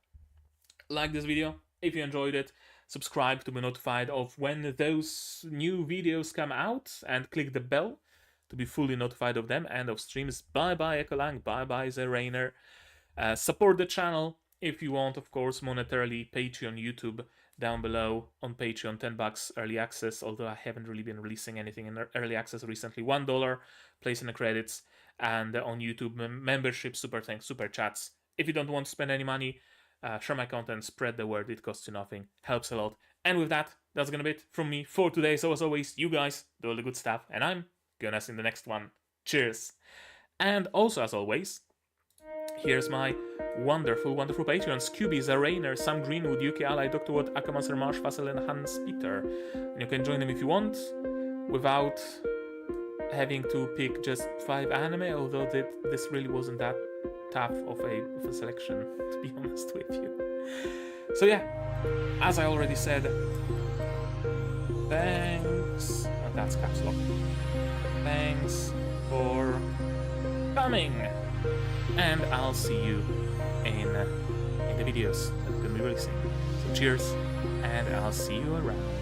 Like this video if you enjoyed it, subscribe to be notified of when those new videos come out, and click the bell to be fully notified of them and of streams. Bye bye Ekolang, bye bye Zerainer. Support the channel if you want, of course, monetarily. Patreon, YouTube, down below on Patreon, $10 early access, although I haven't really been releasing anything in early access recently. $1, place in the credits, and on YouTube, membership, super thanks, super chats. If you don't want to spend any money, share my content, spread the word, it costs you nothing, helps a lot. And with that, that's gonna be it from me for today. So as always, you guys do all the good stuff, and I'm gonna see you in the next one. Cheers! And also, as always, here's my wonderful, wonderful Patreons: QB, Zarainer, Sam Greenwood, UK Ally, Dr. Watt, Akamanser, Marsh, Fassel, and Hans Peter. And you can join them if you want, without having to pick just 5 anime, although this really wasn't that tough of a selection, to be honest with you. So yeah, as I already said, thanks, oh, that's caps lock. Thanks for coming, and I'll see you in the videos that I'm gonna be releasing. So cheers, and I'll see you around.